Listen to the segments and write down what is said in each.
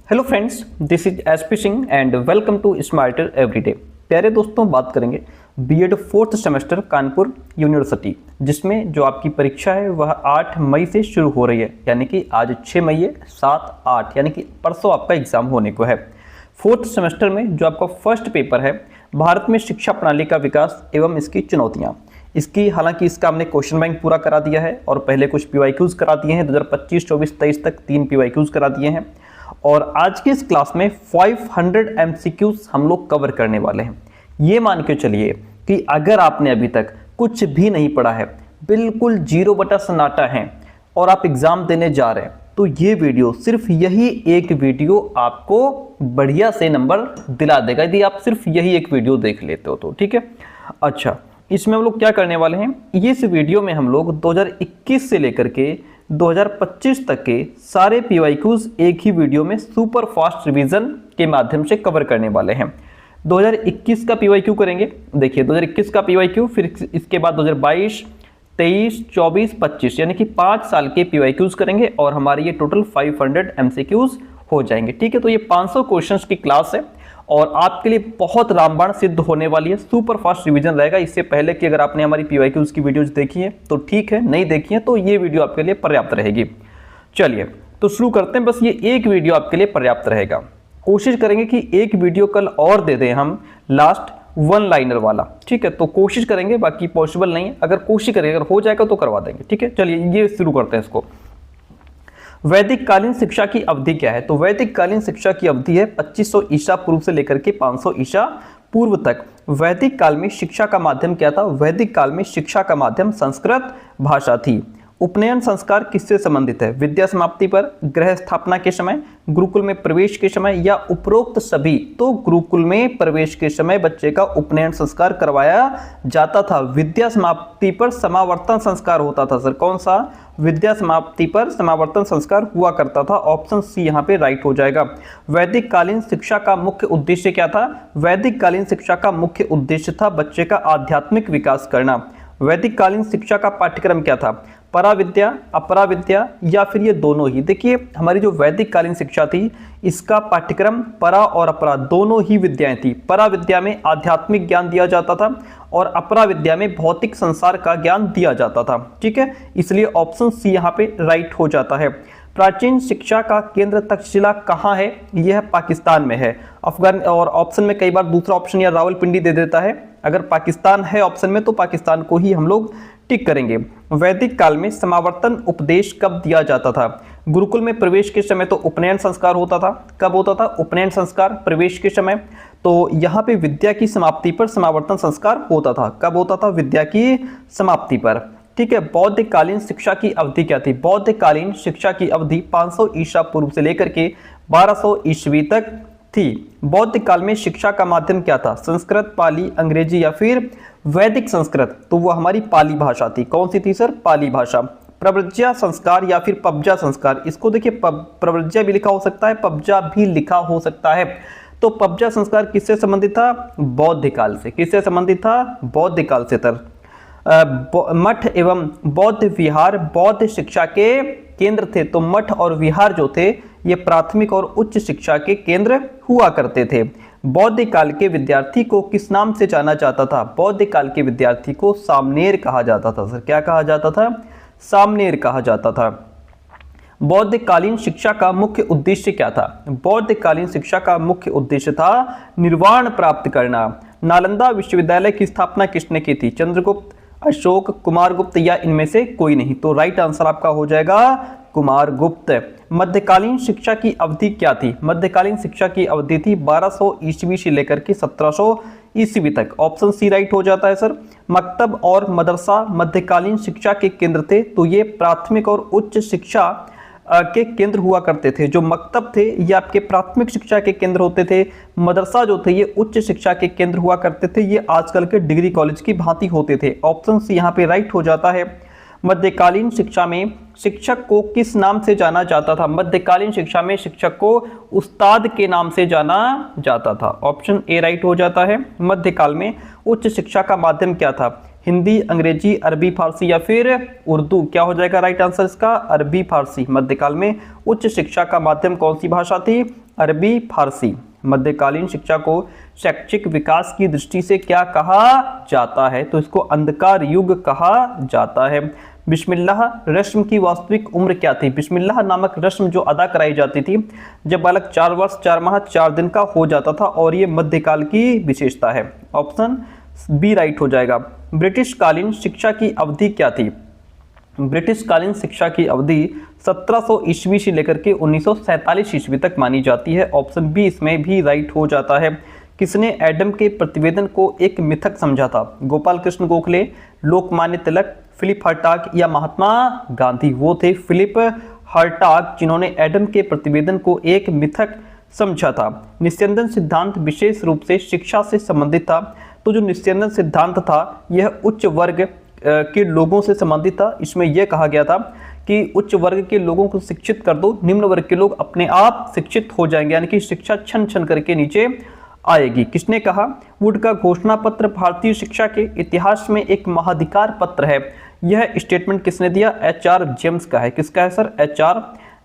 Hello friends, this is SP Singh and welcome to Smarter Everyday. प्यारे दोस्तों, बात करेंगे BEd fourth semester Kanpur University, जिसमें जो आपकी परीक्षा है वह 8 मई से शुरू हो रही है। यानी कि आज 6 मई है, 7, 8 यानी कि परसों आपका एग्जाम होने को है। फोर्थ सेमेस्टर में जो आपका फर्स्ट पेपर है, भारत में शिक्षा प्रणाली का विकास एवं इसकी चुनौतियाँ। इसकी हालांकि इसका हमने क्वेश्चन बैंक पूरा करा दिया है और पहले कुछ पीवाईक्यूज करा दिए हैं। 2025, 24, 23 तक 3 पीवाईक्यूज करा दिए हैं और आज की इस क्लास में 500 एमसीक्यूज हम लोग कवर करने वाले हैं। ये मान के चलिए कि अगर आपने अभी तक कुछ भी नहीं पढ़ा है, बिल्कुल जीरो बटा सन्नाटा है और आप एग्जाम देने जा रहे हैं, तो ये वीडियो, सिर्फ यही एक वीडियो आपको बढ़िया से नंबर दिला देगा यदि आप सिर्फ यही एक वीडियो देख लेते हो तो। ठीक है। अच्छा, इसमें हम लोग क्या करने वाले हैं, इस वीडियो में हम लोग 2021 से लेकर के 2025 तक के सारे पीवाईक्यूज एक ही वीडियो में सुपर फास्ट रिवीजन के माध्यम से कवर करने वाले हैं। 2021 का पीवाईक्यू करेंगे। देखिए 2021 का पीवाईक्यू, फिर इसके बाद 2022, 23, 24, 25 यानी कि 5 साल के पीवाईक्यूज करेंगे और हमारे ये टोटल 500 एमसीक्यूज हो जाएंगे। ठीक है, तो ये 500 क्वेश्चंस की क्लास है और आपके लिए बहुत रामबाण सिद्ध होने वाली है। सुपर फास्ट रिवीजन रहेगा। इससे पहले कि अगर आपने हमारी पीवाईक्यूज की वीडियोज देखी है तो ठीक है, नहीं देखी है तो ये वीडियो आपके लिए पर्याप्त रहेगी। चलिए तो शुरू करते हैं। बस ये एक वीडियो आपके लिए पर्याप्त रहेगा। कोशिश करेंगे कि एक वीडियो कल और दे दें हम, लास्ट 1 लाइनर वाला। ठीक है, तो कोशिश करेंगे, बाकी पॉसिबल नहीं है। अगर कोशिश करेंगे, अगर हो जाएगा तो करवा देंगे। ठीक है, चलिए ये शुरू करते हैं इसको। वैदिक कालीन शिक्षा की अवधि क्या है? तो वैदिक कालीन शिक्षा की अवधि है 2500 ईसा पूर्व से लेकर के 500 ईसा पूर्व तक। वैदिक काल में शिक्षा का माध्यम क्या था? वैदिक काल में शिक्षा का माध्यम संस्कृत भाषा थी। उपनयन संस्कार किससे संबंधित है? विद्या समाप्ति पर, गृह स्थापना के समय, गुरुकुल में प्रवेश के समय या उपरोक्त सभी। तो गुरुकुल में प्रवेश के समय बच्चे का उपनयन संस्कार करवाया जाता था। विद्या समाप्ति पर समावर्तन संस्कार होता था। सर कौन सा? विद्या समाप्ति पर समावर्तन संस्कार हुआ करता था। ऑप्शन सी यहाँ पे राइट हो जाएगा। वैदिक कालीन शिक्षा का मुख्य उद्देश्य क्या था? वैदिक कालीन शिक्षा का मुख्य उद्देश्य था बच्चे का आध्यात्मिक विकास करना। वैदिक कालीन शिक्षा का पाठ्यक्रम क्या था? पराविद्या, अपराविद्या या फिर ये दोनों ही? देखिए हमारी जो वैदिक कालीन शिक्षा थी, इसका पाठ्यक्रम परा और अपरा दोनों ही विद्याएं थी। पराविद्या में आध्यात्मिक ज्ञान दिया जाता था और अपराविद्या में भौतिक संसार का ज्ञान दिया जाता था। ठीक है, इसलिए ऑप्शन सी यहाँ पे राइट हो जाता है। प्राचीन शिक्षा का केंद्र तक्षशिला कहाँ है? यह पाकिस्तान में है। अफगान, और ऑप्शन में कई बार दूसरा ऑप्शन या रावलपिंडी दे देता है। अगर पाकिस्तान है ऑप्शन में तो पाकिस्तान को ही हम लोग टिक करेंगे। वैदिक काल में समावर्तन उपदेश कब दिया जाता था? गुरुकुल में प्रवेश के समय तो उपनयन संस्कार होता था। कब होता था उपनयन संस्कार? प्रवेश के समय। तो यहाँ पे विद्या की समाप्ति पर समावर्तन संस्कार होता था। कब होता था? विद्या की समाप्ति पर। ठीक है। बौद्धकालीन शिक्षा की अवधि क्या थी? बौद्धकालीन शिक्षा की अवधि 500 ईसा पूर्व से लेकर के 1200 ईस्वी तक थी। बौद्ध काल में शिक्षा का माध्यम क्या था? संस्कृत, पाली, अंग्रेजी या फिर वैदिक संस्कृत? तो वो हमारी पाली भाषा थी। कौन सी थी सर? पाली भाषा। प्रव्रज्या संस्कार या फिर पब्जा संस्कार? इसको देखिए प्रव्रज्या भी लिखा हो सकता है, पब्जा भी लिखा हो सकता है। तो पब्जा संस्कार किससे संबंधित था? बौद्ध काल से। किससे संबंधित था? बौद्ध काल से। मठ एवं बौद्ध विहार बौद्ध शिक्षा के केंद्र थे। तो मठ और विहार जो थे ये प्राथमिक और उच्च शिक्षा के केंद्र हुआ करते थे। बौद्ध काल के विद्यार्थी को किस नाम से जाना जाता था? बौद्ध काल के विद्यार्थी को सामनेर कहा जाता था। सर क्या कहा जाता था? सामनेर कहा जाता था। बौद्धकालीन शिक्षा का मुख्य उद्देश्य क्या था? बौद्धकालीन शिक्षा का मुख्य उद्देश्य था निर्वाण प्राप्त करना। नालंदा विश्वविद्यालय की स्थापना किसने की थी? चंद्रगुप्त, अशोक, कुमारगुप्त या इनमें से कोई नहीं? तो राइट आंसर आपका हो जाएगा कुमारगुप्त। मध्यकालीन शिक्षा की अवधि क्या थी? मध्यकालीन शिक्षा की अवधि थी 1200 ईस्वी से लेकर के 1700 ईस्वी तक। ऑप्शन सी राइट हो जाता है सर। मकतब और मदरसा मध्यकालीन शिक्षा के केंद्र थे। तो ये प्राथमिक और उच्च शिक्षा के केंद्र हुआ करते थे। जो मकतब थे ये आपके प्राथमिक शिक्षा के केंद्र होते थे। मदरसा जो थे ये उच्च शिक्षा के केंद्र हुआ करते थे। ये आजकल के डिग्री कॉलेज की भांति होते थे। ऑप्शन सी यहाँ पे राइट हो जाता है। मध्यकालीन शिक्षा में शिक्षक को किस नाम से जाना जाता था? मध्यकालीन शिक्षा में शिक्षक को उस्ताद के नाम से जाना जाता था। ऑप्शन ए राइट हो जाता है। मध्यकाल में उच्च शिक्षा का माध्यम क्या था? हिंदी, अंग्रेजी, अरबी, फारसी या फिर उर्दू? क्या हो जाएगा राइट आंसर इसका? अरबी फारसी। मध्यकाल में उच्च शिक्षा का माध्यम कौन सी भाषा थी? अरबी फारसी। मध्यकालीन शिक्षा को शैक्षिक विकास की दृष्टि से क्या कहा जाता है? तो इसको अंधकार युग कहा जाता है। बिस्मिल्लाह रस्म की वास्तविक उम्र क्या थी? बिस्मिल्लाह नामक रस्म जो अदा कराई जाती थी जब बालक 4 वर्ष 4 माह 4 दिन का हो जाता था, और ये मध्यकाल की विशेषता है। ऑप्शन बी राइट हो जाएगा। ब्रिटिश कालीन शिक्षा की अवधि क्या थी? ब्रिटिश कालीन शिक्षा की अवधि 1700 ईस्वी से लेकर के 1947 ईस्वी तक मानी जाती है। ऑप्शन बी इसमें भी राइट हो जाता है। किसने एडम के प्रतिवेदन को एक मिथक समझा था? गोपाल कृष्ण गोखले, लोकमान्य तिलक, फिलिप हर्टाग या महात्मा गांधी? वो थे फिलिप हर्टाग, जिन्होंने एडम के प्रतिवेदन को एक मिथक समझा था। निस्यंदन सिद्धांत विशेष रूप से शिक्षा से संबंधित था। तो जो निस्यंदन सिद्धांत था यह उच्च वर्ग के लोगों से संबंधित था। इसमें यह कहा गया था कि उच्च वर्ग के लोगों को शिक्षित कर दो, निम्न वर्ग के लोग अपने आप शिक्षित हो जाएंगे, यानी कि शिक्षा छन छन करके नीचे आएगी। किसने कहा? वुड का घोषणा पत्र भारतीय शिक्षा के इतिहास में एक महाधिकार पत्र है। यह स्टेटमेंट किसने दिया? HR जेम्स का है। किसका है सर? HR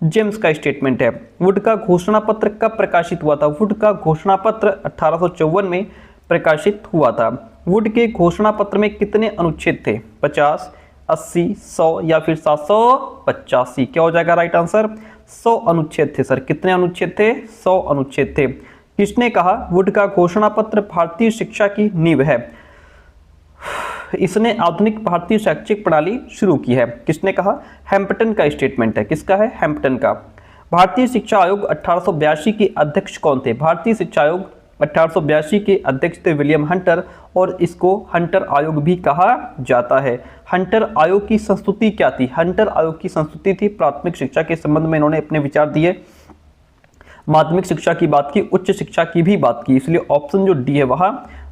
जेम्स का स्टेटमेंट है। वुड का घोषणा पत्र कब प्रकाशित हुआ था? वुड का घोषणा पत्र 1854 में प्रकाशित हुआ था। वुड के घोषणा पत्र में कितने अनुच्छेद थे? 50, 80, 100 या फिर 785? क्या हो जाएगा राइट आंसर? 100 अनुच्छेद थे सर। कितने अनुच्छेद थे? 100 अनुच्छेद थे। किसने कहा वुड का घोषणा पत्र भारतीय शिक्षा की नींव है? इसने आधुनिक भारतीय शैक्षिक प्रणाली शुरू की है। किसने कहा? हैम्पटन का स्टेटमेंट है। किसका है? हैम्पटन का। भारतीय शिक्षा आयोग 1882 के अध्यक्ष कौन थे? भारतीय शिक्षा आयोग 1882 के अध्यक्ष थे विलियम हंटर, और इसको हंटर आयोग भी कहा जाता है। हंटर आयोग की संस्तुति क्या थी? हंटर आयोग की संस्तुति थी प्राथमिक शिक्षा के संबंध में इन्होंने अपने विचार दिए। माध्यमिक शिक्षा की बात की, उच्च शिक्षा की भी बात की, इसलिए ऑप्शन जो डी है वह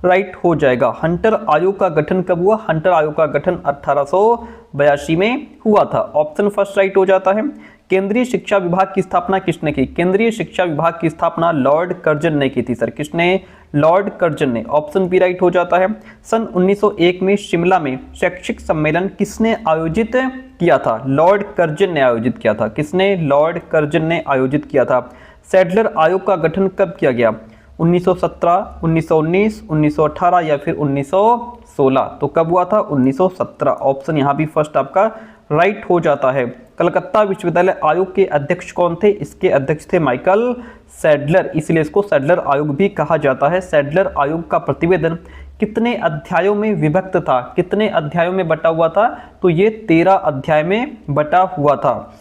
राइट हो जाएगा। हंटर आयोग का गठन कब हुआ? हंटर आयोग का गठन 1882 में हुआ था। ऑप्शन फर्स्ट राइट हो जाता है। केंद्रीय शिक्षा विभाग की स्थापना किसने की? केंद्रीय शिक्षा विभाग की स्थापना लॉर्ड कर्जन ने की थी सर। किसने? लॉर्ड कर्जन ने। ऑप्शन बी राइट हो जाता है। सन 1901 में शिमला में शैक्षिक सम्मेलन किसने आयोजित किया था? लॉर्ड कर्जन ने आयोजित किया था। किसने? लॉर्ड कर्जन ने आयोजित किया था। सैडलर आयोग का गठन कब किया गया? 1917, 1919, 1918 या फिर 1916? तो कब हुआ था? 1917। ऑप्शन यहाँ भी फर्स्ट आपका राइट हो जाता है। कलकत्ता विश्वविद्यालय आयोग के अध्यक्ष कौन थे? इसके अध्यक्ष थे माइकल सैडलर, इसलिए इसको सैडलर आयोग भी कहा जाता है। सैडलर आयोग का प्रतिवेदन कितने अध्यायों में विभक्त था? कितने अध्यायों में बटा हुआ था? तो ये 13 अध्याय में बटा हुआ था।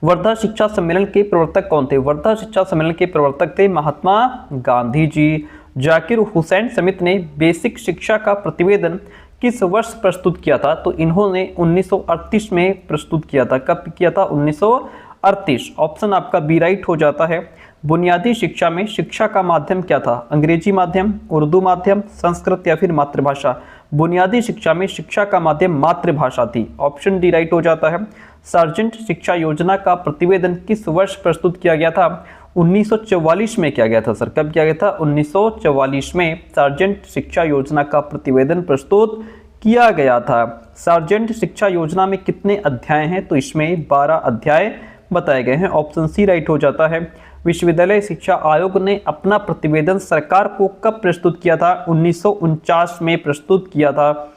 वर्धा शिक्षा सम्मेलन के प्रवर्तक कौन थे? वर्धा शिक्षा सम्मेलन के प्रवर्तक थे महात्मा गांधी जी। जाकिर हुसैन समिति ने बेसिक शिक्षा का प्रतिवेदन किस वर्ष प्रस्तुत किया था? तो इन्होंने 1938 में प्रस्तुत किया था। कब किया था? 1938। ऑप्शन आपका बी राइट हो जाता है। बुनियादी शिक्षा में शिक्षा का माध्यम क्या था? अंग्रेजी माध्यम, उर्दू माध्यम, संस्कृत या फिर मातृभाषा? बुनियादी शिक्षा में शिक्षा का माध्यम मातृभाषा थी। ऑप्शन डी राइट हो जाता है। सार्जेंट शिक्षा योजना का प्रतिवेदन किस वर्ष प्रस्तुत किया गया था? 1944 में किया गया था सर। कब किया गया था? 1944 में सार्जेंट शिक्षा योजना का प्रतिवेदन प्रस्तुत किया गया था। सार्जेंट शिक्षा योजना में कितने अध्याय हैं? तो इसमें 12 अध्याय बताए गए हैं। ऑप्शन सी राइट हो जाता है। विश्वविद्यालय शिक्षा आयोग ने अपना प्रतिवेदन सरकार को कब प्रस्तुत किया था? 1949 में प्रस्तुत किया था।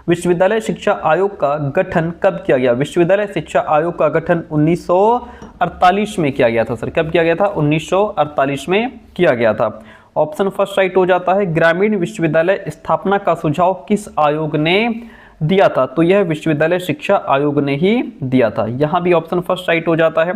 विश्वविद्यालय शिक्षा आयोग का गठन कब किया गया? विश्वविद्यालय शिक्षा आयोग का गठन 1948 में किया गया था सर। कब किया गया था? 1948 में किया गया था। ऑप्शन फर्स्ट राइट हो जाता है। ग्रामीण विश्वविद्यालय स्थापना का सुझाव किस आयोग ने दिया था? तो यह विश्वविद्यालय शिक्षा आयोग ने ही दिया था। यहाँ भी ऑप्शन फर्स्ट राइट हो जाता है।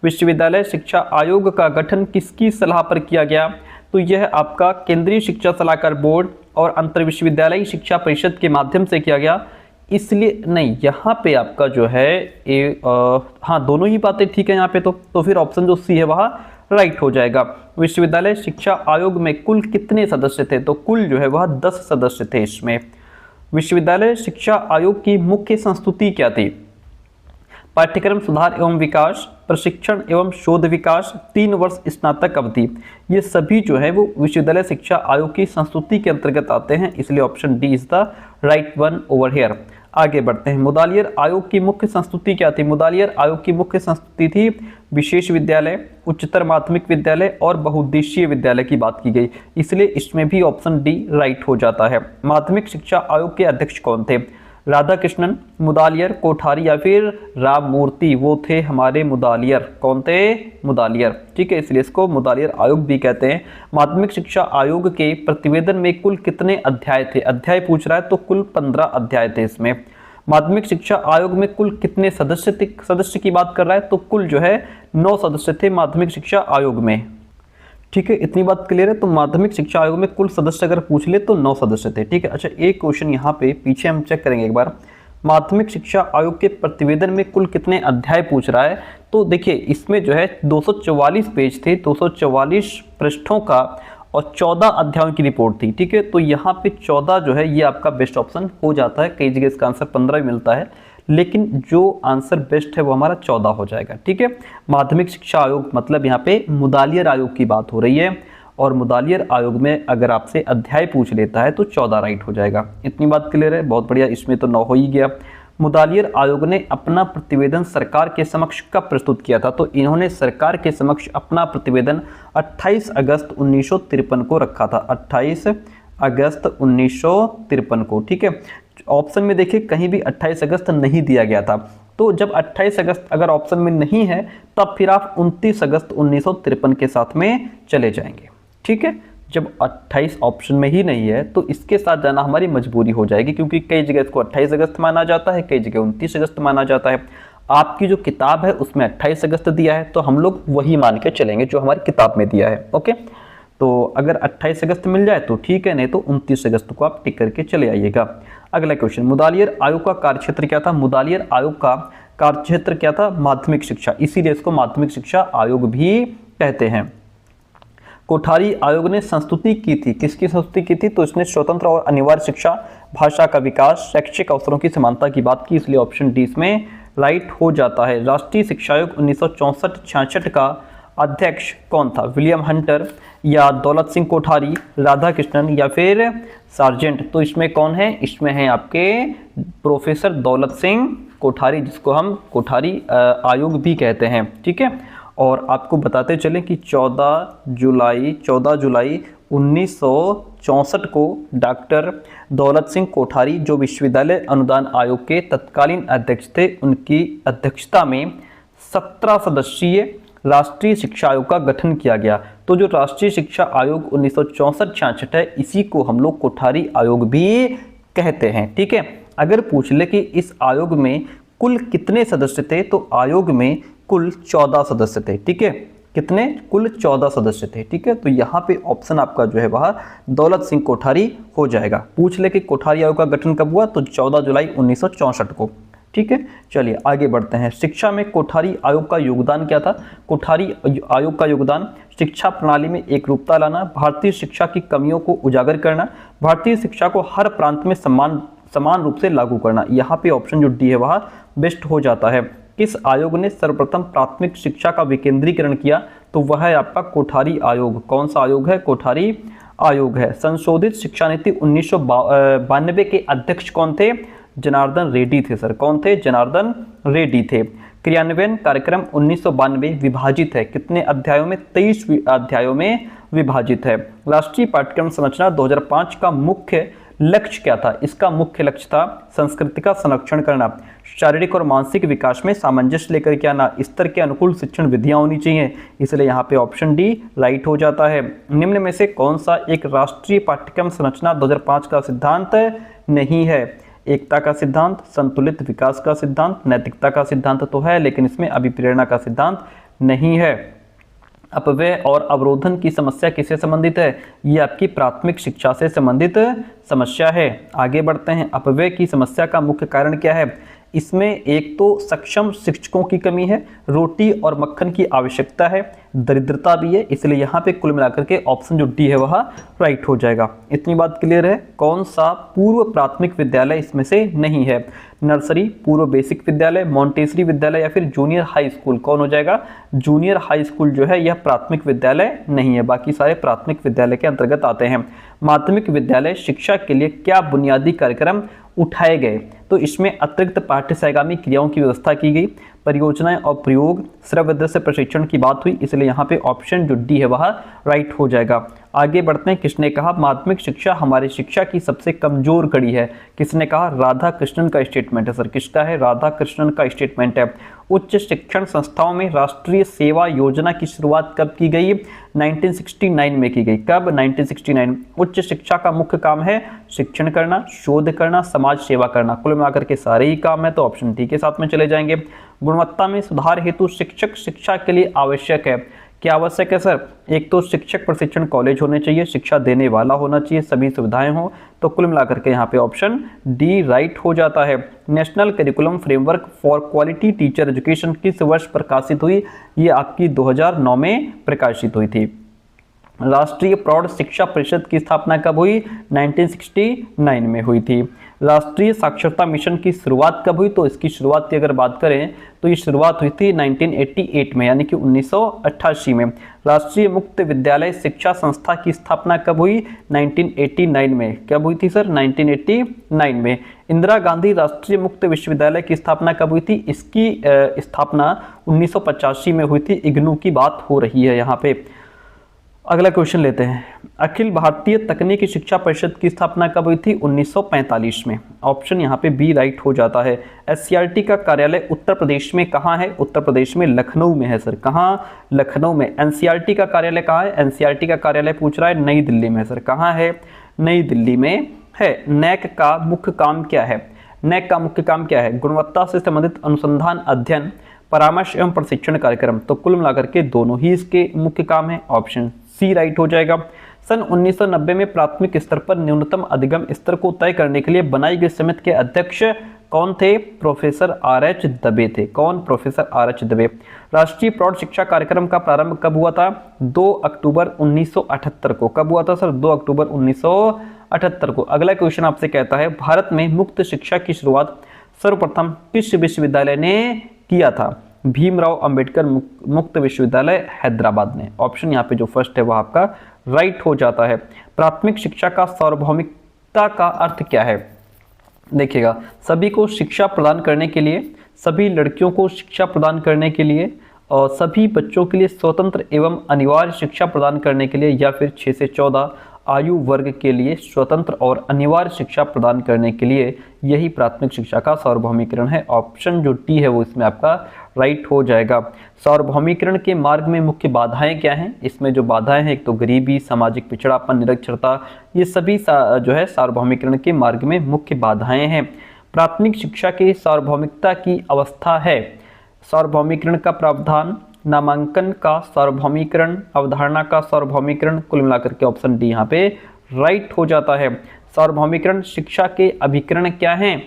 विश्वविद्यालय शिक्षा आयोग का गठन किसकी सलाह पर किया गया? तो यह आपका केंद्रीय शिक्षा सलाहकार बोर्ड और अंतर विश्वविद्यालय शिक्षा परिषद के माध्यम से किया गया। इसलिए नहीं, यहाँ पे आपका जो है हाँ दोनों ही बातें ठीक है यहाँ पे। तो फिर ऑप्शन जो सी है वह राइट हो जाएगा। विश्वविद्यालय शिक्षा आयोग में कुल कितने सदस्य थे? तो कुल जो है वह 10 सदस्य थे इसमें। विश्वविद्यालय शिक्षा आयोग की मुख्य संस्तुति क्या थी? पाठ्यक्रम सुधार एवं विकास, प्रशिक्षण एवं शोध विकास, 3 वर्ष स्नातक अवधि, ये सभी जो है वो विश्वविद्यालय शिक्षा आयोग की संस्तुति के अंतर्गत आते हैं, इसलिए option D is the right one over here. आगे बढ़ते हैं। मुदालियर आयोग की मुख्य संस्तुति क्या थी? मुदालियर आयोग की मुख्य संस्तुति थी विशेष विद्यालय, उच्चतर माध्यमिक विद्यालय और बहुउद्देशीय विद्यालय की बात की गई, इसलिए इसमें भी ऑप्शन डी राइट हो जाता है। माध्यमिक शिक्षा आयोग के अध्यक्ष कौन थे? राधाकृष्णन, मुदालियर, कोठारी या फिर राम मूर्ति, वो थे हमारे मुदालियर। कौन थे? मुदालियर। ठीक है, इसलिए इसको मुदालियर आयोग भी कहते हैं। माध्यमिक शिक्षा आयोग के प्रतिवेदन में कुल कितने अध्याय थे? अध्याय पूछ रहा है तो कुल 15 अध्याय थे इसमें। माध्यमिक शिक्षा आयोग में कुल कितने सदस्य थे? सदस्य की बात कर रहा है तो कुल जो है 9 सदस्य थे माध्यमिक शिक्षा आयोग में। ठीक है, इतनी बात क्लियर है। तो माध्यमिक शिक्षा आयोग में कुल सदस्य अगर पूछ ले तो 9 सदस्य थे। ठीक है, अच्छा एक क्वेश्चन यहाँ पे पीछे हम चेक करेंगे एक बार। माध्यमिक शिक्षा आयोग के प्रतिवेदन में कुल कितने अध्याय पूछ रहा है, तो देखिए इसमें जो है 244 पेज थे, 244 पृष्ठों का और 14 अध्यायों की रिपोर्ट थी। ठीक है, तो यहाँ पे 14 जो है ये आपका बेस्ट ऑप्शन हो जाता है। कई जगह इसका आंसर 15 भी मिलता है, लेकिन जो आंसर बेस्ट है वो हमारा 14 हो जाएगा। ठीक है, माध्यमिक शिक्षा आयोग मतलब यहाँ पे मुदालियर आयोग की बात हो रही है, और मुदालियर आयोग में अगर आपसे अध्याय पूछ लेता है तो 14 राइट हो जाएगा। इतनी बात क्लियर है, बहुत बढ़िया, इसमें तो 9 हो ही गया। मुदालियर आयोग ने अपना प्रतिवेदन सरकार के समक्ष कब प्रस्तुत किया था? तो इन्होंने सरकार के समक्ष अपना प्रतिवेदन 28 अगस्त 1953 को रखा था। 28 अगस्त 1953 को। ठीक है, ऑप्शन में देखिए कहीं भी 28 अगस्त नहीं दिया गया था, तो जब 28 अगस्त अगर ऑप्शन में नहीं है तब फिर आप 29 अगस्त 1953 के साथ में चले जाएंगे। ठीक है, जब 28 ऑप्शन में ही नहीं है तो इसके साथ जाना हमारी मजबूरी हो जाएगी, क्योंकि कई जगह इसको 28 अगस्त माना जाता है, कई जगह 29 अगस्त माना जाता है। आपकी जो किताब है उसमें 28 अगस्त दिया है तो हम लोग वही मान के चलेंगे जो हमारी किताब में दिया है। ओके, तो अगर 28 अगस्त मिल जाए तो ठीक है, नहीं तो 29 अगस्त को आप टिक करके चले आइएगा। अगला क्वेश्चन, मुदालियर आयोग का कार्यक्षेत्र क्या था? मुदालियर आयोग का कार्यक्षेत्र क्या था? माध्यमिक शिक्षा, इसीलिए इसको माध्यमिक शिक्षा आयोग भी कहते हैं। कोठारी आयोग ने संस्तुति की थी, किसकी संस्तुति की थी? तो इसने स्वतंत्र और अनिवार्य शिक्षा, भाषा का विकास, शैक्षिक अवसरों की समानता की बात की, इसलिए ऑप्शन डी इसमें राइट हो जाता है। राष्ट्रीय शिक्षा आयोग 1964-66 का अध्यक्ष कौन था? विलियम हंटर या दौलत सिंह कोठारी, राधाकृष्णन या फिर सार्जेंट? तो इसमें कौन है? इसमें है आपके प्रोफेसर दौलत सिंह कोठारी, जिसको हम कोठारी आयोग भी कहते हैं। ठीक है, और आपको बताते चलें कि 14 जुलाई 1964 को डॉक्टर दौलत सिंह कोठारी, जो विश्वविद्यालय अनुदान आयोग के तत्कालीन अध्यक्ष थे, उनकी अध्यक्षता में 17 सदस्यीय राष्ट्रीय शिक्षा आयोग का गठन किया गया। तो जो राष्ट्रीय शिक्षा आयोग 1964-66 है, इसी को हम लोग कोठारी आयोग भी कहते हैं। ठीक है, अगर पूछ ले कि इस आयोग में कुल कितने सदस्य थे, तो आयोग में कुल 14 सदस्य थे। ठीक है, कितने? कुल 14 सदस्य थे। ठीक है, तो यहाँ पे ऑप्शन आपका जो है वह दौलत सिंह कोठारी हो जाएगा। पूछ ले कि कोठारी आयोग का गठन कब हुआ, तो 14 जुलाई 1964 को। ठीक है, चलिए आगे बढ़ते हैं। शिक्षा में कोठारी आयोग का योगदान क्या था? कोठारी आयोग का योगदान शिक्षा प्रणाली में एकरूपता लाना, भारतीय शिक्षा की कमियों को उजागर करना, भारतीय शिक्षा को हर प्रांत में समान रूप से लागू करना। यहाँ पे ऑप्शन जो डी है वह बेस्ट हो जाता है। किस आयोग ने सर्वप्रथम प्राथमिक शिक्षा का विकेंद्रीकरण किया? तो वह है आपका कोठारी आयोग। कौन सा आयोग है? कोठारी आयोग है। संशोधित शिक्षा नीति 1992 के अध्यक्ष कौन थे? जनार्दन रेड्डी थे सर। कौन थे? जनार्दन रेड्डी थे। क्रियान्वयन कार्यक्रम 1992 विभाजित है, कितने अध्यायों में? 23 अध्यायों में विभाजित है। राष्ट्रीय पाठ्यक्रम संरचना 2005 का मुख्य लक्ष्य क्या था? इसका मुख्य लक्ष्य था संस्कृति का संरक्षण करना, शारीरिक और मानसिक विकास में सामंजस्य लेकर के आना, स्तर के अनुकूल शिक्षण विधियां होनी चाहिए, इसलिए यहाँ पे ऑप्शन डी राइट हो जाता है। निम्न में से कौन सा एक राष्ट्रीय पाठ्यक्रम संरचना 2005 का सिद्धांत नहीं है? एकता का सिद्धांत, संतुलित विकास का सिद्धांत, नैतिकता का सिद्धांत तो है, लेकिन इसमें अभिप्रेरणा का सिद्धांत नहीं है। अपव्यय और अवरोधन की समस्या किससे संबंधित है? ये आपकी प्राथमिक शिक्षा से संबंधित समस्या है। आगे बढ़ते हैं। अपव्यय की समस्या का मुख्य कारण क्या है? इसमें एक तो सक्षम शिक्षकों की कमी है, रोटी और मक्खन की आवश्यकता है, दरिद्रता भी है, इसलिए यहाँ पे कुल मिलाकर के ऑप्शन जो डी है वह राइट हो जाएगा। इतनी बात क्लियर है। कौन सा पूर्व प्राथमिक विद्यालय इसमें से नहीं है? नर्सरी, पूर्व बेसिक विद्यालय, मॉन्टेसरी विद्यालय या फिर जूनियर हाई स्कूल? कौन हो जाएगा? जूनियर हाई स्कूल जो है यह प्राथमिक विद्यालय नहीं है, बाकी सारे प्राथमिक विद्यालय के अंतर्गत आते हैं। माध्यमिक विद्यालय शिक्षा के लिए क्या बुनियादी कार्यक्रम उठाए गए? तो इसमें अतिरिक्त पाठ्य सहगामी क्रियाओं की व्यवस्था की गई, परियोजनाएं और प्रयोग, श्रव्य प्रशिक्षण की बात हुई, इसलिए यहाँ पे ऑप्शन जो डी है वह राइट हो जाएगा। आगे बढ़ते हैं। किसने कहा माध्यमिक शिक्षा हमारी शिक्षा की सबसे कमजोर कड़ी है? किसने कहा? राधा कृष्णन का स्टेटमेंट है सर। किसका है? राधा कृष्णन का स्टेटमेंट है। उच्च शिक्षण संस्थाओं में राष्ट्रीय सेवा योजना की शुरुआत कब की गई? 1969 में की गई। कब? 1969। उच्च शिक्षा का मुख्य काम है शिक्षण करना, शोध करना, समाज सेवा करना। कुल मिलाकर के सारे ही काम है, तो ऑप्शन डी के साथ में चले जाएंगे। गुणवत्ता में सुधार हेतु शिक्षक शिक्षा के लिए आवश्यक है। क्या आवश्यक है सर? एक तो शिक्षक प्रशिक्षण कॉलेज होने चाहिए, शिक्षा देने वाला होना चाहिए, सभी सुविधाएं हो, तो कुल मिलाकर के यहाँ पे ऑप्शन डी राइट हो जाता है। National curriculum framework for quality teacher education किस वर्ष प्रकाशित हुई? ये आपकी 2009 में प्रकाशित हुई थी। राष्ट्रीय प्रौढ़ शिक्षा परिषद की स्थापना कब हुई? 1969 में हुई थी। राष्ट्रीय साक्षरता मिशन की शुरुआत कब हुई? तो इसकी शुरुआत की अगर बात करें तो ये शुरुआत हुई थी 1988 में, यानी कि 1988 में। राष्ट्रीय मुक्त विद्यालय शिक्षा संस्था की स्थापना कब हुई? 1989 में। कब हुई थी सर? 1989 में। इंदिरा गांधी राष्ट्रीय मुक्त विश्वविद्यालय की स्थापना कब हुई थी? इसकी स्थापना 1985 में हुई थी। इग्नू की बात हो रही है यहाँ पे। अगला क्वेश्चन लेते हैं। अखिल भारतीय तकनीकी शिक्षा परिषद की स्थापना कब हुई थी? 1945 में। ऑप्शन यहाँ पे बी राइट हो जाता है। एससीईआरटी का कार्यालय उत्तर प्रदेश में कहाँ है? उत्तर प्रदेश में लखनऊ में है सर। कहाँ? लखनऊ में। एनसीईआरटी का कार्यालय कहाँ है? एनसीईआरटी का कार्यालय पूछ रहा है, नई दिल्ली में सर। कहाँ है? नई दिल्ली में है। नैक का मुख्य काम क्या है? नैक का मुख्य काम क्या है? गुणवत्ता से संबंधित अनुसंधान, अध्ययन, परामर्श एवं प्रशिक्षण कार्यक्रम। तो कुल मिलाकर के दोनों ही इसके मुख्य काम है। ऑप्शन सी राइट हो जाएगा। सन 1990 में प्राथमिक स्तर पर न्यूनतम अधिगम स्तर को तय करने के लिए बनाई गई समिति के अध्यक्ष कौन थे? Professor R H. दबे थे। कौन? Professor R H. दबे। राष्ट्रीय प्रौढ़ शिक्षा कार्यक्रम का प्रारंभ कब हुआ था? 2 अक्टूबर 1978 को। कब हुआ था सर? 2 अक्टूबर 1978 को। अगला क्वेश्चन आपसे कहता है भारत में मुक्त शिक्षा की शुरुआत सर्वप्रथम किस विश्वविद्यालय ने किया था? भीमराव अंबेडकर मुक्त विश्वविद्यालय हैदराबाद ने। ऑप्शन यहाँ पे जो फर्स्ट है वह आपका राइट हो जाता है। प्राथमिक शिक्षा का सार्वभौमिकता का अर्थ क्या है? देखिएगा, सभी को शिक्षा प्रदान करने के लिए, सभी लड़कियों को शिक्षा प्रदान करने के लिए और सभी बच्चों के लिए स्वतंत्र एवं अनिवार्य शिक्षा प्रदान करने के लिए, या फिर 6 से 14 आयु वर्ग के लिए स्वतंत्र और अनिवार्य शिक्षा प्रदान करने के लिए, यही प्राथमिक शिक्षा का सार्वभौमिकरण है। ऑप्शन जो डी है वो इसमें आपका राइट हो जाएगा। सार्वभौमिकरण के मार्ग में मुख्य बाधाएं क्या हैं? इसमें जो बाधाएं हैं, एक तो गरीबी, सामाजिक पिछड़ापन, निरक्षरता, ये सभी जो है सार्वभौमिकरण के मार्ग में मुख्य बाधाएं हैं। प्राथमिक शिक्षा की सार्वभौमिकता की अवस्था है। सार्वभौमिकरण का प्रावधान, नामांकन का सार्वभौमिकरण, अवधारणा का सार्वभौमिकरण। कुल मिलाकर के ऑप्शन डी यहाँ पे राइट हो जाता है। सार्वभौमिकरण शिक्षा के अभिकरण क्या हैं?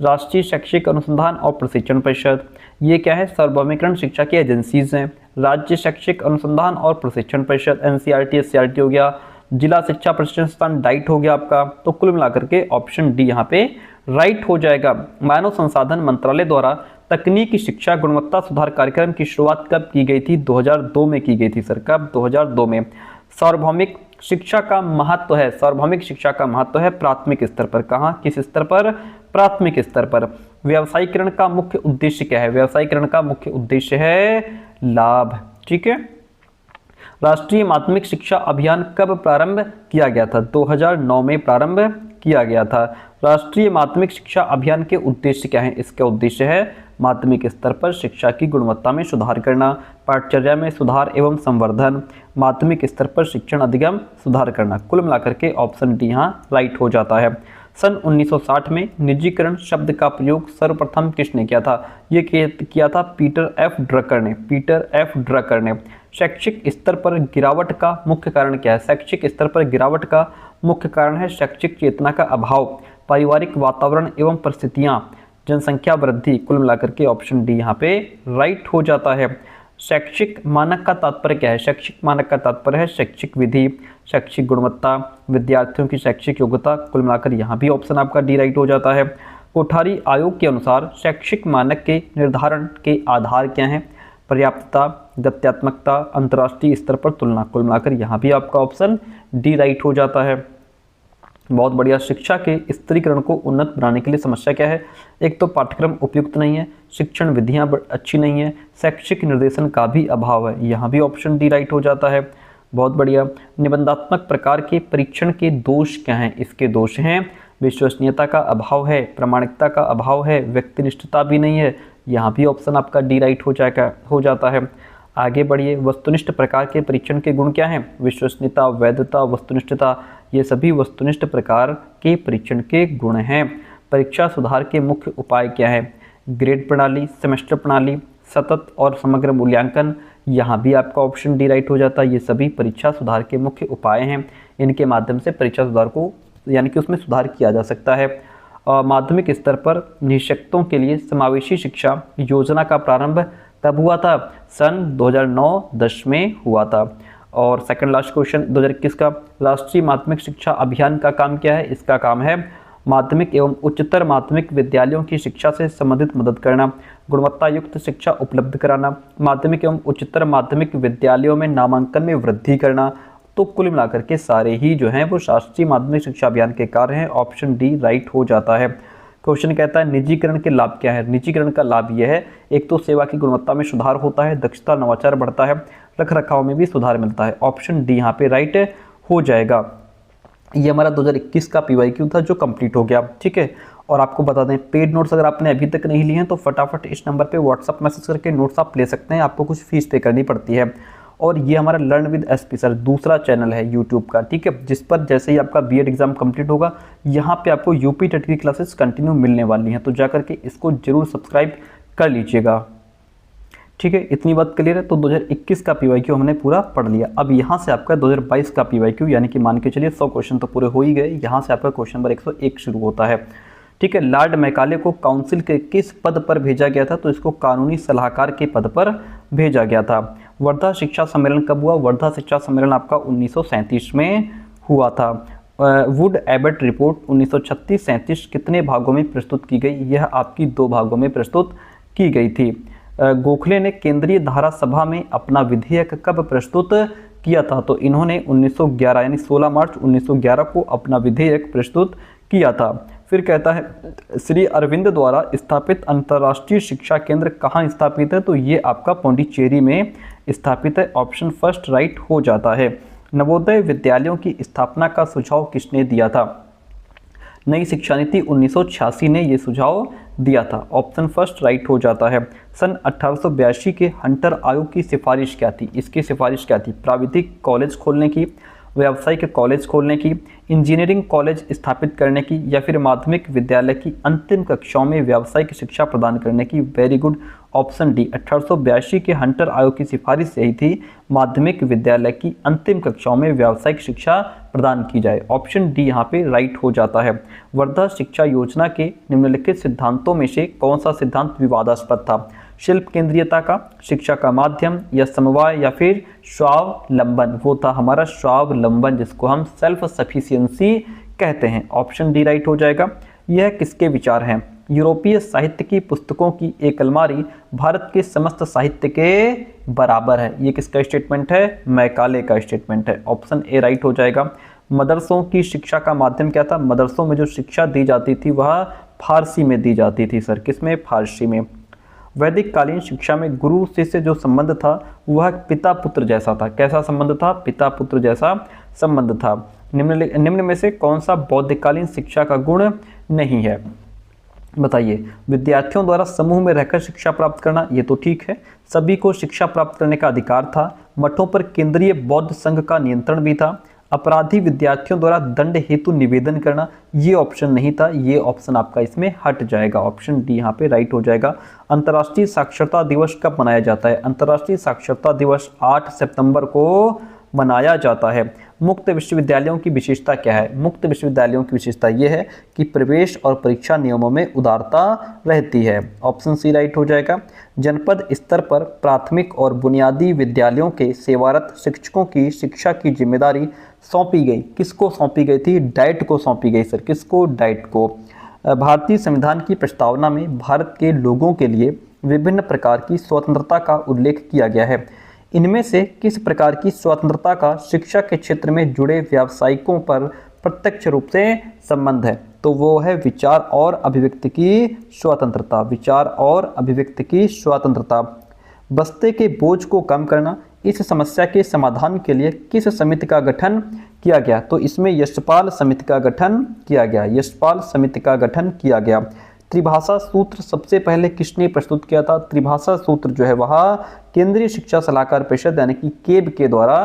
राष्ट्रीय शैक्षिक अनुसंधान और प्रशिक्षण परिषद। ये क्या है? सार्वभौमिकरण शिक्षा की एजेंसीज हैं। राज्य शैक्षिक अनुसंधान और प्रशिक्षण परिषद, एनसीईआरटी, एससीईआरटी हो गया, जिला शिक्षा प्रशिक्षण संस्थान डाइट हो गया आपका। तो कुल मिलाकर के ऑप्शन डी यहाँ पे राइट हो जाएगा। मानव संसाधन मंत्रालय द्वारा तकनीकी शिक्षा गुणवत्ता सुधार कार्यक्रम की शुरुआत कब की गई थी? 2002 में की गई थी सर। कब? 2002 में। सार्वभौमिक शिक्षा का महत्व है, सार्वभौमिक शिक्षा का महत्व है प्राथमिक स्तर पर। कहाँ? किस स्तर पर? प्राथमिक स्तर पर। व्यवसायीकरण का मुख्य उद्देश्य क्या है? व्यवसायीकरण का मुख्य उद्देश्य है लाभ। ठीक है। राष्ट्रीय माध्यमिक शिक्षा अभियान कब प्रारंभ किया गया था? 2009 में प्रारंभ किया गया था। राष्ट्रीय माध्यमिक शिक्षा अभियान के उद्देश्य क्या है? इसका उद्देश्य है माध्यमिक स्तर पर शिक्षा की गुणवत्ता में सुधार करना, पाठचर्या में सुधार एवं संवर्धन, माध्यमिक स्तर पर शिक्षण अधिगम सुधार करना। कुल मिलाकर के ऑप्शन डी यहाँ राइट हो जाता है। सन 1960 में निजीकरण शब्द का प्रयोग सर्वप्रथम किसने किया था? ये किया था पीटर एफ ड्रकर ने। पीटर एफ ड्रकर ने। शैक्षिक स्तर पर गिरावट का मुख्य कारण क्या है? शैक्षिक स्तर पर गिरावट का मुख्य कारण है शैक्षिक चेतना का अभाव, पारिवारिक वातावरण एवं परिस्थितियां, जनसंख्या वृद्धि। कुल मिलाकर के ऑप्शन डी यहाँ पे राइट हो जाता है। शैक्षिक मानक का तात्पर्य क्या है? शैक्षिक मानक का तात्पर्य है शैक्षिक विधि, शैक्षिक गुणवत्ता, विद्यार्थियों की शैक्षिक योग्यता। कुल मिलाकर यहाँ भी ऑप्शन आपका डी राइट हो जाता है। कोठारी आयोग के अनुसार शैक्षिक मानक के निर्धारण के आधार क्या हैं? पर्याप्तता, गत्यात्मकता, अंतर्राष्ट्रीय स्तर पर तुलना। कुल मिलाकर यहाँ भी आपका ऑप्शन डी राइट हो जाता है। बहुत बढ़िया। शिक्षा के स्तरीकरण को उन्नत बनाने के लिए समस्या क्या है? एक तो पाठ्यक्रम उपयुक्त नहीं है, शिक्षण विधियां अच्छी नहीं है, शैक्षिक निर्देशन का भी अभाव है। यहाँ भी ऑप्शन डी राइट हो जाता है। बहुत बढ़िया। निबंधात्मक प्रकार के परीक्षण के दोष क्या हैं? इसके दोष हैं विश्वसनीयता का अभाव है, प्रामाणिकता का अभाव है, व्यक्तिनिष्ठता भी नहीं है। यहाँ भी ऑप्शन आपका डी राइट हो जाता है। आगे बढ़िए। वस्तुनिष्ठ प्रकार के परीक्षण के गुण क्या हैं? विश्वसनीयता, वैधता, वस्तुनिष्ठता, ये सभी वस्तुनिष्ठ प्रकार के परीक्षण के गुण हैं। परीक्षा सुधार के मुख्य उपाय क्या है? ग्रेड प्रणाली, सेमेस्टर प्रणाली, सतत और समग्र मूल्यांकन। यहाँ भी आपका ऑप्शन डी राइट हो जाता है। ये सभी परीक्षा सुधार के मुख्य उपाय हैं। इनके माध्यम से परीक्षा सुधार को यानी कि उसमें सुधार किया जा सकता है। माध्यमिक स्तर पर निःशक्तों के लिए समावेशी शिक्षा योजना का प्रारंभ कब हुआ था? सन 2009-10 में हुआ था। और सेकंड लास्ट क्वेश्चन 2021 का, राष्ट्रीय माध्यमिक शिक्षा अभियान का काम क्या है? इसका काम है माध्यमिक एवं उच्चतर माध्यमिक विद्यालयों की शिक्षा से संबंधित मदद करना, गुणवत्ता युक्त शिक्षा उपलब्ध कराना, माध्यमिक एवं उच्चतर माध्यमिक विद्यालयों में नामांकन में वृद्धि करना। तो कुल मिलाकर के सारे ही जो हैं वो राष्ट्रीय माध्यमिक शिक्षा अभियान के कार्य हैं। ऑप्शन डी राइट हो जाता है। क्वेश्चन कहता है निजीकरण के लाभ क्या है? निजीकरण का लाभ यह है, एक तो सेवा की गुणवत्ता में सुधार होता है, दक्षता नवाचार बढ़ता है, रख रखाव में भी सुधार मिलता है। ऑप्शन डी यहाँ पे राइट हो जाएगा। ये हमारा 2021 का PYQ था जो कंप्लीट हो गया। ठीक है। और आपको बता दें पेड नोट्स अगर आपने अभी तक नहीं लिए हैं तो फटाफट इस नंबर पे व्हाट्सअप मैसेज करके नोट्स आप ले सकते हैं। आपको कुछ फीस पे करनी पड़ती है। और ये हमारा लर्न विद SP सर दूसरा चैनल है यूट्यूब का। ठीक है। जिस पर जैसे ही आपका B.Ed एग्जाम कंप्लीट होगा यहाँ पे आपको UP टेट की क्लासेस कंटिन्यू मिलने वाली हैं। तो जाकर के इसको जरूर सब्सक्राइब कर लीजिएगा। ठीक है। इतनी बात क्लियर है। तो 2021 का PYQ हमने पूरा पढ़ लिया। अब यहाँ से आपका 2022 का PYQ यानी कि मान के चलिए 100 क्वेश्चन तो पूरे हो ही गए। यहाँ से आपका क्वेश्चन नंबर 101 शुरू होता है। ठीक है। लॉर्ड मैकाले को काउंसिल के किस पद पर भेजा गया था? तो इसको कानूनी सलाहकार के पद पर भेजा गया था। वर्धा शिक्षा सम्मेलन कब हुआ? वर्धा शिक्षा सम्मेलन आपका 1937 में हुआ था। वुड एबट रिपोर्ट 1936-37 कितने भागों में प्रस्तुत की गई? यह आपकी 2 भागों में प्रस्तुत की गई थी। गोखले ने केंद्रीय धारा सभा में अपना विधेयक कब प्रस्तुत किया था? तो इन्होंने 1911 यानी 16 मार्च 1911 को अपना विधेयक प्रस्तुत किया था। फिर कहता है श्री अरविंद द्वारा स्थापित अंतर्राष्ट्रीय शिक्षा केंद्र कहाँ स्थापित है? तो ये आपका पौंडीचेरी में स्थापित है। ऑप्शन फर्स्ट राइट हो जाता है। नवोदय विद्यालयों की स्थापना का सुझाव किसने दिया था? नई शिक्षा नीति 1986 ने ये सुझाव दिया था। ऑप्शन फर्स्ट राइट हो जाता है। सन 1882 के हंटर आयोग की सिफारिश क्या थी? इसकी सिफारिश क्या थी? प्राविधिक कॉलेज खोलने की, व्यावसायिक कॉलेज खोलने की, इंजीनियरिंग कॉलेज स्थापित करने की, या फिर माध्यमिक विद्यालय की अंतिम कक्षाओं में व्यावसायिक शिक्षा प्रदान करने की। Very good. ऑप्शन डी 1882 के हंटर आयोग की सिफारिश यही थी, माध्यमिक विद्यालय की अंतिम कक्षाओं में व्यावसायिक शिक्षा प्रदान की जाए। ऑप्शन डी यहाँ पे राइट हो जाता है। वर्धा शिक्षा योजना के निम्नलिखित सिद्धांतों में से कौन सा सिद्धांत विवादास्पद था? शिल्प केंद्रीयता का, शिक्षा का माध्यम, या समवाय, या फिर स्वावलंबन? वो था हमारा स्वावलंबन, जिसको हम सेल्फ सफिशिएंसी कहते हैं। ऑप्शन डी राइट हो जाएगा। यह किसके विचार हैं? यूरोपीय साहित्य की पुस्तकों की एक अलमारी भारत के समस्त साहित्य के बराबर है। ये किसका स्टेटमेंट है? मैकाले का स्टेटमेंट है। ऑप्शन ए राइट हो जाएगा। मदरसों की शिक्षा का माध्यम क्या था? मदरसों में जो शिक्षा दी जाती थी वह फारसी में दी जाती थी। सर किसमें? फारसी में। वैदिक कालीन शिक्षा में गुरु शिष्य जो संबंध था वह पिता पुत्र जैसा था। कैसा संबंध था? पिता पुत्र जैसा संबंध था। निम्न में से कौन सा बौद्धकालीन शिक्षा का गुण नहीं है? बताइए। विद्यार्थियों द्वारा समूह में रहकर शिक्षा प्राप्त करना, ये तो ठीक है। सभी को शिक्षा प्राप्त करने का अधिकार था। मठों पर केंद्रीय बौद्ध संघ का नियंत्रण भी था। अपराधी विद्यार्थियों द्वारा दंड हेतु निवेदन करना, ये ऑप्शन नहीं था। ये ऑप्शन आपका इसमें हट जाएगा। ऑप्शन डी यहाँ पे राइट हो जाएगा। अंतर्राष्ट्रीय साक्षरता दिवस कब मनाया जाता है? अंतर्राष्ट्रीय साक्षरता दिवस 8 सितंबर को मनाया जाता है। मुक्त विश्वविद्यालयों की विशेषता क्या है? मुक्त विश्वविद्यालयों की विशेषता ये है कि प्रवेश और परीक्षा नियमों में उदारता रहती है। ऑप्शन सी राइट हो जाएगा। जनपद स्तर पर प्राथमिक और बुनियादी विद्यालयों के सेवारत शिक्षकों की शिक्षा की जिम्मेदारी सौंपी गई। किसको सौंपी गई थी? डाइट को सौंपी गई सर। किसको? डाइट को। भारतीय संविधान की प्रस्तावना में भारत के लोगों के लिए विभिन्न प्रकार की स्वतंत्रता का उल्लेख किया गया है। इनमें से किस प्रकार की स्वतंत्रता का शिक्षा के क्षेत्र में जुड़े व्यावसायिकों पर प्रत्यक्ष रूप से संबंध है? तो वो है विचार और अभिव्यक्ति की स्वतंत्रता। विचार और अभिव्यक्ति की स्वतंत्रता। बस्ते के बोझ को कम करना, इस समस्या के समाधान के लिए किस समिति का गठन किया गया? तो इसमें यशपाल समिति का गठन किया गया। यशपाल समिति का गठन किया गया। त्रिभाषा सूत्र सबसे पहले किसने प्रस्तुत किया था? त्रिभाषा सूत्र जो है वह केंद्रीय शिक्षा सलाहकार परिषद यानी कि केब के द्वारा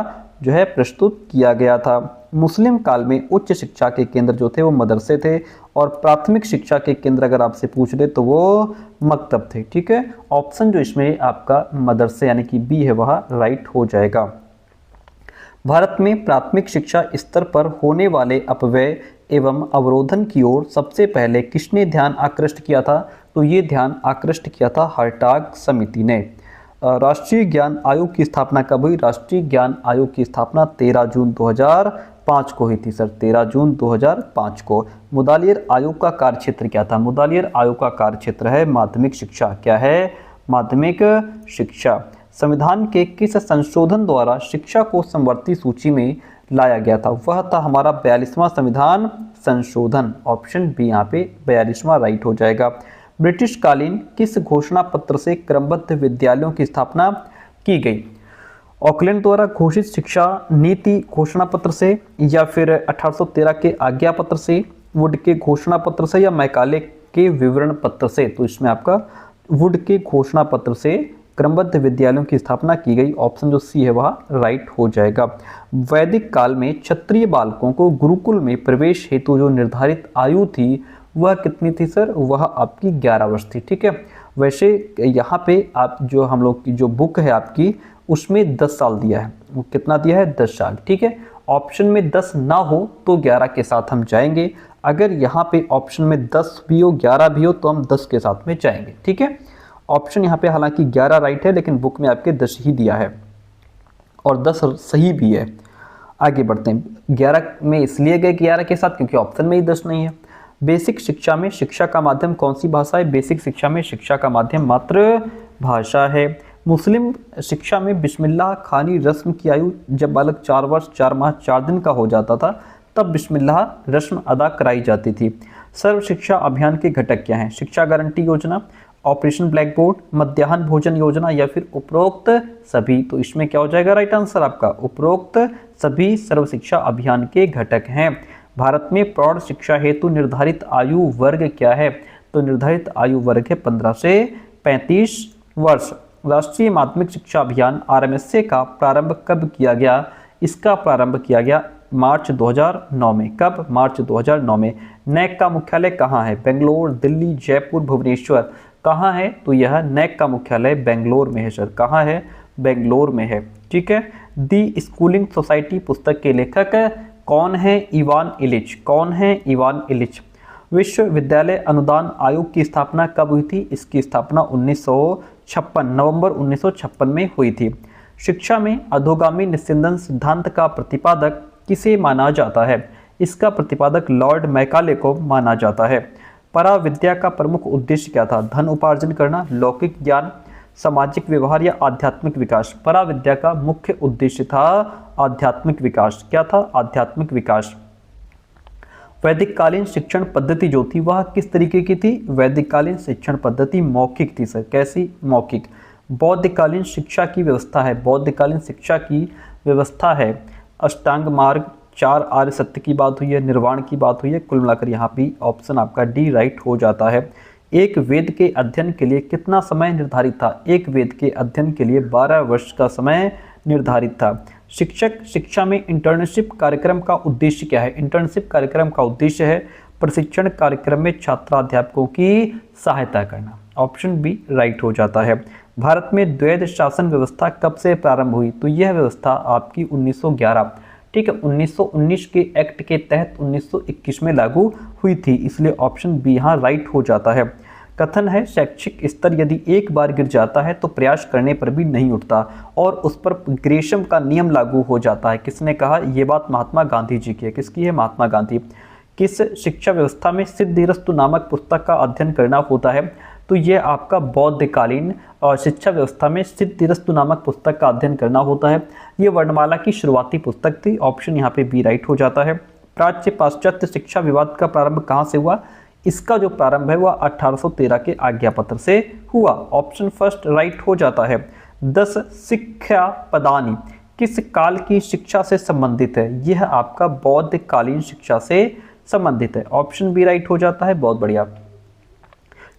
जो है प्रस्तुत किया गया था। मुस्लिम काल में उच्च शिक्षा के केंद्र जो थे वो मदरसे थे और प्राथमिक शिक्षा के केंद्र अगर आपसे पूछ ले तो वो मकतब थे। ठीक है, ऑप्शन जो इसमें आपका मदरसे यानी कि बी है वह राइट हो जाएगा। भारत में प्राथमिक शिक्षा स्तर पर होने वाले अपव्यय एवं अवरोधन की ओर सबसे पहले किसने ध्यान आकृष्ट किया था? तो ये ध्यान आकृष्ट किया था हर्टाग समिति ने। राष्ट्रीय ज्ञान आयोग की स्थापना कब हुई? राष्ट्रीय ज्ञान आयोग की स्थापना 13 जून 2005 को हुई थी सर। 13 जून 2005 को। मुदालियर आयोग का कार्यक्षेत्र क्या था? मुदालियर आयोग का कार्यक्षेत्र है माध्यमिक शिक्षा। क्या है? माध्यमिक शिक्षा। संविधान के किस संशोधन द्वारा शिक्षा को समवर्ती सूची में लाया गया था? वह था हमारा 42वां संविधान संशोधन। ऑप्शन बी यहाँ पे 42वां राइट हो जाएगा। ब्रिटिश कालीन किस घोषणा पत्र से क्रमबद्ध विद्यालयों की स्थापना की गई? ऑकलैंड द्वारा घोषित शिक्षा नीति घोषणा पत्र से, या फिर 1813 के आज्ञा पत्र से, वुड के घोषणा पत्र से, या मैकाले के विवरण पत्र से? तो इसमें आपका वुड के घोषणा पत्र से क्रमबद्ध विद्यालयों की स्थापना की गई। ऑप्शन जो सी है वह राइट हो जाएगा। वैदिक काल में क्षत्रिय बालकों को गुरुकुल में प्रवेश हेतु जो निर्धारित आयु थी वह कितनी थी सर? वह आपकी 11 वर्ष थी। ठीक है, वैसे यहाँ पे आप जो हम लोग की जो बुक है आपकी उसमें 10 साल दिया है। वो कितना दिया है? 10 साल। ठीक है, ऑप्शन में 10 ना हो तो 11 के साथ हम जाएंगे। अगर यहाँ पे ऑप्शन में 10 भी हो 11 भी हो तो हम 10 के साथ में जाएंगे। ठीक है, ऑप्शन यहाँ पे हालांकि 11 राइट है लेकिन बुक में आपके 10 ही दिया है और 10 सही भी है। आगे बढ़ते हैं। 11 में इसलिए गए 11 के साथ क्योंकि ऑप्शन में ही 10 नहीं है। बेसिक शिक्षा में शिक्षा का माध्यम कौन सी भाषा है? बेसिक शिक्षा में शिक्षा का माध्यम मातृभाषा है। मुस्लिम शिक्षा में बिस्मिल्लाह खानी रस्म की आयु जब बालक 4 वर्ष 4 माह 4 दिन का हो जाता था तब बिस्मिल्लाह रस्म अदा कराई जाती थी। सर्व शिक्षा अभियान के घटक क्या हैं? शिक्षा गारंटी योजना, ऑपरेशन ब्लैक बोर्ड, मध्याह्न भोजन योजना, या फिर उपरोक्त सभी? तो इसमें क्या हो जाएगा राइट आंसर आपका? उपरोक्त सभी सर्व शिक्षा अभियान के घटक हैं। भारत में प्रौढ़ शिक्षा हेतु निर्धारित आयु वर्ग क्या है? तो निर्धारित आयु वर्ग है 15 से 35 वर्ष। राष्ट्रीय माध्यमिक शिक्षा अभियान RMSA का प्रारंभ कब किया गया? इसका प्रारंभ किया गया मार्च 2009 में। कब? मार्च 2009 में। नैक का मुख्यालय कहाँ है? बेंगलोर, दिल्ली, जयपुर, भुवनेश्वर? कहाँ है? तो यह नैक का मुख्यालय बेंगलोर में है सर। कहाँ है? बेंगलोर में है। ठीक है, दी स्कूलिंग सोसाइटी पुस्तक के लेखक कौन है? Ivan Ilyich. कौन है? Ivan Ilyich. विश्वविद्यालय अनुदान आयोग की स्थापना कब हुई थी? इसकी स्थापना 1956 नवंबर 1956 में हुई थी। शिक्षा में अधोगामी निस्यंदन सिद्धांत का प्रतिपादक किसे माना जाता है? इसका प्रतिपादक लॉर्ड मैकाले को माना जाता है। पराविद्या का प्रमुख उद्देश्य क्या था? धन उपार्जन करना, लौकिक ज्ञान, सामाजिक व्यवहार, या आध्यात्मिक विकास? पराविद्या का मुख्य उद्देश्य था आध्यात्मिक विकास। क्या था? आध्यात्मिक विकास। वैदिक कालीन शिक्षण पद्धति जो थी वह किस तरीके की थी? वैदिक कालीन शिक्षण पद्धति मौखिक थी सर। कैसी? मौखिक। बौद्धकालीन शिक्षा की व्यवस्था है। बौद्धकालीन शिक्षा की व्यवस्था है अष्टांग मार्ग, 4 आर्य सत्य की बात हुई है, निर्वाण की बात हुई है। कुल मिलाकर यहाँ भी ऑप्शन आपका डी राइट हो जाता है। एक वेद के अध्ययन के लिए कितना समय निर्धारित था? एक वेद के अध्ययन के लिए 12 वर्ष का समय निर्धारित था। शिक्षक शिक्षा में इंटर्नशिप कार्यक्रम का उद्देश्य क्या है? इंटर्नशिप कार्यक्रम का उद्देश्य है प्रशिक्षण कार्यक्रम में छात्राध्यापकों की सहायता करना। ऑप्शन बी राइट हो जाता है। भारत में द्वैध शासन व्यवस्था कब से प्रारंभ हुई? तो यह व्यवस्था आपकी 1911 ठीक है, 1919 के एक्ट के तहत 1921 में लागू हुई थी, इसलिए ऑप्शन बी यहाँ राइट हो जाता है। कथन है शैक्षिक स्तर यदि एक बार गिर जाता है तो प्रयास करने पर भी नहीं उठता और उस पर ग्रेशम का नियम लागू हो जाता है। किसने कहा? ये बात महात्मा गांधी जी की है। किसकी है? महात्मा गांधी। किस शिक्षा व्यवस्था में सिद्धिरस्तु नामक पुस्तक का अध्ययन करना होता है? तो ये आपका बौद्धकालीन और शिक्षा व्यवस्था में सिद्धिरस्तु नामक पुस्तक का अध्ययन करना होता है। ये वर्णमाला की शुरुआती पुस्तक थी, ऑप्शन यहाँ पे बी राइट हो जाता है। प्राच्य पाश्चात्य शिक्षा विवाद का प्रारंभ कहाँ से हुआ? इसका जो प्रारंभ है वह 1813 के आज्ञा पत्र से हुआ, ऑप्शन फर्स्ट राइट हो जाता है। 10 शिक्षा पदानी किस काल की शिक्षा से संबंधित है? यह आपका बौद्धकालीन शिक्षा से संबंधित है, ऑप्शन बी राइट हो जाता है। बहुत बढ़िया।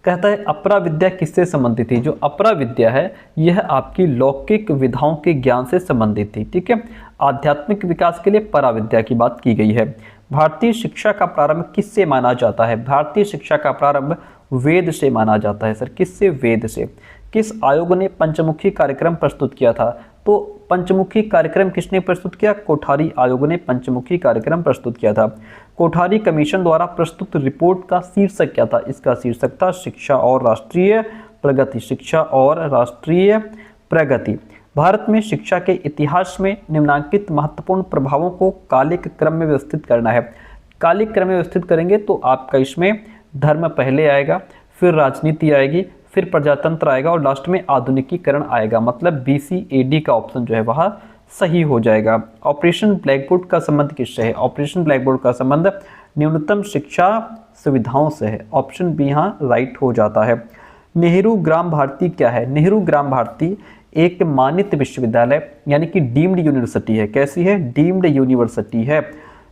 कहता है अपरा विद्या किससे संबंधित थी? जो अपरा विद्या है यह आपकी लौकिक विधाओं के ज्ञान से संबंधित थी, ठीक है। आध्यात्मिक विकास के लिए परा विद्या की बात की गई है। भारतीय शिक्षा का प्रारंभ किससे माना जाता है? भारतीय शिक्षा का प्रारंभ वेद से माना जाता है। सर किससे? वेद से। किस आयोग ने पंचमुखी कार्यक्रम प्रस्तुत किया था? तो पंचमुखी कार्यक्रम किसने प्रस्तुत किया? कोठारी आयोग ने पंचमुखी कार्यक्रम प्रस्तुत किया था। कोठारी कमीशन द्वारा प्रस्तुत रिपोर्ट का शीर्षक क्या था? इसका शीर्षक था शिक्षा और राष्ट्रीय प्रगति। शिक्षा और राष्ट्रीय प्रगति। भारत में शिक्षा के इतिहास में निम्नलिखित महत्वपूर्ण प्रभावों को कालिक क्रम में व्यवस्थित करना है। कालिक क्रम में व्यवस्थित करेंगे तो आपका इसमें धर्म पहले आएगा, फिर राजनीति आएगी, फिर प्रजातंत्र आएगा और लास्ट में आधुनिकीकरण आएगा। मतलब BC-AD का ऑप्शन जो है वह सही हो जाएगा। ऑपरेशन ब्लैकबोर्ड का संबंध किससे है? ऑपरेशन ब्लैकबोर्ड का संबंध न्यूनतम शिक्षा सुविधाओं से है, ऑप्शन बी यहाँ राइट हो जाता है। नेहरू ग्राम भारती क्या है? नेहरू ग्राम भारती एक मानित विश्वविद्यालय यानी कि डीम्ड यूनिवर्सिटी है। कैसी है? डीम्ड यूनिवर्सिटी है।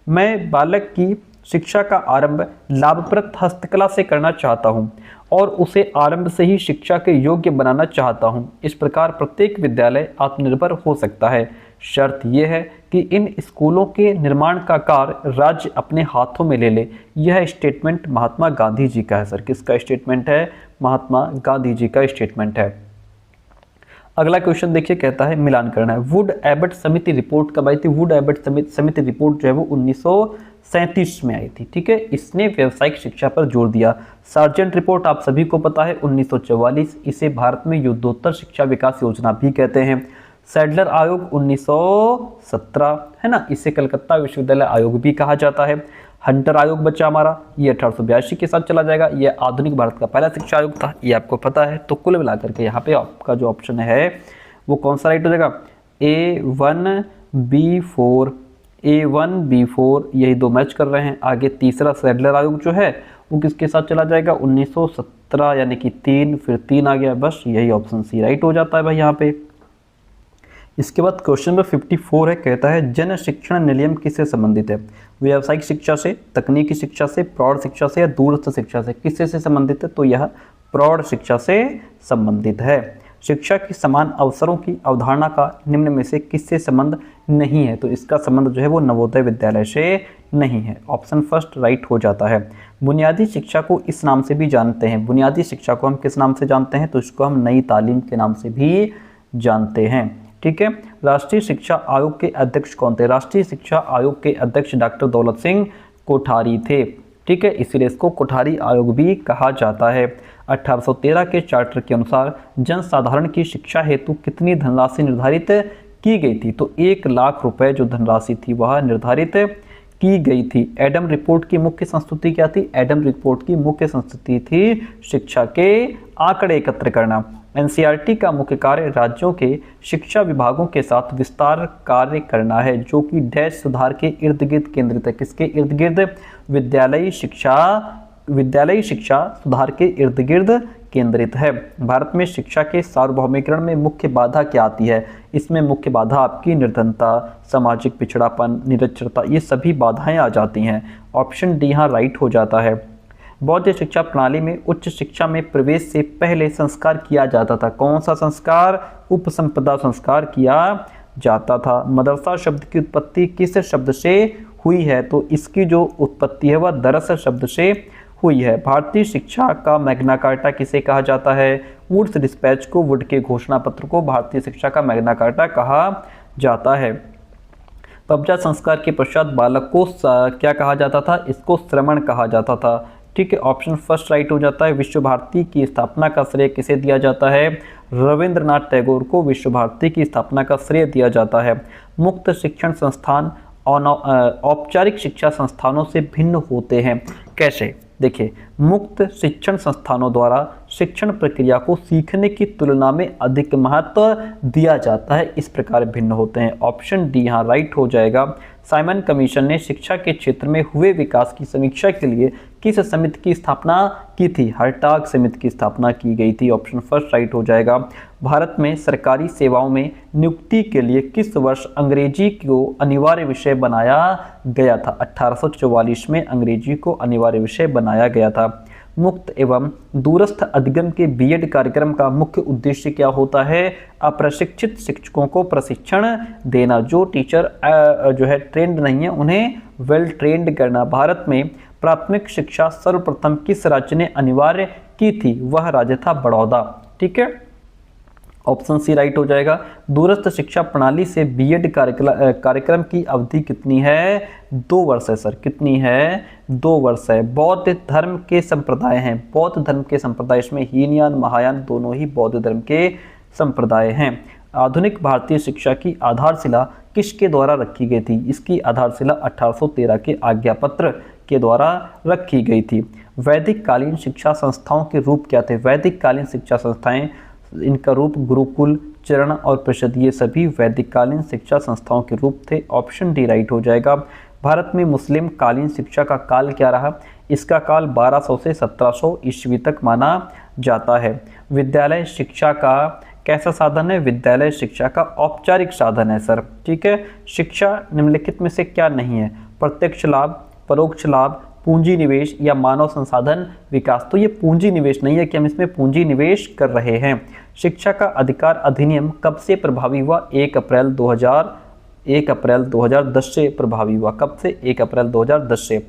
मैं बालक की शिक्षा का आरंभ लाभप्रद हस्तकला से करना चाहता हूं और उसे आरंभ से ही शिक्षा के योग्य बनाना चाहता हूं। इस प्रकार प्रत्येक विद्यालय आत्मनिर्भर हो सकता है। शर्त यह है कि इन स्कूलों के निर्माण का कार्य राज्य अपने हाथों में ले ले। यह स्टेटमेंट महात्मा गांधी जी का है। सर किसका स्टेटमेंट है? महात्मा गांधी जी का स्टेटमेंट है। अगला क्वेश्चन देखिए, कहता है मिलान करना है। वुड एबट समिति रिपोर्ट कब आई थी? वुड एबट समिति रिपोर्ट जो है वो 1937 में आई थी, ठीक है। इसने व्यावसायिक शिक्षा पर जोर दिया। सार्जेंट रिपोर्ट आप सभी को पता है 1944, इसे भारत में युद्धोत्तर शिक्षा विकास योजना भी कहते हैं। सैडलर आयोग 1917 है ना, इसे कलकत्ता विश्वविद्यालय आयोग भी कहा जाता है। हंटर आयोग बच्चा हमारा, ये 1882 के साथ चला जाएगा। ये आधुनिक भारत का पहला शिक्षा आयोग था, ये आपको पता है। तो कुल मिलाकर के यहाँ पे आपका जो ऑप्शन है वो कौन सा राइट हो जाएगा? A1B4 यही दो मैच कर रहे हैं। आगे तीसरा सैडलर आयोग जो है वो किसके साथ चला जाएगा? 1917 यानी कि 3, फिर 3 आ गया, बस यही ऑप्शन सी राइट हो जाता है भाई यहाँ पे। इसके बाद क्वेश्चन नंबर 54 है, कहता है जन शिक्षण निलयम किससे संबंधित है? व्यावसायिक शिक्षा से, तकनीकी शिक्षा से, प्रौढ़ शिक्षा से या दूरस्थ शिक्षा से? किससे से संबंधित है? तो यह प्रौढ़ शिक्षा से संबंधित है। शिक्षा के समान अवसरों की अवधारणा का निम्न में से किससे संबंध नहीं है? तो इसका संबंध जो है वो नवोदय विद्यालय से नहीं है, ऑप्शन फर्स्ट राइट हो जाता है। बुनियादी शिक्षा को इस नाम से भी जानते हैं। बुनियादी शिक्षा को हम किस नाम से जानते हैं? तो इसको हम नई तालीम के नाम से भी जानते हैं, ठीक है। राष्ट्रीय शिक्षा आयोग के अध्यक्ष कौन थे? राष्ट्रीय शिक्षा आयोग के अध्यक्ष डॉक्टर दौलत सिंह कोठारी थे, ठीक है, इसीलिए इसको कोठारी आयोग भी कहा जाता है। 1813 के चार्टर के अनुसार जनसाधारण की शिक्षा हेतु कितनी धनराशि निर्धारित की गई थी? तो 1 लाख रुपए जो धनराशि थी वह निर्धारित की गई थी। एडम रिपोर्ट की मुख्य संस्तुति क्या थी? एडम रिपोर्ट की मुख्य संस्तुति थी शिक्षा के आंकड़े एकत्र करना। एनसीईआरटी का मुख्य कार्य राज्यों के शिक्षा विभागों के साथ विस्तार कार्य करना है, जो कि डैश सुधार के इर्द गिर्द केंद्रित है। किसके इर्द गिर्द? विद्यालयी शिक्षा सुधार के इर्द गिर्द केंद्रित है। भारत में शिक्षा के सार्वभौमिकरण में मुख्य बाधा क्या आती है? इसमें मुख्य बाधा आपकी निर्धनता, सामाजिक पिछड़ापन, निरक्षरता, ये सभी बाधाएं आ जाती हैं। ऑप्शन डी यहाँ राइट हो जाता है। बौद्ध शिक्षा प्रणाली में उच्च शिक्षा में प्रवेश से पहले संस्कार किया जाता था। कौन सा संस्कार? उपसंपदा संस्कार किया जाता था। मदरसा शब्द की उत्पत्ति किस शब्द से हुई है? तो इसकी जो उत्पत्ति है वह दरस शब्द से हुई है। भारतीय शिक्षा का मैग्ना कार्टा किसे कहा जाता है? वुड्स डिस्पैच को, वुड के घोषणा पत्र को भारतीय शिक्षा का मैग्ना कार्टा कहा जाता है। कब्जा संस्कार के पश्चात बालक को क्या कहा जाता था, इसको श्रमण कहा जाता था। ठीक है, ऑप्शन फर्स्ट राइट हो जाता है। विश्व भारती की स्थापना का श्रेय किसे दिया जाता है, रविंद्रनाथ टैगोर को विश्व भारती की स्थापना का श्रेय दिया जाता है। मुक्त शिक्षण संस्थान औपचारिक शिक्षा संस्थानों से भिन्न होते हैं, कैसे? देखिए, मुक्त शिक्षण संस्थानों द्वारा शिक्षण प्रक्रिया को सीखने की तुलना में अधिक महत्व दिया जाता है, इस प्रकार भिन्न होते हैं। ऑप्शन डी यहाँ राइट हो जाएगा। साइमन कमीशन ने शिक्षा के क्षेत्र में हुए विकास की समीक्षा के लिए किस समिति की स्थापना की थी, हर्टाग समिति की स्थापना की गई थी। ऑप्शन फर्स्ट राइट हो जाएगा। भारत में सरकारी सेवाओं में नियुक्ति के लिए किस वर्ष अंग्रेजी को अनिवार्य विषय बनाया गया था? 1844 में अंग्रेजी को अनिवार्य विषय बनाया गया था। मुक्त एवं दूरस्थ अधिगम के बीएड कार्यक्रम का मुख्य उद्देश्य क्या होता है? अप्रशिक्षित शिक्षकों को प्रशिक्षण देना, जो टीचर जो है ट्रेंड नहीं है उन्हें वेल ट्रेंड करना। भारत में प्राथमिक शिक्षा सर्वप्रथम किस राज्य ने अनिवार्य की थी? वह राज्य था बड़ौदा। ठीक है, ऑप्शन सी राइट हो जाएगा। दूरस्थ शिक्षा प्रणाली से बीएड कार्यक्रम की अवधि कितनी है? 2 वर्ष है सर। कितनी है? 2 वर्ष है। बौद्ध धर्म के संप्रदाय हैं, बौद्ध धर्म के संप्रदाय, इसमें हीनयान महायान दोनों ही बौद्ध धर्म के संप्रदाय हैं। आधुनिक भारतीय शिक्षा की आधारशिला किसके द्वारा रखी गई थी? इसकी आधारशिला 1813 के आज्ञापत्र के द्वारा रखी गई थी। वैदिक कालीन शिक्षा संस्थाओं के रूप क्या थे? वैदिक कालीन शिक्षा संस्थाएं, इनका रूप गुरुकुल, चरण और परिषद, ये सभी वैदिक कालीन शिक्षा संस्थाओं के रूप थे। ऑप्शन डी राइट हो जाएगा। भारत में मुस्लिम कालीन शिक्षा का काल क्या रहा? इसका काल 1200 से 1700 ईस्वी तक माना जाता है। विद्यालय शिक्षा का कैसा साधन है? विद्यालय शिक्षा का औपचारिक साधन है सर। ठीक है, शिक्षा निम्नलिखित में से क्या नहीं है? प्रत्यक्ष लाभ, परोक्ष लाभ, पूंजी निवेश या मानव संसाधन विकास। तो ये पूंजी निवेश नहीं है कि हम इसमें पूंजी निवेश कर रहे हैं। शिक्षा का अधिकार अधिनियम कब से प्रभावी हुआ? 1 अप्रैल 2010 से प्रभावी हुआ। कब से? 1 अप्रैल 2010 से।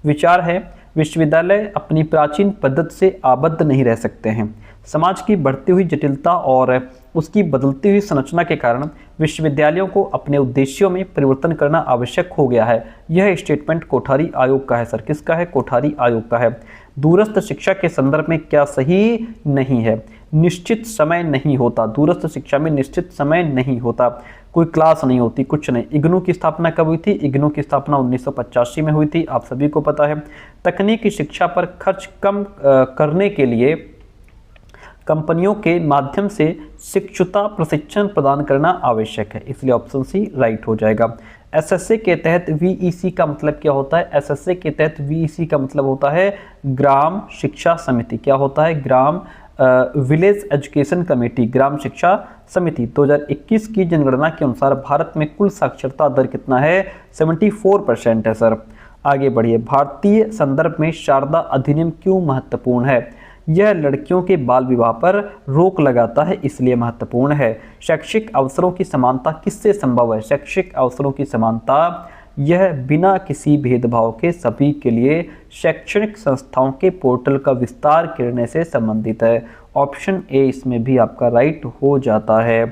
विचार है, विश्वविद्यालय अपनी प्राचीन पद्धति से आबद्ध नहीं रह सकते हैं। समाज की बढ़ती हुई जटिलता और उसकी बदलती हुई संरचना के कारण विश्वविद्यालयों को अपने उद्देश्यों में परिवर्तन करना आवश्यक हो गया है। यह स्टेटमेंट कोठारी आयोग का है सर। किसका है? कोठारी आयोग का है। दूरस्थ शिक्षा के संदर्भ में क्या सही नहीं है? निश्चित समय नहीं होता। दूरस्थ शिक्षा में निश्चित समय नहीं होता, कोई क्लास नहीं होती, कुछ नहीं। इग्नू की स्थापना कब हुई थी? इग्नू की स्थापना 1985 में हुई थी, आप सभी को पता है। तकनीकी शिक्षा पर खर्च कम करने के लिए कंपनियों के माध्यम से शिक्षुता प्रशिक्षण प्रदान करना आवश्यक है, इसलिए ऑप्शन सी राइट हो जाएगा। एसएसए के तहत वीईसी का मतलब क्या होता है? एसएसए के तहत वीईसी का मतलब होता है ग्राम शिक्षा समिति। क्या होता है? ग्राम विलेज एजुकेशन कमेटी, ग्राम शिक्षा समिति। 2021 की जनगणना के अनुसार भारत में कुल साक्षरता दर कितना है? 74% है सर। आगे बढ़िए। भारतीय संदर्भ में शारदा अधिनियम क्यों महत्वपूर्ण है? यह लड़कियों के बाल विवाह पर रोक लगाता है, इसलिए महत्वपूर्ण है। शैक्षिक अवसरों की समानता किससे संभव है? शैक्षिक अवसरों की समानता यह बिना किसी भेदभाव के सभी के लिए शैक्षणिक संस्थाओं के पोर्टल का विस्तार करने से संबंधित है। ऑप्शन ए इसमें भी आपका राइट हो जाता है।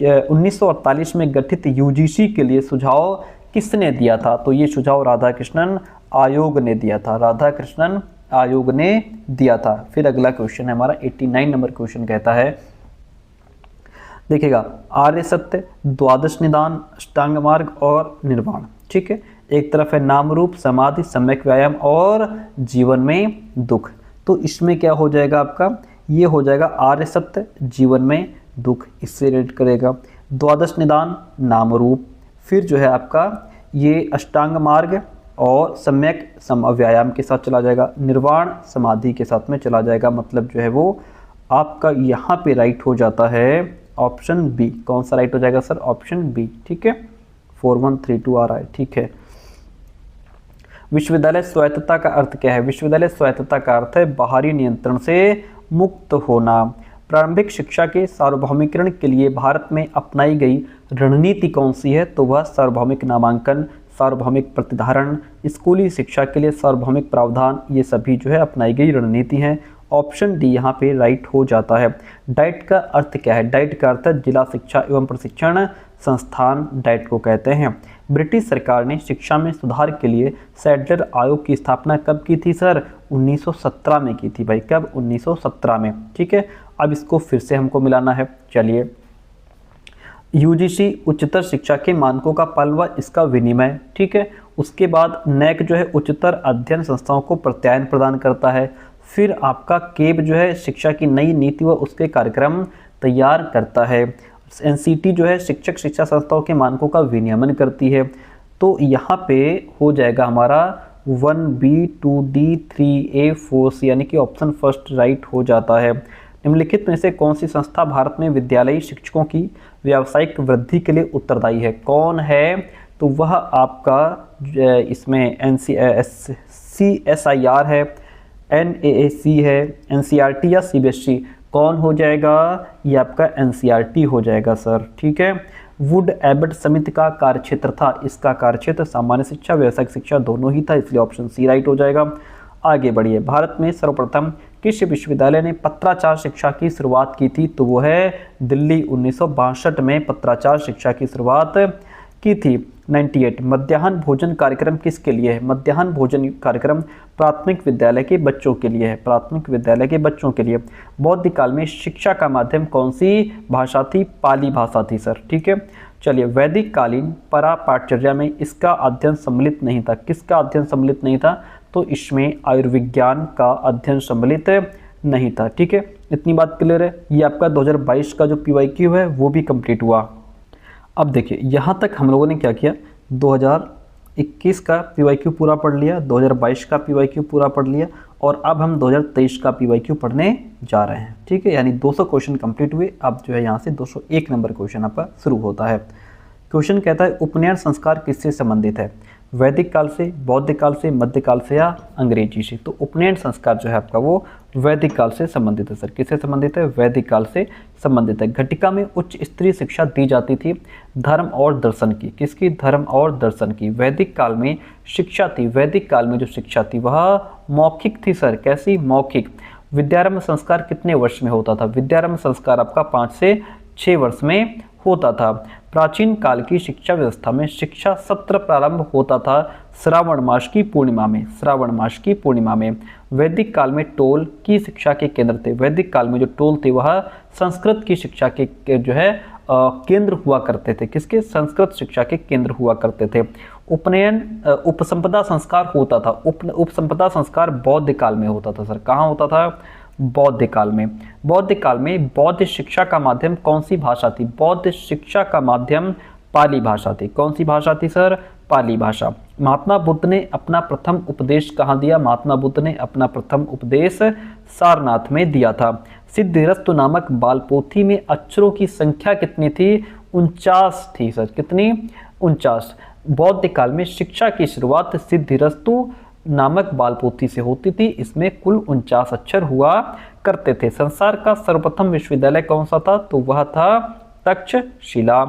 1948 में गठित यूजीसी के लिए सुझाव किसने दिया था? तो ये सुझाव राधाकृष्णन आयोग ने दिया था। राधाकृष्णन आयोग ने दिया था। फिर अगला क्वेश्चन है हमारा 89 नंबर क्वेश्चन कहता है, देखिएगा, आर्य सत्य, द्वादश निदान, अष्टांग मार्ग और निर्वाण। ठीक है, एक तरफ है नाम रूप, समाधि, सम्यक व्यायाम और जीवन में दुख। तो इसमें क्या हो जाएगा आपका? ये हो जाएगा आर्य सत्य, जीवन में दुख, इससे रिलेट करेगा। द्वादश निदान नाम रूप, फिर जो है आपका ये अष्टांग मार्ग और सम्यक व्यायाम के साथ चला जाएगा। निर्वाण समाधि के साथ में चला जाएगा। मतलब जो है वो आपका यहाँ पे राइट हो जाता है ऑप्शन बी। कौन सा राइट हो जाएगा सर? Option B. ठीक है, 4132 आ रहा है। ठीक है, विश्वविद्यालय स्वायत्तता का अर्थ क्या है? विश्वविद्यालय स्वायत्तता का अर्थ है बाहरी नियंत्रण से मुक्त होना। प्रारंभिक शिक्षा के सार्वभौमिकरण के लिए भारत में अपनाई गई रणनीति कौन सी है? तो वह सार्वभौमिक नामांकन, सार्वभौमिक प्रतिधारण, स्कूली शिक्षा के लिए सार्वभौमिक प्रावधान, ये सभी जो है अपनाई गई रणनीति हैं। ऑप्शन डी यहाँ पे राइट हो जाता है। डाइट का अर्थ क्या है? डाइट का अर्थ है जिला शिक्षा एवं प्रशिक्षण संस्थान डाइट को कहते हैं। ब्रिटिश सरकार ने शिक्षा में सुधार के लिए सैडलर आयोग की स्थापना कब की थी सर? 1917 में की थी भाई। कब? 1917 में। ठीक है, अब इसको फिर से हमको मिलाना है। चलिए, यूजीसी उच्चतर शिक्षा के मानकों का पालन व इसका विनिमय। ठीक है, उसके बाद नैक जो है उच्चतर अध्ययन संस्थाओं को प्रत्यायन प्रदान करता है। फिर आपका केब जो है शिक्षा की नई नीति व उसके कार्यक्रम तैयार करता है। एनसीटी जो है शिक्षक शिक्षा संस्थाओं के मानकों का विनियमन करती है। तो यहाँ पे हो जाएगा हमारा 1B 2D 3A 4C, यानी कि ऑप्शन फर्स्ट राइट हो जाता है। निम्नलिखित में से कौन सी संस्था भारत में विद्यालयी शिक्षकों की व्यावसायिक वृद्धि के लिए उत्तरदायी है? कौन है? तो वह आपका इसमें CSIR है, NAAC है, NCERT या CBSE? कौन हो जाएगा? ये आपका NCERT हो जाएगा सर। ठीक है, वुड एबट समिति का कार्यक्षेत्र था, इसका कार्यक्षेत्र सामान्य शिक्षा व्यावसायिक शिक्षा दोनों ही था, इसलिए ऑप्शन सी राइट हो जाएगा। आगे बढ़िए, भारत में सर्वप्रथम किस विश्वविद्यालय ने पत्राचार शिक्षा की शुरुआत की थी? तो वो है दिल्ली। 1962 में पत्राचार शिक्षा की शुरुआत की थी। 98 मध्याह्न भोजन कार्यक्रम किसके लिए है? मध्याह्न भोजन कार्यक्रम प्राथमिक विद्यालय के बच्चों के लिए है, प्राथमिक विद्यालय के बच्चों के लिए। बौद्ध काल में शिक्षा का माध्यम कौन सी भाषा थी? पाली भाषा थी सर। ठीक है, चलिए, वैदिक कालीन परा पाठचर्या में इसका अध्ययन सम्मिलित नहीं था। किसका अध्ययन सम्मिलित नहीं था? तो इसमें आयुर्विज्ञान का अध्ययन सम्मिलित नहीं था। ठीक है, इतनी बात क्लियर है। ये आपका 2022 का जो PYQ है वो भी कंप्लीट हुआ। अब देखिए, यहाँ तक हम लोगों ने क्या किया, 2021 का PYQ पूरा पढ़ लिया, 2022 का PYQ पूरा पढ़ लिया, और अब हम 2023 का PYQ पढ़ने जा रहे हैं। ठीक है, यानी 200 क्वेश्चन कंप्लीट हुए। अब जो है यहाँ से 201 नंबर क्वेश्चन आपका शुरू होता है। क्वेश्चन कहता है उपनयन संस्कार किससे संबंधित है? वैदिक काल से, बौद्ध काल से, मध्यकाल से या अंग्रेजी से? तो उपनयन संस्कार जो है आपका वो वैदिक काल से संबंधित है सर। किससे संबंधित है? वैदिक काल से संबंधित है। घटिका में उच्च स्तरीय शिक्षा दी जाती थी धर्म और दर्शन की। किसकी? धर्म और दर्शन की। वैदिक काल में शिक्षा थी, वैदिक काल में जो शिक्षा थी वह मौखिक थी सर। कैसी? मौखिक। विद्यारंभ संस्कार कितने वर्ष में होता था? विद्यारंभ संस्कार आपका 5 से 6 वर्ष में होता था। प्राचीन काल की शिक्षा व्यवस्था में शिक्षा सत्र प्रारंभ होता था श्रावण मास की पूर्णिमा में, श्रावण मास की पूर्णिमा में। वैदिक काल में टोल की शिक्षा के केंद्र थे। वैदिक काल में जो टोल थे वह संस्कृत की शिक्षा के जो है केंद्र हुआ करते थे। किसके? संस्कृत शिक्षा के केंद्र हुआ करते थे। उपनयन उपसंपदा संस्कार होता था। उपसंपदा संस्कार बौद्ध काल में होता था सर। कहाँ होता था? बौद्ध काल में। बौद्ध काल में बौद्ध शिक्षा का माध्यम कौन सी भाषा थी? बौद्ध शिक्षा का माध्यम पाली भाषा थी। कौन सी भाषा थी सर? पाली भाषा। महात्मा बुद्ध ने अपना प्रथम उपदेश कहाँ दिया? महात्मा बुद्ध ने अपना प्रथम उपदेश सारनाथ में दिया था। सिद्धिरस्तु नामक बालपोथी में अक्षरों की संख्या कितनी थी? 49 थी सर। कितनी? 49। बौद्ध काल में शिक्षा की शुरुआत सिद्धिरस्तु नामक बालपोथी से होती थी। इसमें कुल 49 अक्षर हुआ करते थे। संसार का सर्वप्रथम विश्वविद्यालय कौन सा था? तो वह था तक्षशिला।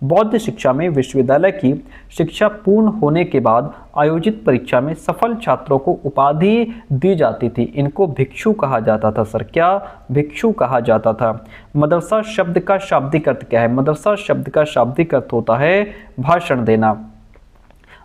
बौद्ध शिक्षा में विश्वविद्यालय की शिक्षा पूर्ण होने के बाद आयोजित परीक्षा में सफल छात्रों को उपाधि दी जाती थी। इनको भिक्षु कहा जाता था सर। क्या? भिक्षु कहा जाता था। मदरसा शब्द का शाब्दिक अर्थ क्या है? मदरसा शब्द का शाब्दिक अर्थ होता है भाषण देना।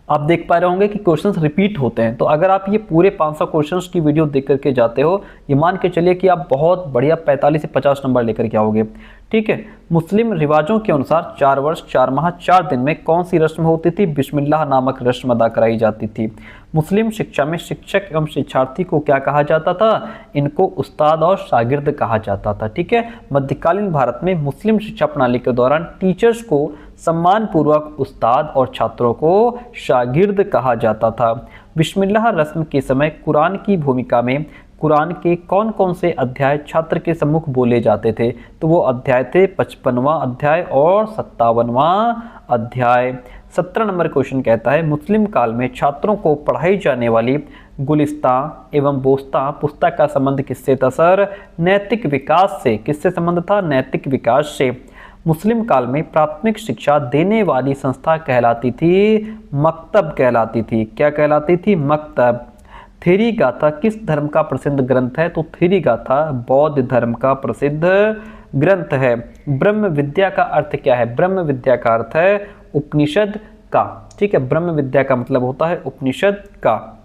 आप देख पा रहे होंगे कि क्वेश्चंस रिपीट होते हैं। तो अगर आप ये पूरे 500 क्वेश्चंस की वीडियो देख करके जाते हो, ये मान के चलिए कि आप बहुत बढ़िया 45 से 50 नंबर लेकर के आओगे। ठीक है, मुस्लिम रिवाजों के अनुसार 4 वर्ष 4 माह 4 दिन में कौन सी रस्म होती थी? बिस्मिल्लाह नामक रस्म अदा कराई जाती थी। मुस्लिम शिक्षा में शिक्षक एवं शिक्षार्थी को क्या कहा जाता था? इनको उस्ताद और शागिर्द कहा जाता था। ठीक है, मध्यकालीन भारत में मुस्लिम शिक्षा प्रणाली के दौरान टीचर्स को सम्मान पूर्वक उस्ताद और छात्रों को शागिर्द कहा जाता था। बिस्मिल्लाह रस्म के समय कुरान की भूमिका में कुरान के कौन कौन से अध्याय छात्र के सम्मुख बोले जाते थे? तो वो अध्याय थे 55वां अध्याय और 57वां अध्याय। 17 नंबर क्वेश्चन कहता है मुस्लिम काल में छात्रों को पढ़ाई जाने वाली गुलिस्तां एवं बोस्तां पुस्तक का संबंध किससे था सर? नैतिक विकास से। किससे संबंध था? नैतिक विकास से। मुस्लिम काल में प्राथमिक शिक्षा देने वाली संस्था कहलाती थी मकतब कहलाती थी। क्या कहलाती थी? मकतब। थेरी गाथा किस धर्म का प्रसिद्ध ग्रंथ है? तो थेरी गाथा बौद्ध धर्म का प्रसिद्ध ग्रंथ है। ब्रह्म विद्या का अर्थ क्या है? ब्रह्म विद्या का अर्थ है उपनिषद का। ठीक है, ब्रह्म विद्या का मतलब होता है उपनिषद का।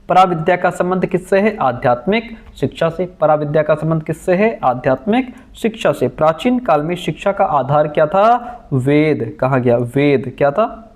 पराविद्या का संबंध किससे है? आध्यात्मिक शिक्षा से। पराविद्या का संबंध किससे है? आध्यात्मिक शिक्षा से। प्राचीन काल में शिक्षा का आधार क्या था? वेद। कहा गया? वेद। क्या था?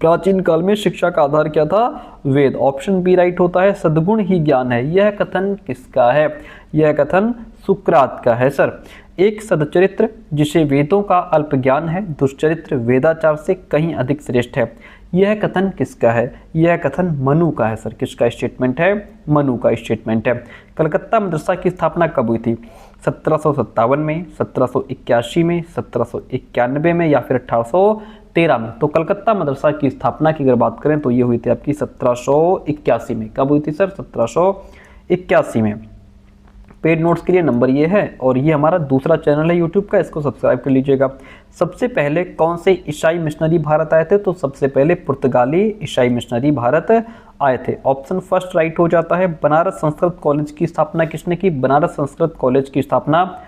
प्राचीन काल में शिक्षा का आधार क्या था? वेद। ऑप्शन बी राइट होता है। सद्गुण ही ज्ञान है। यह कथन किसका है? यह कथन सुकरात का है सर। एक सदचरित्र जिसे वेदों का अल्प ज्ञान है, दुष्चरित्र वेदाचार से कहीं अधिक श्रेष्ठ है। यह कथन किसका है? यह कथन मनु का है सर। किसका स्टेटमेंट है? मनु का स्टेटमेंट है। कलकत्ता मदरसा की स्थापना कब हुई थी? 1757 में, 1781 में, 1791 में या फिर 1813 में? तो कलकत्ता मदरसा की स्थापना की अगर बात करें तो ये हुई थी आपकी 1781 में। कब हुई थी सर? 1781 में। पेड नोट्स के लिए नंबर ये है, और ये हमारा दूसरा चैनल है यूट्यूब का, इसको सब्सक्राइब कर लीजिएगा। सबसे पहले कौन से ईसाई मिशनरी भारत आए थे? तो सबसे पहले पुर्तगाली ईसाई मिशनरी भारत आए थे। ऑप्शन फर्स्ट राइट हो जाता है। बनारस संस्कृत कॉलेज की स्थापना किसने की? बनारस संस्कृत कॉलेज की स्थापना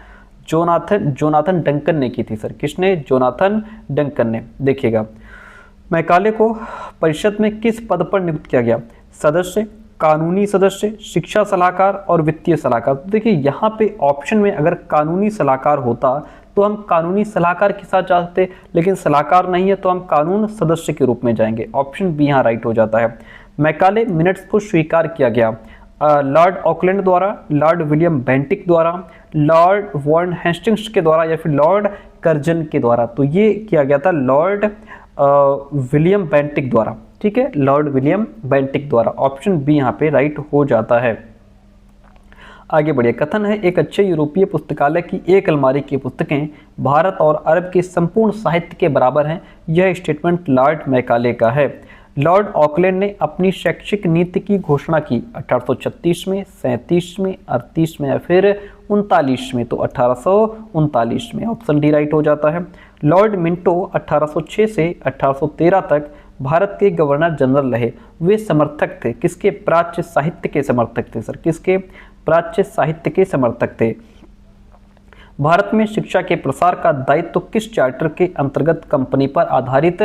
जोनाथन डंकन ने की थी सर। किसने? जोनाथन डंकन ने। देखिएगा, मैकाले को परिषद में किस पद पर नियुक्त किया गया? सदस्य, कानूनी सदस्य, शिक्षा सलाहकार और वित्तीय सलाहकार। तो देखिए यहाँ पे ऑप्शन में अगर कानूनी सलाहकार होता तो हम कानूनी सलाहकार के साथ जाते, लेकिन सलाहकार नहीं है तो हम कानून सदस्य के रूप में जाएंगे। ऑप्शन बी यहाँ राइट हो जाता है। मैकाले मिनट्स को स्वीकार किया गया लॉर्ड ऑकलैंड द्वारा, लॉर्ड विलियम बेंटिक द्वारा, लॉर्ड वॉरेन हेस्टिंग्स के द्वारा या फिर लॉर्ड कर्जन के द्वारा? तो ये किया गया था लॉर्ड विलियम बेंटिक द्वारा। ठीक है, लॉर्ड विलियम बेंटिक द्वारा। ऑप्शन बी यहाँ पे राइट हो जाता है। आगे बढ़िए। कथन है एक अच्छे यूरोपीय पुस्तकालय की एक अलमारी की पुस्तकें भारत और अरब के संपूर्ण साहित्य के बराबर हैं। यह स्टेटमेंट लॉर्ड मैकाले का है। लॉर्ड ऑकलैंड ने अपनी शैक्षिक नीति की घोषणा की 1836 में, 37 में, 38 में या फिर 39 में? तो 1839 में। ऑप्शन डी राइट हो जाता है। लॉर्ड मिंटो 1806 से 1813 तक भारत के गवर्नर जनरल रहे। वे समर्थक थे किसके? प्राच्य साहित्य के समर्थक थे सर। किसके? प्राच्य साहित्य के समर्थक थे। भारत में शिक्षा के प्रसार का दायित्व किस चार्टर के अंतर्गत कंपनी पर आधारित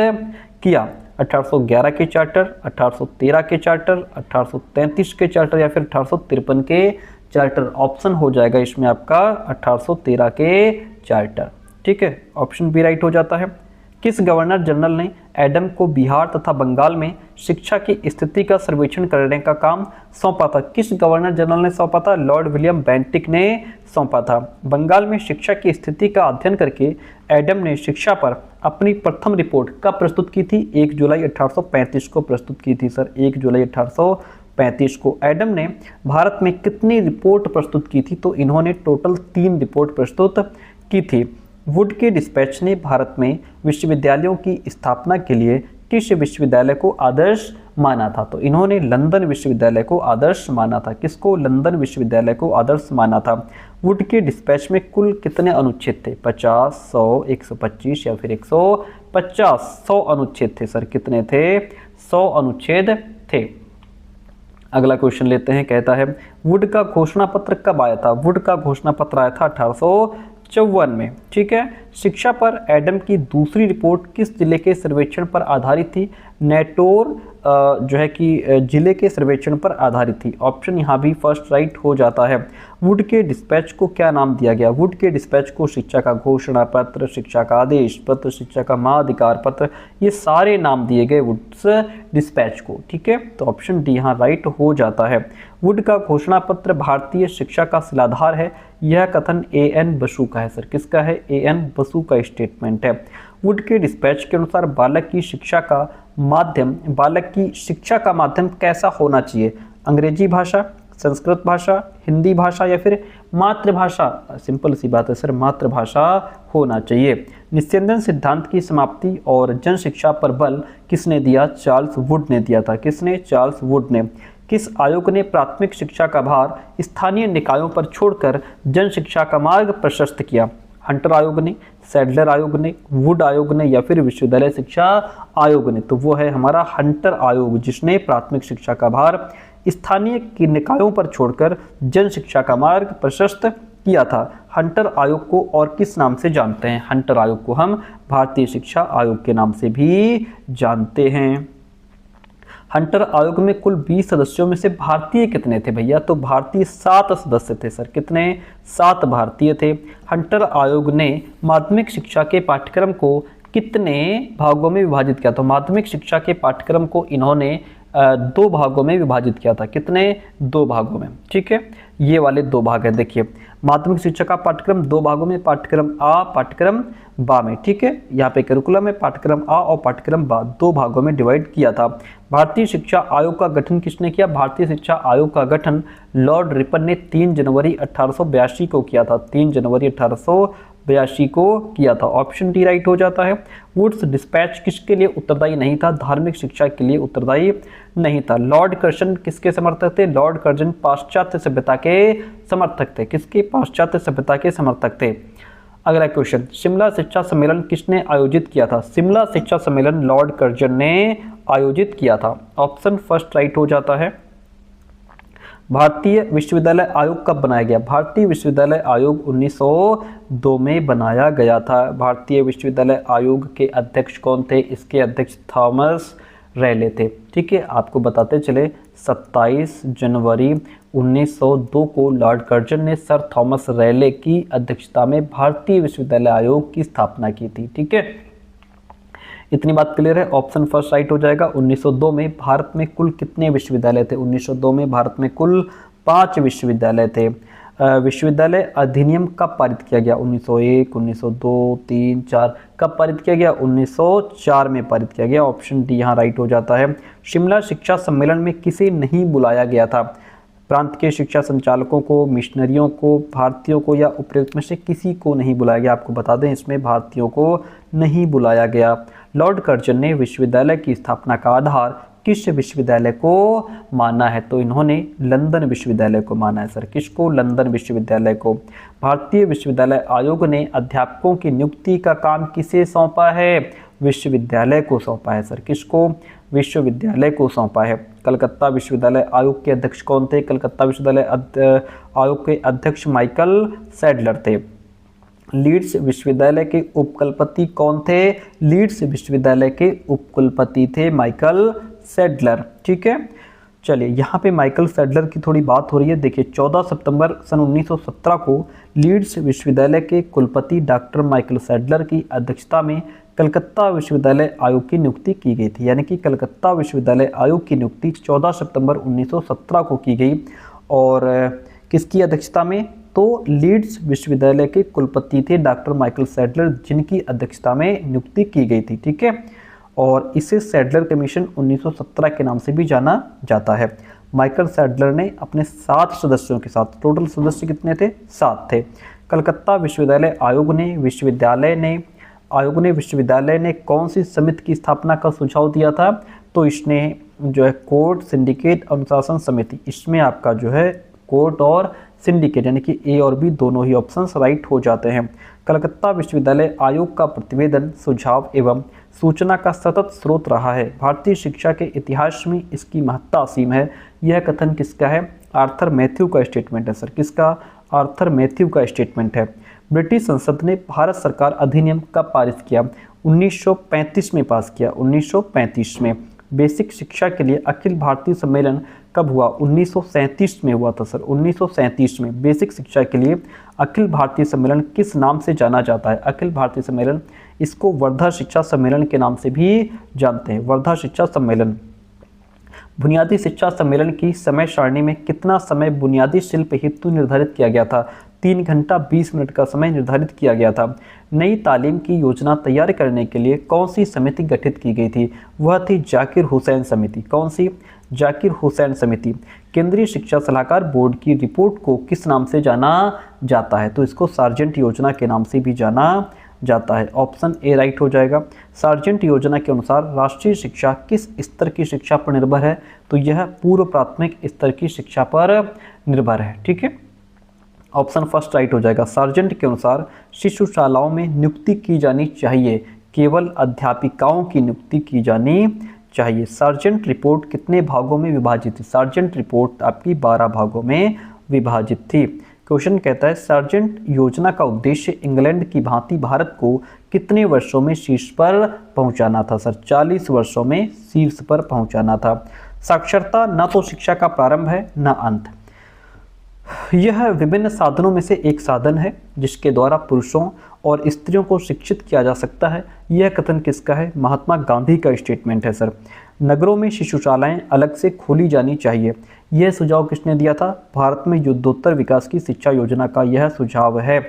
किया? 1811 के चार्टर, 1813 के चार्टर, 1833 के चार्टर या फिर 1853 के चार्टर? ऑप्शन हो जाएगा इसमें आपका 1813 के चार्टर। ठीक है, ऑप्शन बी राइट हो जाता है। किस गवर्नर जनरल ने एडम को बिहार तथा बंगाल में शिक्षा की स्थिति का सर्वेक्षण करने का काम सौंपा था? किस गवर्नर जनरल ने सौंपा था? लॉर्ड विलियम बेंटिक ने सौंपा था। बंगाल में शिक्षा की स्थिति का अध्ययन करके एडम ने शिक्षा पर अपनी प्रथम रिपोर्ट कब प्रस्तुत की थी? 1 जुलाई 1835 को प्रस्तुत की थी सर। 1 जुलाई 1835 को। एडम ने भारत में कितनी रिपोर्ट प्रस्तुत की थी? तो इन्होंने टोटल 3 रिपोर्ट प्रस्तुत की थी। वुड के डिस्पैच ने भारत में विश्वविद्यालयों की स्थापना के लिए किस विश्वविद्यालय को आदर्श माना था? तो इन्होंने लंदन विश्वविद्यालय को आदर्श माना था। किसको? लंदन विश्वविद्यालय को आदर्श माना था। वुड के डिस्पैच में कुल कितने अनुच्छेद थे? 50, 100, 125 या फिर 150? 100 अनुच्छेद थे सर। कितने थे? 100 अनुच्छेद थे। अगला क्वेश्चन लेते हैं। कहता है वुड का घोषणा पत्र कब आया था? वुड का घोषणा पत्र आया था 1854 में। ठीक है। शिक्षा पर एडम की दूसरी रिपोर्ट किस जिले के सर्वेक्षण पर आधारित थी? नेटोर जो है कि जिले के सर्वेक्षण पर आधारित थी। ऑप्शन यहाँ भी फर्स्ट राइट हो जाता है। वुड के डिस्पैच को क्या नाम दिया गया? वुड के डिस्पैच को शिक्षा का घोषणा पत्र, शिक्षा का आदेश पत्र, शिक्षा का महाधिकार पत्र, ये सारे नाम दिए गए वुड्स डिस्पैच को। ठीक है, तो ऑप्शन डी यहाँ राइट हो जाता है। वुड का घोषणा पत्र भारतीय शिक्षा का शिलाधार है। यह कथन A.N. बसु का है सर। किसका है? A.N. बसु का स्टेटमेंट है। वुड के डिस्पैच के अनुसार बालक की शिक्षा का माध्यम कैसा होना चाहिए? अंग्रेजी भाषा, संस्कृत भाषा, हिंदी भाषा या फिर मातृभाषा? सिंपल सी बात है सर, मातृभाषा होना चाहिए। निस्यंदन सिद्धांत की समाप्ति और जन शिक्षा पर बल किसने दिया? चार्ल्स वुड ने दिया था। किसने? चार्ल्स वुड ने। किस आयोग ने प्राथमिक शिक्षा का भार स्थानीय निकायों पर छोड़कर जन शिक्षा का मार्ग प्रशस्त किया? हंटर आयोग ने, सैडलर आयोग ने, वुड आयोग ने या फिर विश्वविद्यालय शिक्षा आयोग ने? तो वो है हमारा हंटर आयोग, जिसने प्राथमिक शिक्षा का भार स्थानीय निकायों पर छोड़कर जन शिक्षा का मार्ग प्रशस्त किया था। हंटर आयोग को और किस नाम से जानते हैं? हंटर आयोग को हम भारतीय शिक्षा आयोग के नाम से भी जानते हैं। हंटर आयोग में कुल 20 सदस्यों में से भारतीय कितने थे भैया? तो भारतीय 7 सदस्य थे सर। कितने? 7 भारतीय थे। हंटर आयोग ने माध्यमिक शिक्षा के पाठ्यक्रम को कितने भागों में विभाजित किया? तो माध्यमिक शिक्षा के पाठ्यक्रम को इन्होंने 2 भागों में विभाजित किया था। कितने? 2 भागों में। ठीक है, ये वाले 2 भाग है। देखिए, माध्यमिक शिक्षा का पाठ्यक्रम 2 भागों में, पाठ्यक्रम आ, पाठ्यक्रम बा में। ठीक है, यहाँ पे करिकुलम में पाठ्यक्रम आ और पाठ्यक्रम बा 2 भागों में डिवाइड किया था। भारतीय शिक्षा आयोग का गठन किसने किया? भारतीय शिक्षा आयोग का गठन लॉर्ड रिपन ने 3 जनवरी 1882 को किया था। 3 जनवरी 1882 को किया था। ऑप्शन डी राइट हो जाता है। वुड्स डिस्पैच किसके लिए उत्तरदायी नहीं था? धार्मिक शिक्षा के लिए उत्तरदायी नहीं था। लॉर्ड कर्जन किसके समर्थक थे? लॉर्ड कर्जन पाश्चात्य सभ्यता के समर्थक थे। किसके? पाश्चात्य सभ्यता के समर्थक थे। अगला क्वेश्चन, शिमला शिक्षा सम्मेलन किसने आयोजित किया था? शिमला शिक्षा सम्मेलन लॉर्ड कर्जन ने आयोजित किया था। ऑप्शन फर्स्ट राइट हो जाता है। भारतीय विश्वविद्यालय आयोग कब बनाया गया? भारतीय विश्वविद्यालय आयोग 1902 में बनाया गया था। भारतीय विश्वविद्यालय आयोग के अध्यक्ष कौन थे? इसके अध्यक्ष थॉमस रैले थे। ठीक है, आपको बताते चले 27 जनवरी 1902 को लॉर्ड कर्जन ने सर थॉमस रैले की अध्यक्षता में भारतीय विश्वविद्यालय आयोग की स्थापना की थी। ठीक है, इतनी बात क्लियर है। ऑप्शन फर्स्ट राइट हो जाएगा। 1902 में भारत में कुल कितने विश्वविद्यालय थे? 1902 में भारत में कुल 5 विश्वविद्यालय थे। विश्वविद्यालय अधिनियम कब पारित किया गया? 1901, 1902, 3, 4 कब पारित किया गया? 1904 में पारित किया गया। ऑप्शन डी यहाँ राइट हो जाता है। शिमला शिक्षा सम्मेलन में किसे नहीं बुलाया गया था? प्रांत के शिक्षा संचालकों को, मिशनरियों को, भारतीयों को या उपयुक्त में से किसी को नहीं बुलाया गया? आपको बता दें, इसमें भारतीयों को नहीं बुलाया गया। लॉर्ड कर्जन ने विश्वविद्यालय की स्थापना का आधार किस विश्वविद्यालय को माना है? तो इन्होंने लंदन विश्वविद्यालय को माना है सर। किसको? लंदन विश्वविद्यालय को। भारतीय विश्वविद्यालय आयोग ने अध्यापकों की नियुक्ति का काम किसे सौंपा है? विश्वविद्यालय को सौंपा है सर। किसको? विश्वविद्यालय को सौंपा है। कलकत्ता विश्वविद्यालय आयोग के अध्यक्ष कौन थे? कलकत्ता विश्वविद्यालय आयोग के अध्यक्ष माइकल सैडलर थे। लीड्स विश्वविद्यालय के उपकुलपति कौन थे? लीड्स विश्वविद्यालय के उपकुलपति थे माइकल सैडलर। ठीक है, चलिए यहाँ पे माइकल सैडलर की थोड़ी बात हो रही है। देखिए, 14 सितंबर सन 1917 को लीड्स विश्वविद्यालय के कुलपति डॉक्टर माइकल सैडलर की अध्यक्षता में कलकत्ता विश्वविद्यालय आयोग की नियुक्ति की गई थी। यानी कि कलकत्ता विश्वविद्यालय आयोग की नियुक्ति 14 सितंबर 1917 को की गई। और किसकी अध्यक्षता में? तो लीड्स विश्वविद्यालय के कुलपति थे डॉक्टर माइकल सैडलर, जिनकी अध्यक्षता में नियुक्ति की गई थी। ठीक है, और इसे सैडलर कमीशन 1917 के नाम से भी जाना जाता है। माइकल सैडलर ने अपने 7 सदस्यों के साथ, टोटल सदस्य कितने थे? 7 थे। कलकत्ता विश्वविद्यालय आयोग ने विश्वविद्यालय ने कौन सी समिति की स्थापना का सुझाव दिया था? तो इसने जो है कोर्ट, सिंडिकेट, अनुशासन समिति, इसमें आपका जो है कोर्ट और सिंडिकेट यानी कि ए और बी दोनों ही ऑप्शंस राइट हो जाते हैं। कलकत्ता विश्वविद्यालय आयोग का प्रतिवेदन, सुझाव एवं सूचना का सतत स्रोत रहा है। भारतीय शिक्षा के इतिहास में इसकी महत्ता असीम है। यह कथन किसका है? आर्थर मैथ्यू का स्टेटमेंट है सर। किसका? आर्थर मैथ्यू का स्टेटमेंट है। ब्रिटिश संसद ने भारत सरकार अधिनियम कब पारित किया? 1935 में पास किया। 1935 में। बेसिक शिक्षा के लिए अखिल भारतीय सम्मेलन कब हुआ? 1937 में हुआ था सर। 1937 में बेसिक शिक्षा के लिए अखिल भारतीय सम्मेलन किस नाम से जाना जाता है? अखिल भारतीय सम्मेलन, इसको वर्धा शिक्षा सम्मेलन के नाम से भी जानते हैं। वर्धा शिक्षा सम्मेलन। बुनियादी शिक्षा सम्मेलन की समय सारणी में कितना समय बुनियादी शिल्प हेतु निर्धारित किया गया था? 3 घंटा 20 मिनट का समय निर्धारित किया गया था। नई तालीम की योजना तैयार करने के लिए कौन सी समिति गठित की गई थी? वह थी जाकिर हुसैन समिति। कौन सी? जाकिर हुसैन समिति। केंद्रीय शिक्षा सलाहकार बोर्ड की रिपोर्ट को किस नाम से जाना जाता है? तो इसको सार्जेंट योजना के नाम से भी जाना जाता है। ऑप्शन ए राइट हो जाएगा। सार्जेंट योजना के अनुसार राष्ट्रीय शिक्षा किस स्तर की शिक्षा पर निर्भर है? तो यह पूर्व प्राथमिक स्तर की शिक्षा पर निर्भर है। ठीक है, ऑप्शन फर्स्ट राइट हो जाएगा। सार्जेंट के अनुसार शिशुशालाओं में नियुक्ति की जानी चाहिए, केवल अध्यापिकाओं की नियुक्ति की जानी चाहिए। सार्जेंट रिपोर्ट कितने भागों में विभाजित थी? सार्जेंट रिपोर्ट आपकी 12 भागों में विभाजित थी। क्वेश्चन कहता है सार्जेंट योजना का उद्देश्य इंग्लैंड की भांति भारत को कितने वर्षों में शीर्ष पर पहुंचाना था सर? 40 वर्षों में शीर्ष पर पहुंचाना था। साक्षरता न तो शिक्षा का प्रारंभ है न अंत। यह विभिन्न साधनों में से एक साधन है जिसके द्वारा पुरुषों और स्त्रियों को शिक्षित किया जा सकता है। यह कथन किसका है? महात्मा गांधी का स्टेटमेंट है सर। नगरों में शिशुशालाएं अलग से खोली जानी चाहिए। यह सुझाव किसने दिया था? भारत में युद्धोत्तर विकास की शिक्षा योजना का यह सुझाव है।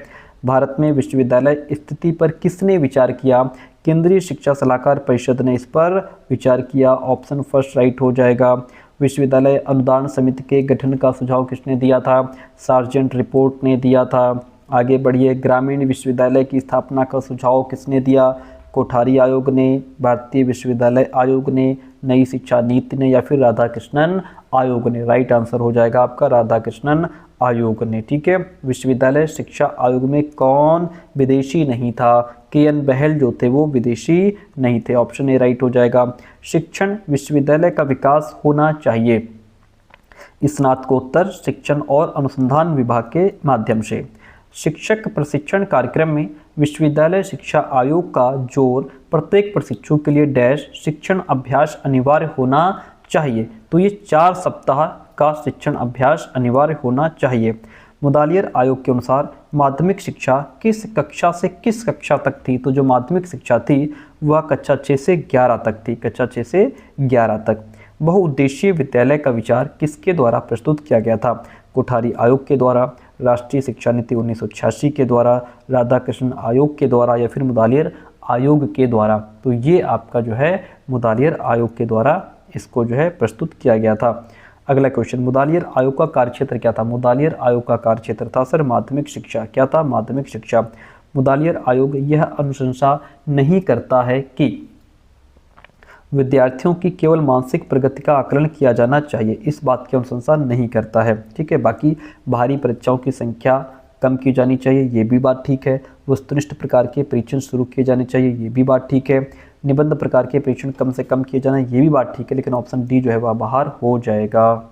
भारत में विश्वविद्यालय स्थिति पर किसने विचार किया? केंद्रीय शिक्षा सलाहकार परिषद ने इस पर विचार किया। ऑप्शन फर्स्ट राइट हो जाएगा। विश्वविद्यालय अनुदान समिति के गठन का सुझाव किसने दिया था? सार्जेंट रिपोर्ट ने दिया था। आगे बढ़िए, ग्रामीण विश्वविद्यालय की स्थापना का सुझाव किसने दिया? कोठारी आयोग ने, भारतीय विश्वविद्यालय आयोग ने, नई शिक्षा नीति ने, या फिर राधाकृष्णन आयोग ने? राइट आंसर हो जाएगा आपका राधाकृष्णन आयोग ने। ठीक है, विश्वविद्यालय शिक्षा आयोग में कौन विदेशी नहीं था? KN बहल जो थे वो विदेशी नहीं थे। ऑप्शन ए राइट हो जाएगा। शिक्षण विश्वविद्यालय का विकास होना चाहिए स्नातकोत्तर शिक्षण और अनुसंधान विभाग के माध्यम से। शिक्षक प्रशिक्षण कार्यक्रम में विश्वविद्यालय शिक्षा आयोग का जोर प्रत्येक प्रशिक्षु के लिए डैश शिक्षण अभ्यास अनिवार्य होना चाहिए। तो ये 4 सप्ताह का शिक्षण अभ्यास अनिवार्य होना चाहिए। मुदालियर आयोग के अनुसार माध्यमिक शिक्षा किस कक्षा से किस कक्षा तक थी? तो जो माध्यमिक शिक्षा थी वह कक्षा 6 से 11 तक थी। कक्षा 6 से 11 तक। बहुउद्देशीय विद्यालय का विचार किसके द्वारा प्रस्तुत किया गया था? कोठारी आयोग के द्वारा, राष्ट्रीय शिक्षा नीति 1986 के द्वारा, राधाकृष्णन आयोग के द्वारा, या फिर मुदालियर आयोग के द्वारा? तो ये आपका जो है मुदालियर आयोग के द्वारा इसको जो है प्रस्तुत किया गया था। अगला क्वेश्चन, मुदालियर आयोग का कार्यक्षेत्र क्या था? मुदालियर आयोग का कार्यक्षेत्र था सर माध्यमिक शिक्षा। क्या था? माध्यमिक शिक्षा। मुदालियर आयोग यह अनुशंसा नहीं करता है कि विद्यार्थियों की केवल मानसिक प्रगति का आकलन किया जाना चाहिए। इस बात की अनुशंसा नहीं करता है। ठीक है, बाकी बाहरी परीक्षाओं की संख्या कम की जानी चाहिए, ये भी बात ठीक है। वस्तुनिष्ठ प्रकार के परीक्षण शुरू किए जाने चाहिए, ये भी बात ठीक है। निबंध प्रकार के परीक्षण कम से कम किए जाना, ये भी बात ठीक है। लेकिन ऑप्शन डी जो है वह बाहर हो जाएगा।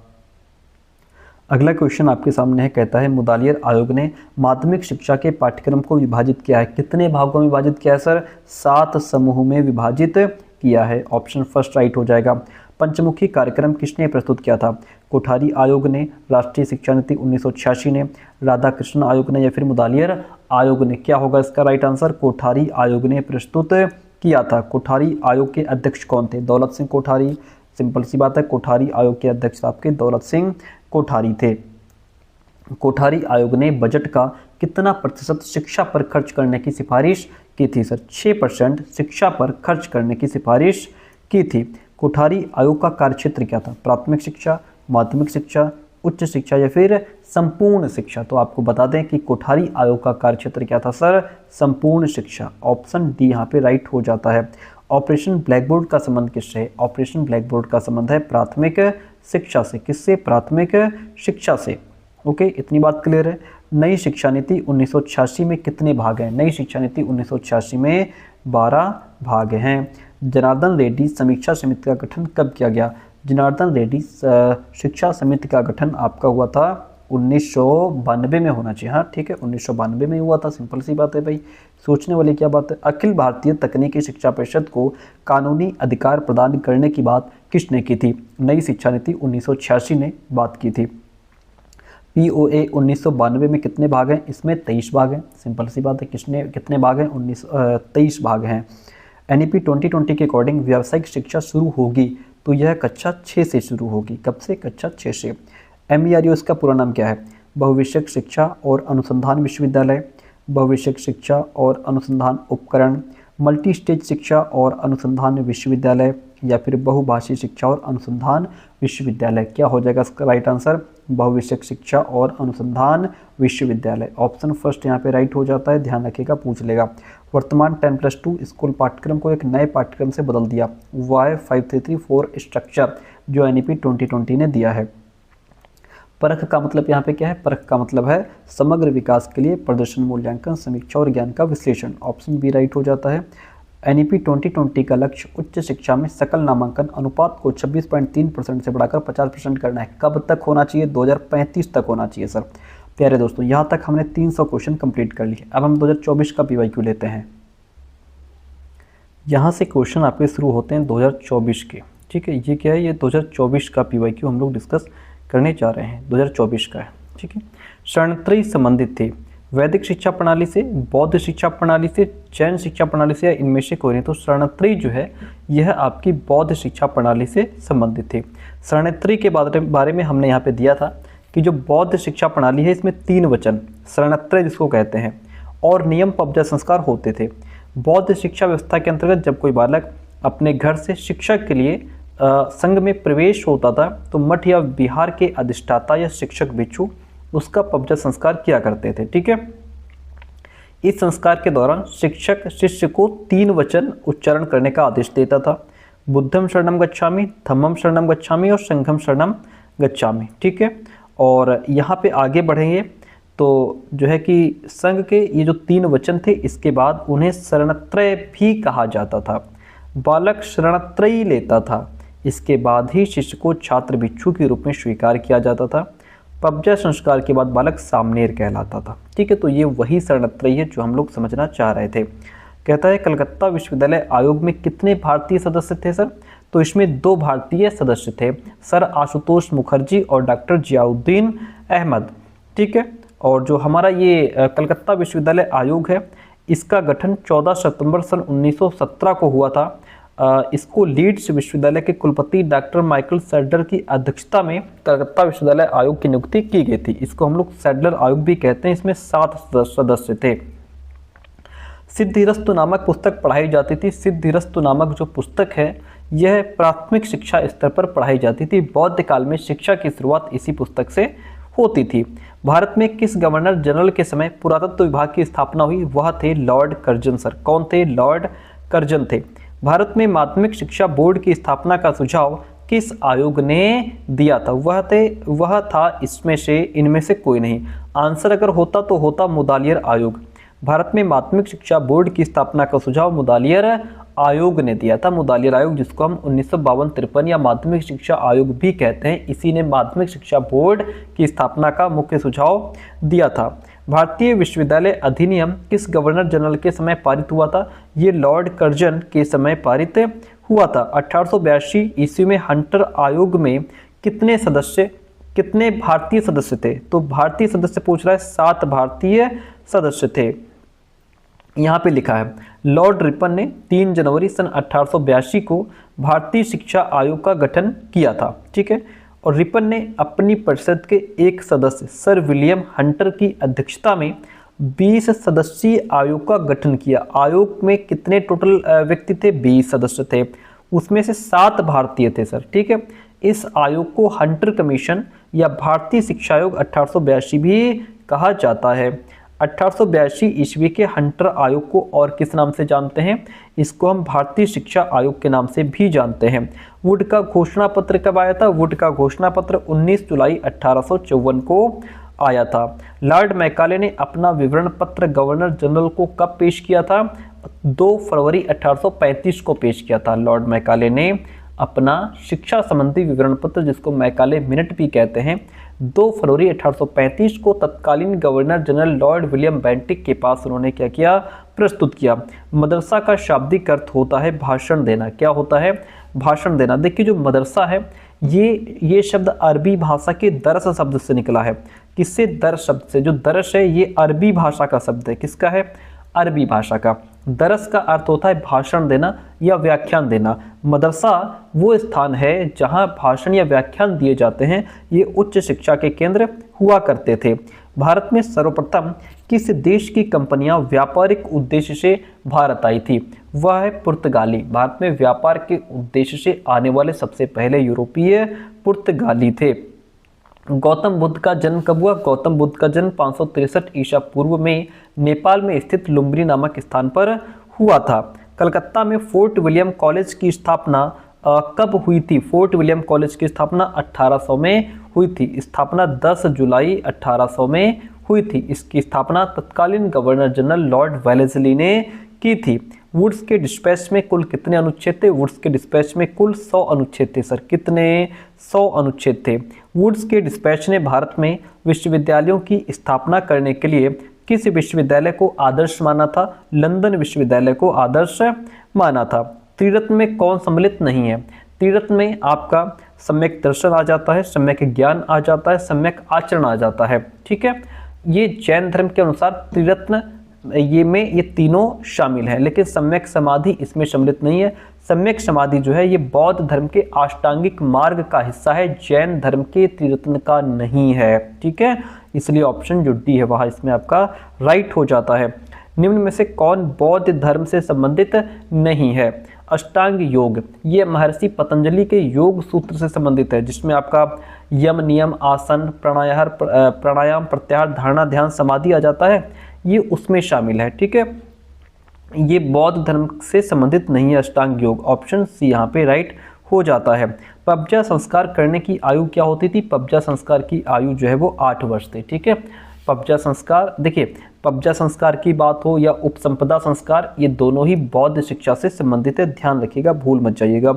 अगला क्वेश्चन आपके सामने है, कहता है मुदालियर आयोग ने माध्यमिक शिक्षा के पाठ्यक्रम को विभाजित किया है। कितने भागों में विभाजित किया है सर? 7 समूह में विभाजित किया है। ऑप्शन फर्स्ट राइट हो जाएगा। पंचमुखी कार्यक्रम किसने प्रस्तुत किया था? कोठारी आयोग ने, राष्ट्रीय शिक्षा नीति 1986 ने, राधाकृष्णन आयोग ने, या फिर मुदालियर आयोग ने? क्या होगा इसका राइट आंसर? कोठारी आयोग ने प्रस्तुत किया था। कोठारी आयोग के अध्यक्ष कौन थे? दौलत सिंह कोठारी। सिंपल सी बात है, कोठारी आयोग के अध्यक्ष आपके दौलत सिंह कोठारी थे। कोठारी आयोग ने बजट का कितना प्रतिशत शिक्षा पर खर्च करने की सिफारिश की थी सर? 6% शिक्षा पर खर्च करने की सिफारिश की थी। कोठारी आयोग का कार्यक्षेत्र क्या था? प्राथमिक शिक्षा, माध्यमिक शिक्षा, उच्च शिक्षा, या फिर संपूर्ण शिक्षा? तो आपको बता दें कि कोठारी आयोग का कार्यक्षेत्र क्या था सर? संपूर्ण शिक्षा। ऑप्शन डी यहाँ पे राइट हो जाता है। ऑपरेशन ब्लैकबोर्ड का संबंध किससे है? ऑपरेशन ब्लैकबोर्ड का संबंध है प्राथमिक शिक्षा से। किससे? प्राथमिक शिक्षा से। ओके, इतनी बात क्लियर है। नई शिक्षा नीति 1986 में कितने भाग हैं? नई शिक्षा नीति 1986 में 12 भाग हैं। जनार्दन रेड्डी समीक्षा समिति का गठन कब किया गया? जनार्दन रेड्डी शिक्षा समिति का गठन आपका हुआ था 1992 में होना चाहिए। हाँ ठीक है, 1992 में हुआ था। सिंपल सी बात है भाई, सोचने वाली क्या बात है। अखिल भारतीय तकनीकी शिक्षा परिषद को कानूनी अधिकार प्रदान करने की बात किसने की थी? नई शिक्षा नीति 1986 ने बात की थी। POA 1992 में कितने भाग हैं? इसमें 23 भाग हैं। सिंपल सी बात है, कितने भाग हैं? 23 भाग हैं। NEP 2020 के अकॉर्डिंग व्यावसायिक शिक्षा शुरू होगी तो यह कक्षा 6 से शुरू होगी। कब से? कक्षा 6 से। MERU इसका पूरा नाम क्या है? बहुविषयक शिक्षा और अनुसंधान विश्वविद्यालय, बहुविषयक शिक्षा और अनुसंधान उपकरण, मल्टी स्टेज शिक्षा और अनुसंधान विश्वविद्यालय, या फिर बहुभाषी शिक्षा और अनुसंधान विश्वविद्यालय? क्या हो जाएगा इसका राइट आंसर? बहुविषयक शिक्षा और अनुसंधान विश्वविद्यालय। ऑप्शन फर्स्ट यहाँ पे राइट हो जाता है, ध्यान रखिएगा, पूछ लेगा। वर्तमान 10+2 स्कूल पाठ्यक्रम को एक नए पाठ्यक्रम से बदल दिया। Y5334 स्ट्रक्चर जो NEP 2020 ने दिया है। परख का मतलब यहाँ पे क्या है? परख का मतलब है समग्र विकास के लिए प्रदर्शन मूल्यांकन, समीक्षा और ज्ञान का विश्लेषण। ऑप्शन बी राइट हो जाता है। NEP 2020 का लक्ष्य उच्च शिक्षा में सकल नामांकन अनुपात को 26.3% से बढ़ाकर 50% करना है। कब तक होना चाहिए? 2035 तक होना चाहिए सर। प्यारे दोस्तों, यहाँ तक हमने 300 क्वेश्चन कंप्लीट कर लिए। अब हम 2024 का PYQ लेते हैं। यहाँ से क्वेश्चन आपके शुरू होते हैं 2024 के। ठीक है, ये क्या है, ये 2024 का PYQ हम लोग डिस्कस करने जा रहे हैं, 2024 का है। ठीक है, शरणत्रयी संबंधित थे वैदिक शिक्षा प्रणाली से, बौद्ध शिक्षा प्रणाली से, जैन शिक्षा प्रणाली से, या इनमें से कोई नहीं। तो शरणत्रयी जो है यह आपकी बौद्ध शिक्षा प्रणाली से संबंधित थे। शरणत्रयी के बारे में हमने यहाँ पे दिया था कि जो बौद्ध शिक्षा प्रणाली है इसमें 3 वचन शरणत्रय जिसको कहते हैं और नियम पब्जा संस्कार होते थे। बौद्ध शिक्षा व्यवस्था के अंतर्गत जब कोई बालक अपने घर से शिक्षक के लिए संघ में प्रवेश होता था तो मठ या विहार के अधिष्ठाता या शिक्षक भिक्षु उसका पब्जा संस्कार किया करते थे। ठीक है, इस संस्कार के दौरान शिक्षक शिष्य को 3 वचन उच्चारण करने का आदेश देता था, बुद्धम शरणम गच्छामि, धम्मम शरणम गच्छामि और संघम शरणम गच्छामि। ठीक है, और यहाँ पे आगे बढ़ेंगे तो जो है कि संघ के ये जो 3 वचन थे इसके बाद उन्हें शरणत्रय भी कहा जाता था। बालक शरणत्रयी लेता था, इसके बाद ही शिष्य को छात्र भिक्षु के रूप में स्वीकार किया जाता था। पब्जा संस्कार के बाद बालक सामनेर कहलाता था। ठीक है, तो ये वही शरणत्रयी है जो हम लोग समझना चाह रहे थे। कहता है कलकत्ता विश्वविद्यालय आयोग में कितने भारतीय सदस्य थे सर? तो इसमें 2 भारतीय सदस्य थे, सर आशुतोष मुखर्जी और डॉक्टर जियाउद्दीन अहमद। ठीक है, और जो हमारा ये कलकत्ता विश्वविद्यालय आयोग है इसका गठन 14 सितंबर सन 1917 को हुआ था। इसको लीड्स विश्वविद्यालय के कुलपति डॉक्टर माइकल सैडलर की अध्यक्षता में कलकत्ता विश्वविद्यालय आयोग की नियुक्ति की गई थी। इसको हम लोग सैडलर आयोग भी कहते हैं। इसमें 7 सदस्य थे। सिद्धिरस्तु नामक पुस्तक पढ़ाई जाती थी। सिद्धिरस्तु नामक जो पुस्तक है यह प्राथमिक शिक्षा स्तर पर पढ़ाई जाती थी। बौद्ध काल में शिक्षा की शुरुआत इसी पुस्तक से होती थी। भारत में किस गवर्नर जनरल के समय पुरातत्व विभाग की स्थापना हुई? वह थे लॉर्ड कर्जन सर। कौन थे? लॉर्ड कर्जन थे। भारत में माध्यमिक शिक्षा बोर्ड की स्थापना का सुझाव किस आयोग ने दिया था? वह था इनमें से कोई नहीं। आंसर अगर होता तो होता मुदालियर आयोग। भारत में माध्यमिक शिक्षा बोर्ड की स्थापना का सुझाव मुदालियर आयोग ने दिया था। मुदालियर आयोग जिसको हम 1952-53 या माध्यमिक शिक्षा आयोग भी कहते हैं, इसी ने माध्यमिक शिक्षा बोर्ड की स्थापना का मुख्य सुझाव दिया था। भारतीय विश्वविद्यालय अधिनियम किस गवर्नर जनरल के समय पारित हुआ था? ये लॉर्ड कर्जन के समय पारित हुआ था। 1882 ईस्वी में हंटर आयोग में कितने भारतीय सदस्य थे? तो भारतीय सदस्य पूछ रहा है, 7 भारतीय सदस्य थे। यहाँ पे लिखा है लॉर्ड रिपन ने 3 जनवरी सन 1882 को भारतीय शिक्षा आयोग का गठन किया था। ठीक है, और रिपन ने अपनी परिषद के एक सदस्य सर विलियम हंटर की अध्यक्षता में 20 सदस्यीय आयोग का गठन किया। आयोग में कितने टोटल व्यक्ति थे? 20 सदस्य थे, उसमें से 7 भारतीय थे सर। ठीक है, इस आयोग को हंटर कमीशन या भारतीय शिक्षा आयोग 1882 भी कहा जाता है। 1882 ईस्वी के हंटर आयोग को और किस नाम से जानते हैं? इसको हम भारतीय शिक्षा आयोग के नाम से भी जानते हैं। वुड का घोषणा पत्र कब आया था? वुड का घोषणा पत्र 19 जुलाई 1854 को आया था। लॉर्ड मैकाले ने अपना विवरण पत्र गवर्नर जनरल को कब पेश किया था? 2 फरवरी 1835 को पेश किया था। लॉर्ड मैकाले ने अपना शिक्षा संबंधी विवरण पत्र, जिसको मैकाले मिनट भी कहते हैं, 2 फरवरी 1835 को तत्कालीन governor general Lord William Bentinck के पास उन्होंने क्या किया? प्रस्तुत किया। मदरसा का शाब्दिक अर्थ होता है भाषण देना। क्या होता है? भाषण देना। देखिए जो मदरसा है ये शब्द अरबी भाषा के दरस शब्द से निकला है। किससे? दरस शब्द से। जो दरस है ये अरबी भाषा का शब्द है। किसका है? अरबी भाषा का। दरस का अर्थ होता है भाषण देना या व्याख्यान देना। मदरसा वो स्थान है जहां भाषण या व्याख्यान दिए जाते हैं। ये उच्च शिक्षा के केंद्र हुआ करते थे। भारत में सर्वप्रथम किस देश की कंपनियां व्यापारिक उद्देश्य से भारत आई थी? वह है पुर्तगाली। भारत में व्यापार के उद्देश्य से आने वाले सबसे पहले यूरोपीय पुर्तगाली थे। गौतम बुद्ध का जन्म कब हुआ? गौतम बुद्ध का जन्म 563 ईसा पूर्व में नेपाल में स्थित लुम्बिनी नामक स्थान पर हुआ था। कलकत्ता में फोर्ट विलियम कॉलेज की स्थापना कब हुई थी? फोर्ट विलियम कॉलेज की स्थापना 1800 में हुई थी। स्थापना 10 जुलाई 1800 में हुई थी। इसकी स्थापना तत्कालीन गवर्नर जनरल लॉर्ड वेलेस्ली ने की थी। वुड्स के डिस्पैच में कुल कितने अनुच्छेद थे? वुड्स के डिस्पैच में कुल 100 अनुच्छेद थे सर। कितने? 100 अनुच्छेद थे। वुड्स के डिस्पैच ने भारत में विश्वविद्यालयों की स्थापना करने के लिए किस विश्वविद्यालय को आदर्श माना था? लंदन विश्वविद्यालय को आदर्श माना था। त्रिरत्न में कौन सम्मिलित नहीं है? त्रिरत्न में आपका सम्यक दर्शन आ जाता है, सम्यक ज्ञान आ जाता है, सम्यक आचरण आ जाता है। ठीक है, ये जैन धर्म के अनुसार त्रिरत्न ये तीनों शामिल हैं, लेकिन सम्यक समाधि इसमें सम्मिलित नहीं है। सम्यक समाधि जो है ये बौद्ध धर्म के अष्टांगिक मार्ग का हिस्सा है, जैन धर्म के त्रिरत्न का नहीं है। ठीक है, इसलिए ऑप्शन जो डी है वह इसमें आपका राइट हो जाता है। निम्न में से कौन बौद्ध धर्म से संबंधित नहीं है? अष्टांग योग, ये महर्षि पतंजलि के योग सूत्र से संबंधित है, जिसमें आपका यम, नियम, आसन, प्राणायाम, प्रत्याहार, धारणा, ध्यान, समाधि आ जाता है, ये उसमें शामिल है। ठीक है, ये बौद्ध धर्म से संबंधित नहीं है अष्टांग योग। ऑप्शन सी यहाँ पे राइट हो जाता है। पब्जा संस्कार करने की आयु क्या होती थी? पब्जा संस्कार की आयु जो है वो 8 वर्ष थी। ठीक है, पब्जा संस्कार, देखिए पब्जा संस्कार की बात हो या उपसंपदा संस्कार, ये दोनों ही बौद्ध शिक्षा से संबंधित है, ध्यान रखिएगा, भूल मत जाइएगा।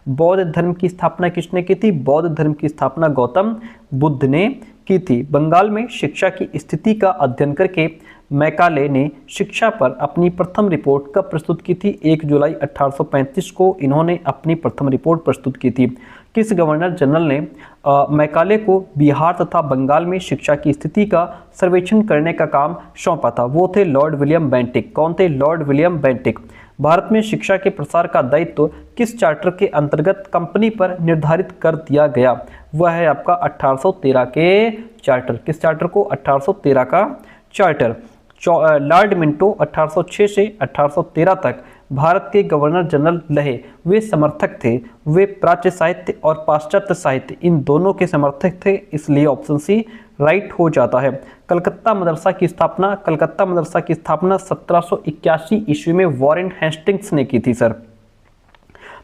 बौद्ध धर्म की स्थापना किसने की थी? बौद्ध धर्म की स्थापना गौतम बुद्ध ने की थी। बंगाल में शिक्षा की स्थिति का अध्ययन करके मैकाले ने शिक्षा पर अपनी प्रथम रिपोर्ट कब प्रस्तुत की थी? 1 जुलाई 1835 को इन्होंने अपनी प्रथम रिपोर्ट प्रस्तुत की थी। किस गवर्नर जनरल ने मैकाले को बिहार तथा बंगाल में शिक्षा की स्थिति का सर्वेक्षण करने का काम सौंपा था? वो थे लॉर्ड विलियम बेंटिक। कौन थे? Lord William Bentinck. भारत में शिक्षा के प्रसार का दायित्व किस चार्टर के अंतर्गत कंपनी पर निर्धारित कर दिया गया? वह है आपका 1813 के चार्टर। किस चार्टर को? 1813 का चार्टर। लॉर्ड मिंटो 1806 से 1813 तक भारत के गवर्नर जनरल रहे। वे समर्थक थे, वे प्राच्य साहित्य और पाश्चात्य साहित्य इन दोनों के समर्थक थे, इसलिए ऑप्शन सी राइट हो जाता है। कलकत्ता मदरसा की स्थापना 1781 ईस्वी में वॉरेन हेस्टिंग्स ने की थी सर।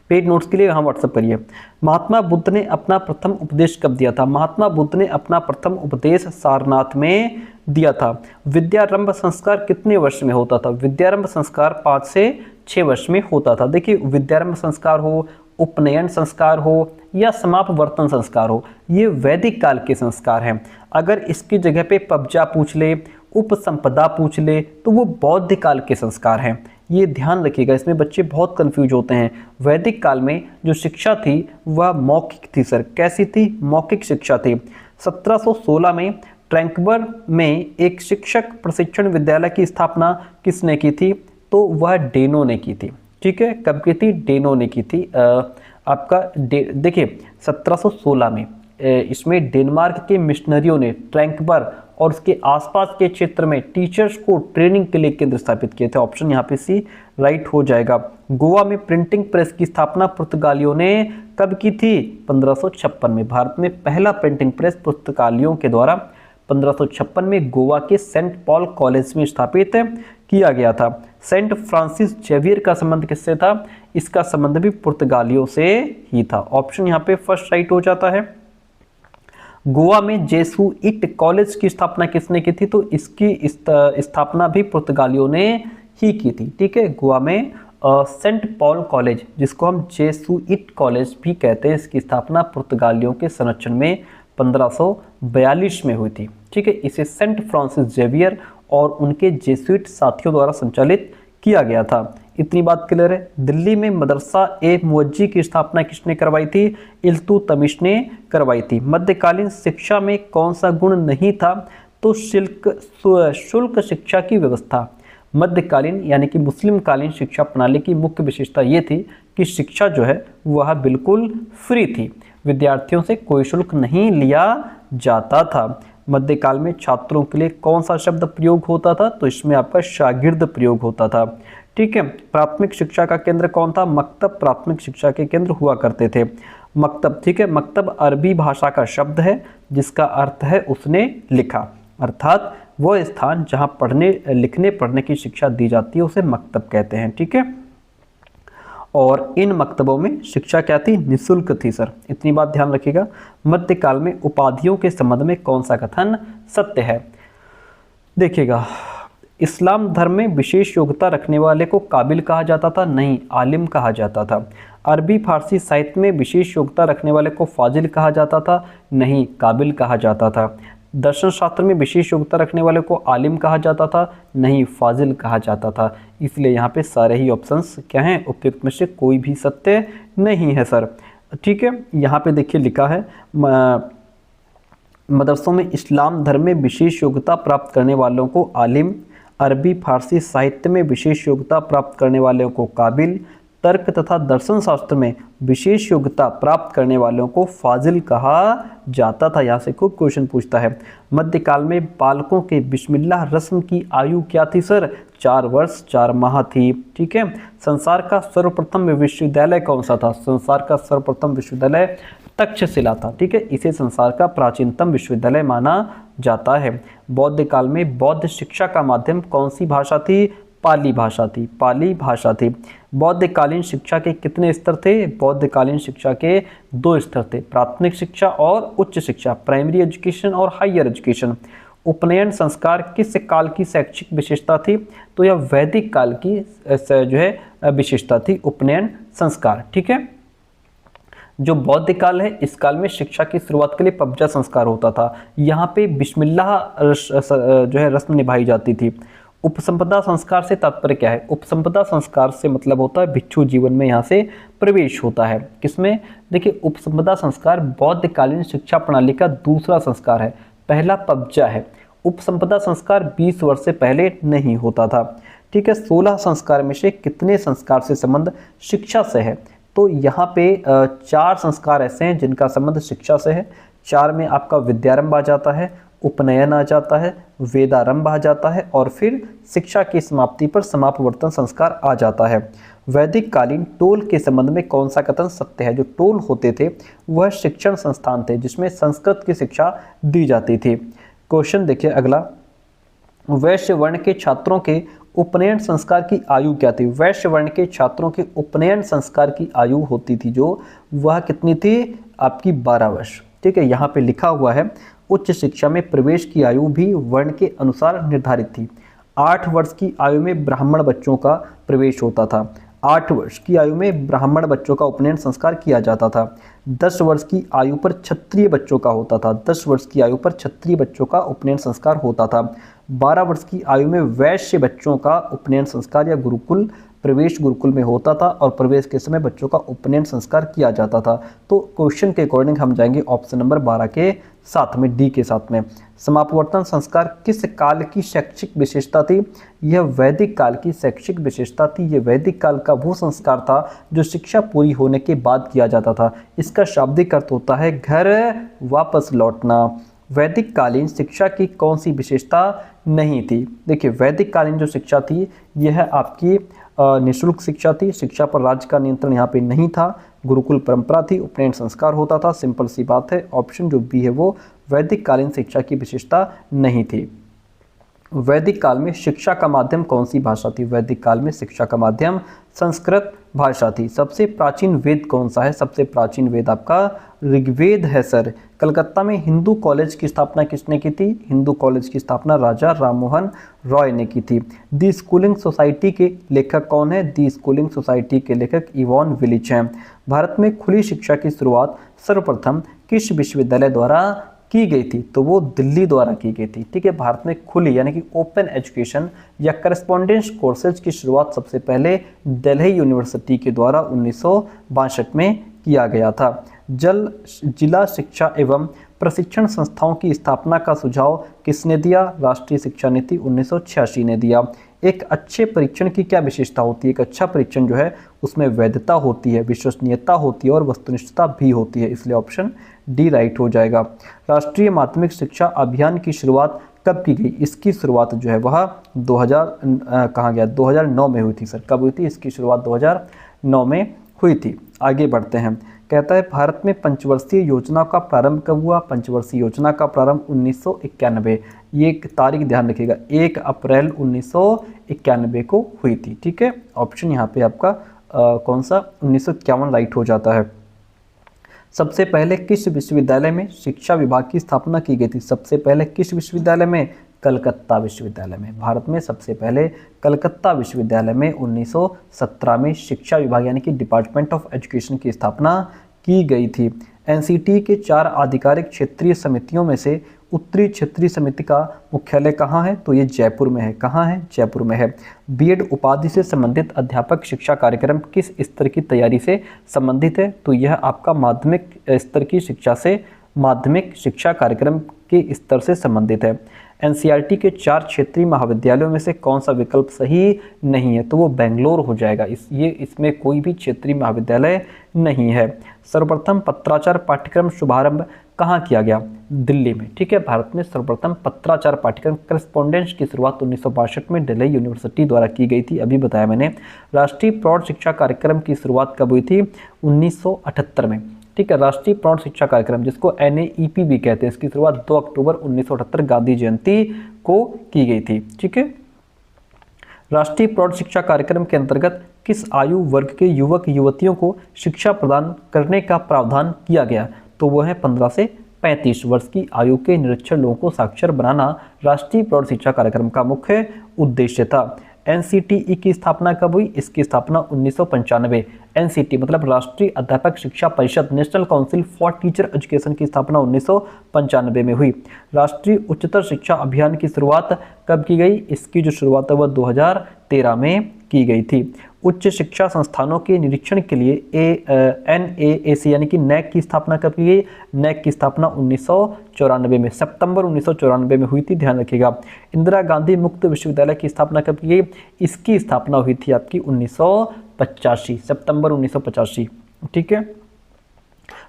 पेड नोट्स के लिए यहाँ व्हाट्सएप करिए। महात्मा बुद्ध ने अपना प्रथम उपदेश कब दिया था? महात्मा बुद्ध ने अपना प्रथम उपदेश सारनाथ में दिया था। विद्यारंभ संस्कार कितने वर्ष में होता था? विद्यारंभ संस्कार 5 से 6 वर्ष में होता था। देखिए, विद्यारंभ संस्कार हो, उपनयन संस्कार हो या समापवर्तन संस्कार हो, ये वैदिक काल के संस्कार हैं। अगर इसकी जगह पे पब्जा पूछ ले, उपसंपदा पूछ ले, तो वो बौद्ध काल के संस्कार हैं। ये ध्यान रखिएगा, इसमें बच्चे बहुत कंफ्यूज होते हैं। वैदिक काल में जो शिक्षा थी वह मौखिक थी सर। कैसी थी? मौखिक शिक्षा थी। 1716 में ट्रैंकबर में एक शिक्षक प्रशिक्षण विद्यालय की स्थापना किसने की थी? तो वह डेनो ने की थी। ठीक है, कब की थी? डेनो ने की थी। देखिए 1716 में इसमें डेनमार्क के मिशनरियों ने ट्रैंकबर और उसके आसपास के क्षेत्र में टीचर्स को ट्रेनिंग के लिए केंद्र स्थापित किए थे। ऑप्शन यहाँ पे सी राइट हो जाएगा। गोवा में प्रिंटिंग प्रेस की स्थापना पुर्तगालियों ने कब की थी? 1556 में। भारत में पहला प्रिंटिंग प्रेस पुर्तगालियों के द्वारा 1556 में गोवा के सेंट पॉल कॉलेज में स्थापित किया गया था। सेंट फ्रांसिस जेवियर का संबंध किससे था? इसका संबंध भी पुर्तगालियों से ही था। ऑप्शन यहाँ पे फर्स्ट राइट हो जाता है। गोवा में जेसुइट कॉलेज की स्थापना किसने की थी? तो इसकी स्थापना भी पुर्तगालियों ने ही की थी। ठीक है, गोवा में सेंट पॉल कॉलेज, जिसको हम जेसुइट कॉलेज भी कहते हैं, इसकी स्थापना पुर्तगालियों के संरक्षण में 1542 में हुई थी। ठीक है, इसे सेंट फ्रांसिस जेवियर और उनके जेसुइट साथियों द्वारा संचालित किया गया था। इतनी बात क्लियर है। दिल्ली में मदरसा ए मुअज्जी की स्थापना किसने करवाई थी? इल्तुतमिश ने करवाई थी। मध्यकालीन शिक्षा में कौन सा गुण नहीं था? तो शुल्क शिक्षा की व्यवस्था। मध्यकालीन यानी कि मुस्लिम कालीन शिक्षा प्रणाली की मुख्य विशेषता ये थी कि शिक्षा जो है वह बिल्कुल फ्री थी, विद्यार्थियों से कोई शुल्क नहीं लिया जाता था। मध्यकाल में छात्रों के लिए कौन सा शब्द प्रयोग होता था? तो इसमें आपका शागिर्द प्रयोग होता था। ठीक है, प्राथमिक शिक्षा का केंद्र कौन था? मकतब प्राथमिक शिक्षा के केंद्र हुआ करते थे। मकतब, ठीक है, मकतब अरबी भाषा का शब्द है जिसका अर्थ है उसने लिखा, अर्थात वह स्थान जहां पढ़ने लिखने पढ़ने की शिक्षा दी जाती है उसे मकतब कहते हैं। ठीक है, और इन मकतबों में शिक्षा क्या थी? निःशुल्क थी सर। इतनी बात ध्यान रखिएगा। मध्यकाल में उपाधियों के संबंध में कौन सा कथन सत्य है? देखिएगा, इस्लाम धर्म में विशेष योग्यता रखने वाले को काबिल कहा जाता था? नहीं, आलिम कहा जाता था। अरबी फारसी साहित्य में विशेष योग्यता रखने वाले को फाजिल कहा जाता था? नहीं, काबिल कहा जाता था। दर्शन शास्त्र में विशेष योग्यता रखने वाले को आलिम कहा जाता था? नहीं, फाजिल कहा जाता था। इसलिए यहाँ पे सारे ही ऑप्शंस क्या हैं? उपयुक्त में से कोई भी सत्य नहीं है सर। ठीक है, यहाँ पे देखिए लिखा है मदरसों में इस्लाम धर्म में विशेष योग्यता प्राप्त करने वालों को आलिम, अरबी फारसी साहित्य में विशेश योग्यता प्राप्त करने वालों को काबिल, तर्क तथा दर्शन शास्त्र में विशेष योग्यता प्राप्त करने वालों को फाजिल कहा जाता था। यहाँ से खूब क्वेश्चन पूछता है। मध्यकाल में बालकों के बिस्मिल्लाह रस्म की आयु क्या थी सर? 4 वर्ष 4 माह थी। ठीक है। संसार का सर्वप्रथम विश्वविद्यालय कौन सा था? संसार का सर्वप्रथम विश्वविद्यालय तक्षशिला था। ठीक है, इसे संसार का प्राचीनतम विश्वविद्यालय माना जाता है। बौद्ध काल में बौद्ध शिक्षा का माध्यम कौन सी भाषा थी? पाली भाषा थी। पाली भाषा थी। बौद्धकालीन शिक्षा के कितने स्तर थे? बौद्धकालीन शिक्षा के 2 स्तर थे, प्राथमिक शिक्षा और उच्च शिक्षा, प्राइमरी एजुकेशन और हायर एजुकेशन। उपनयन संस्कार किस काल की शैक्षिक विशेषता थी? तो यह वैदिक काल की जो है विशेषता थी, उपनयन संस्कार। ठीक है, जो बौद्ध काल है इस काल में शिक्षा की शुरुआत के लिए पबजा संस्कार होता था। यहाँ पे बिस्मिल्लाह जो है रस्म निभाई जाती थी। उपसंपदा संस्कार से तात्पर्य क्या है? उपसंपदा संस्कार से मतलब होता है भिक्षु जीवन में यहाँ से प्रवेश होता है। किसमें? देखिए, उपसंपदा संस्कार बौद्धकालीन शिक्षा प्रणाली का दूसरा संस्कार है। पहला पबजा है। उपसंपदा संस्कार 20 वर्ष से पहले नहीं होता था। ठीक है, 16 संस्कार में से कितने संस्कार से संबंध शिक्षा से है? तो यहाँ पे 4 संस्कार ऐसे हैं जिनका संबंध शिक्षा से है। 4 में आपका विद्यारंभ आ जाता है, उपनयन आ जाता है, वेदारंभ आ जाता है और फिर शिक्षा की समाप्ति पर समापवर्तन संस्कार आ जाता है। वैदिक कालीन टोल के संबंध में कौन सा कथन सत्य है? जो टोल होते थे वह शिक्षण संस्थान थे जिसमें संस्कृत की शिक्षा दी जाती थी। क्वेश्चन देखिए अगला, वैश्य वर्ण के छात्रों के उपनयन संस्कार की आयु क्या थी? वैश्य वर्ण के छात्रों के उपनयन संस्कार की आयु होती थी जो वह कितनी थी? आपकी 12 वर्ष। ठीक है, यहाँ पे लिखा हुआ है उच्च शिक्षा में प्रवेश की आयु भी वर्ण के अनुसार निर्धारित थी। 8 वर्ष की आयु में ब्राह्मण बच्चों का प्रवेश होता था। 8 वर्ष की आयु में ब्राह्मण बच्चों का उपनयन संस्कार किया जाता था। 10 वर्ष की आयु पर क्षत्रिय बच्चों का होता था। 10 वर्ष की आयु पर क्षत्रिय बच्चों का उपनयन संस्कार होता था। 12 वर्ष की आयु में वैश्य बच्चों का उपनयन संस्कार या गुरुकुल प्रवेश गुरुकुल में होता था और प्रवेश के समय बच्चों का उपनयन संस्कार किया जाता था। तो क्वेश्चन के अकॉर्डिंग हम जाएंगे ऑप्शन नंबर 12 के साथ में, डी के साथ में। समापवर्तन संस्कार किस काल की शैक्षिक विशेषता थी? यह वैदिक काल की शैक्षिक विशेषता थी। यह वैदिक काल का वो संस्कार था जो शिक्षा पूरी होने के बाद किया जाता था। इसका शाब्दिक अर्थ होता है घर वापस लौटना। वैदिक कालीन शिक्षा की कौन सी विशेषता नहीं थी? देखिए, वैदिक कालीन जो शिक्षा थी यह आपकी निःशुल्क शिक्षा थी। शिक्षा पर राज्य का नियंत्रण यहाँ पे नहीं था। गुरुकुल परंपरा थी, उपनयन संस्कार होता था। सिंपल सी बात है, ऑप्शन जो बी है वो वैदिक कालीन शिक्षा की विशेषता नहीं थी। वैदिक काल में शिक्षा का माध्यम कौन सी भाषा थी? वैदिक काल में शिक्षा का माध्यम संस्कृत भाषा थी। सबसे प्राचीन वेद कौन सा है? सबसे प्राचीन वेद आपका ऋग्वेद है सर। कलकत्ता में हिंदू कॉलेज की स्थापना किसने की थी? हिंदू कॉलेज की स्थापना राजा राममोहन रॉय ने की थी। दी स्कूलिंग सोसाइटी के लेखक कौन है? दी स्कूलिंग सोसाइटी के लेखक इवॉन विलिच हैं। भारत में खुली शिक्षा की शुरुआत सर्वप्रथम किस विश्वविद्यालय द्वारा की गई थी? तो वो दिल्ली द्वारा की गई थी। ठीक है, भारत में खुली यानी कि ओपन एजुकेशन या करस्पॉन्डेंस कोर्सेज की शुरुआत सबसे पहले दिल्ली यूनिवर्सिटी के द्वारा 1962 में किया गया था। जिला शिक्षा एवं प्रशिक्षण संस्थाओं की स्थापना का सुझाव किसने दिया? राष्ट्रीय शिक्षा नीति 1986 ने दिया। एक अच्छे परीक्षण की क्या विशेषता होती है? एक अच्छा परीक्षण जो है उसमें वैधता होती है, विश्वसनीयता होती है और वस्तुनिष्ठता भी होती है। इसलिए ऑप्शन डी राइट हो जाएगा। राष्ट्रीय माध्यमिक शिक्षा अभियान की शुरुआत कब की गई? इसकी शुरुआत जो है वह 2009 में हुई थी सर। कब हुई थी? इसकी शुरुआत 2009 में हुई थी। आगे बढ़ते हैं। कहता है भारत में पंचवर्षीय योजना का प्रारंभ कब हुआ? पंचवर्षीय योजना का प्रारंभ 1991, ये एक तारीख ध्यान रखिएगा, 1 अप्रैल 1991 को हुई थी। ठीक है, ऑप्शन यहाँ पे आपका कौन सा 1951 राइट हो जाता है। सबसे पहले किस विश्वविद्यालय में शिक्षा विभाग की स्थापना की गई थी? सबसे पहले किस विश्वविद्यालय में कलकत्ता विश्वविद्यालय में। भारत में सबसे पहले कलकत्ता विश्वविद्यालय में 1917 में शिक्षा विभाग यानी कि डिपार्टमेंट ऑफ एजुकेशन की स्थापना की गई थी। एनसीटी के 4 आधिकारिक क्षेत्रीय समितियों में से उत्तरी क्षेत्रीय समिति का मुख्यालय कहाँ है? तो ये जयपुर में है। कहाँ है? जयपुर में है। बीएड उपाधि से संबंधित अध्यापक शिक्षा कार्यक्रम किस स्तर की तैयारी से संबंधित है? तो यह आपका माध्यमिक स्तर की शिक्षा से, माध्यमिक शिक्षा कार्यक्रम के स्तर से संबंधित है। एनसीईआरटी के 4 क्षेत्रीय महाविद्यालयों में से कौन सा विकल्प सही नहीं है? तो वो बेंगलोर हो जाएगा। इसमें कोई भी क्षेत्रीय महाविद्यालय नहीं है। सर्वप्रथम पत्राचार पाठ्यक्रम शुभारंभ कहाँ किया गया? दिल्ली में। ठीक है, भारत में सर्वप्रथम पत्राचार पाठ्यक्रम करस्पॉन्डेंस की शुरुआत 1962 में दिल्ली यूनिवर्सिटी द्वारा की गई थी। अभी बताया मैंने। राष्ट्रीय प्रौढ़ शिक्षा कार्यक्रम की शुरुआत कब हुई थी? 1978 में। ठीक है, राष्ट्रीय प्रौढ़ शिक्षा कार्यक्रम जिसको NAEP भी कहते हैं, इसकी शुरुआत 2 अक्टूबर 1978 गांधी जयंती को की गई थी। ठीक है, राष्ट्रीय प्रौढ़ शिक्षा कार्यक्रम के अंतर्गत किस आयु वर्ग के युवक युवतियों को शिक्षा प्रदान करने का प्रावधान किया गया? तो वह है 15 से 35 वर्ष की आयु के निरक्षर लोगों को साक्षर बनाना राष्ट्रीय प्रौढ़ शिक्षा कार्यक्रम का मुख्य उद्देश्य था। NCTE की स्थापना कब हुई? इसकी स्थापना 1995। NCT मतलब राष्ट्रीय अध्यापक शिक्षा परिषद, national council for teacher education की स्थापना 1995 में हुई। राष्ट्रीय उच्चतर शिक्षा अभियान की शुरुआत कब की गई? इसकी जो शुरुआत है वह 2013 में की गई थी। उच्च शिक्षा संस्थानों के निरीक्षण के लिए NAAC यानी कि NAC की स्थापना कब की गई? NAC की स्थापना 1994 में, सितंबर 1994 में हुई थी, ध्यान रखिएगा। इंदिरा गांधी मुक्त विश्वविद्यालय की स्थापना कब की गई? इसकी स्थापना हुई थी आपकी 1985, सितंबर 1985। ठीक है,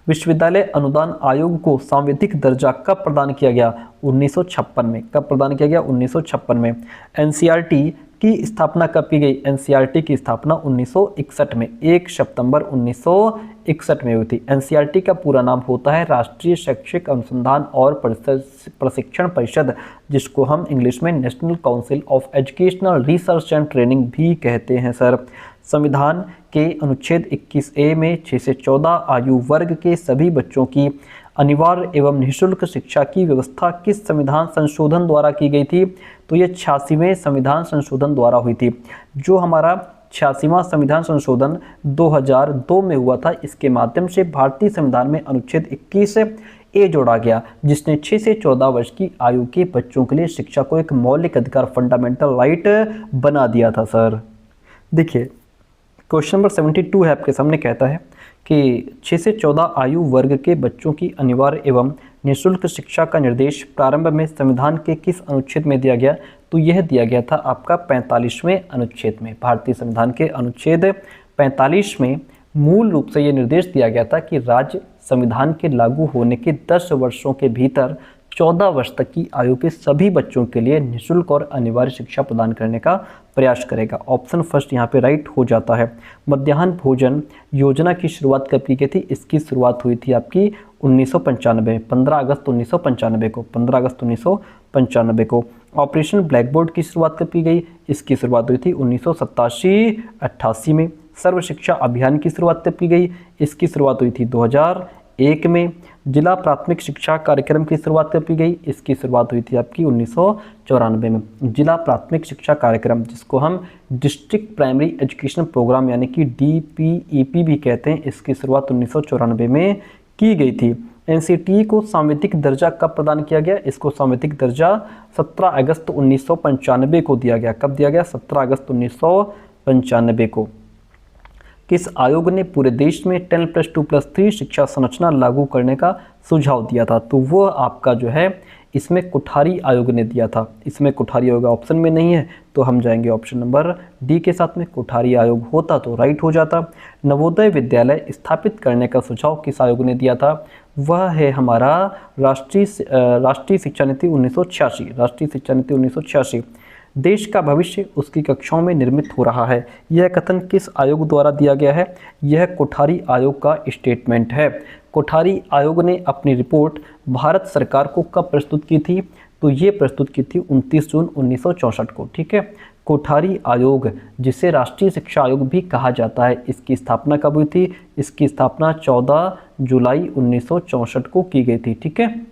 विश्वविद्यालय अनुदान आयोग को सांविधिक दर्जा कब प्रदान किया गया? 1956 में। कब प्रदान किया गया? 1956 में। एनसीईआरटी की स्थापना कब की गई? एनसीईआरटी की स्थापना 1961 में, 1 सितंबर 1961 में हुई थी। एनसीईआरटी का पूरा नाम होता है राष्ट्रीय शैक्षिक अनुसंधान और प्रशिक्षण परिषद, जिसको हम इंग्लिश में national council of educational research and training भी कहते हैं सर। संविधान के अनुच्छेद 21A में 6 से 14 आयु वर्ग के सभी बच्चों की अनिवार्य एवं निःशुल्क शिक्षा की व्यवस्था किस संविधान संशोधन द्वारा की गई थी? तो ये 86वें संविधान संशोधन द्वारा हुई थी। जो हमारा 86वां संविधान संशोधन 2002 में हुआ था, इसके माध्यम से भारतीय संविधान में अनुच्छेद 21A जोड़ा गया, जिसने 6 से 14 वर्ष की आयु के बच्चों के लिए शिक्षा को एक मौलिक अधिकार, फंडामेंटल राइट बना दिया था सर। देखिए, क्वेश्चन नंबर 72 है आपके सामने, कहता है कि 6 से 14 आयु वर्ग के बच्चों की अनिवार्य एवं निःशुल्क शिक्षा का निर्देश प्रारंभ में संविधान के किस अनुच्छेद में दिया गया? तो यह दिया गया था आपका 45वें अनुच्छेद में। भारतीय संविधान के अनुच्छेद 45 में मूल रूप से यह निर्देश दिया गया था कि राज्य संविधान के लागू होने के 10 वर्षों के भीतर 14 वर्ष तक की आयु के सभी बच्चों के लिए निःशुल्क और अनिवार्य शिक्षा प्रदान करने का प्रयास करेगा। ऑप्शन फर्स्ट यहाँ पे राइट हो जाता है। मध्याह्न भोजन योजना की शुरुआत कब की गई थी? इसकी शुरुआत हुई थी आपकी 1995, 15 अगस्त 1995 को, 15 अगस्त 1995 को। ऑपरेशन ब्लैक बोर्ड की शुरुआत कब की गई? इसकी शुरुआत हुई थी 1987-88 में। सर्व शिक्षा अभियान की शुरुआत कब की गई? इसकी शुरुआत हुई थी 2001 में। जिला प्राथमिक शिक्षा कार्यक्रम की शुरुआत कब की गई? इसकी शुरुआत हुई थी आपकी 1994 में। जिला प्राथमिक शिक्षा कार्यक्रम, जिसको हम डिस्ट्रिक्ट प्राइमरी एजुकेशन प्रोग्राम यानी कि DPEP भी कहते हैं, इसकी शुरुआत 1994 में की गई थी। NCTE को सांविधिक दर्जा कब प्रदान किया गया? इसको सांविधिक दर्जा 17 अगस्त 1995 को दिया गया। कब दिया गया? 17 अगस्त 1995 को। किस आयोग ने पूरे देश में 10+2+3 शिक्षा संरचना लागू करने का सुझाव दिया था? तो वो आपका जो है इसमें कोठारी आयोग ने दिया था। इसमें कोठारी आयोग ऑप्शन में नहीं है, तो हम जाएंगे ऑप्शन नंबर डी के साथ में। कोठारी आयोग होता तो राइट हो जाता। नवोदय विद्यालय स्थापित करने का सुझाव किस आयोग ने दिया था? वह है हमारा राष्ट्रीय शिक्षा नीति 1986। राष्ट्रीय शिक्षा नीति 1986। देश का भविष्य उसकी कक्षाओं में निर्मित हो रहा है, यह कथन किस आयोग द्वारा दिया गया है? यह कोठारी आयोग का स्टेटमेंट है। कोठारी आयोग ने अपनी रिपोर्ट भारत सरकार को कब प्रस्तुत की थी? तो ये प्रस्तुत की थी 29 जून 1964 को। ठीक है, कोठारी आयोग, जिसे राष्ट्रीय शिक्षा आयोग भी कहा जाता है, इसकी स्थापना कब हुई थी? इसकी स्थापना 14 जुलाई 1964 को की गई थी। ठीक है,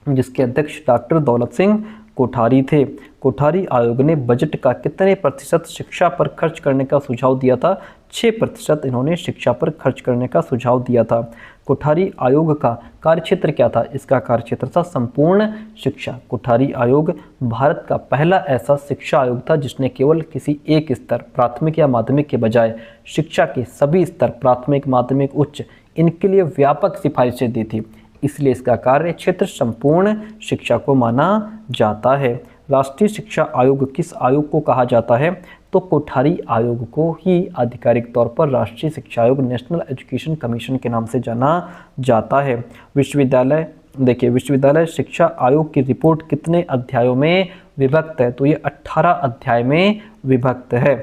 जिसके अध्यक्ष डॉक्टर दौलत सिंह कोठारी थे। कोठारी आयोग ने बजट का कितने प्रतिशत शिक्षा पर खर्च करने का सुझाव दिया था? 6% इन्होंने शिक्षा पर खर्च करने का सुझाव दिया था। कोठारी आयोग का कार्यक्षेत्र क्या था? इसका कार्यक्षेत्र था संपूर्ण शिक्षा। कोठारी आयोग भारत का पहला ऐसा शिक्षा आयोग था जिसने केवल किसी एक स्तर प्राथमिक या माध्यमिक के बजाय शिक्षा के सभी स्तर प्राथमिक, माध्यमिक, उच्च इनके लिए व्यापक सिफारिशें दी थी। इसलिए इसका कार्य क्षेत्र संपूर्ण शिक्षा को माना जाता है। राष्ट्रीय शिक्षा आयोग किस आयोग को कहा जाता है? तो कोठारी आयोग को ही आधिकारिक तौर पर राष्ट्रीय शिक्षा आयोग, नेशनल एजुकेशन कमीशन के नाम से जाना जाता है। विश्वविद्यालय देखिए, विश्वविद्यालय शिक्षा आयोग की रिपोर्ट कितने अध्यायों में विभक्त है? तो ये 18 अध्याय में विभक्त है।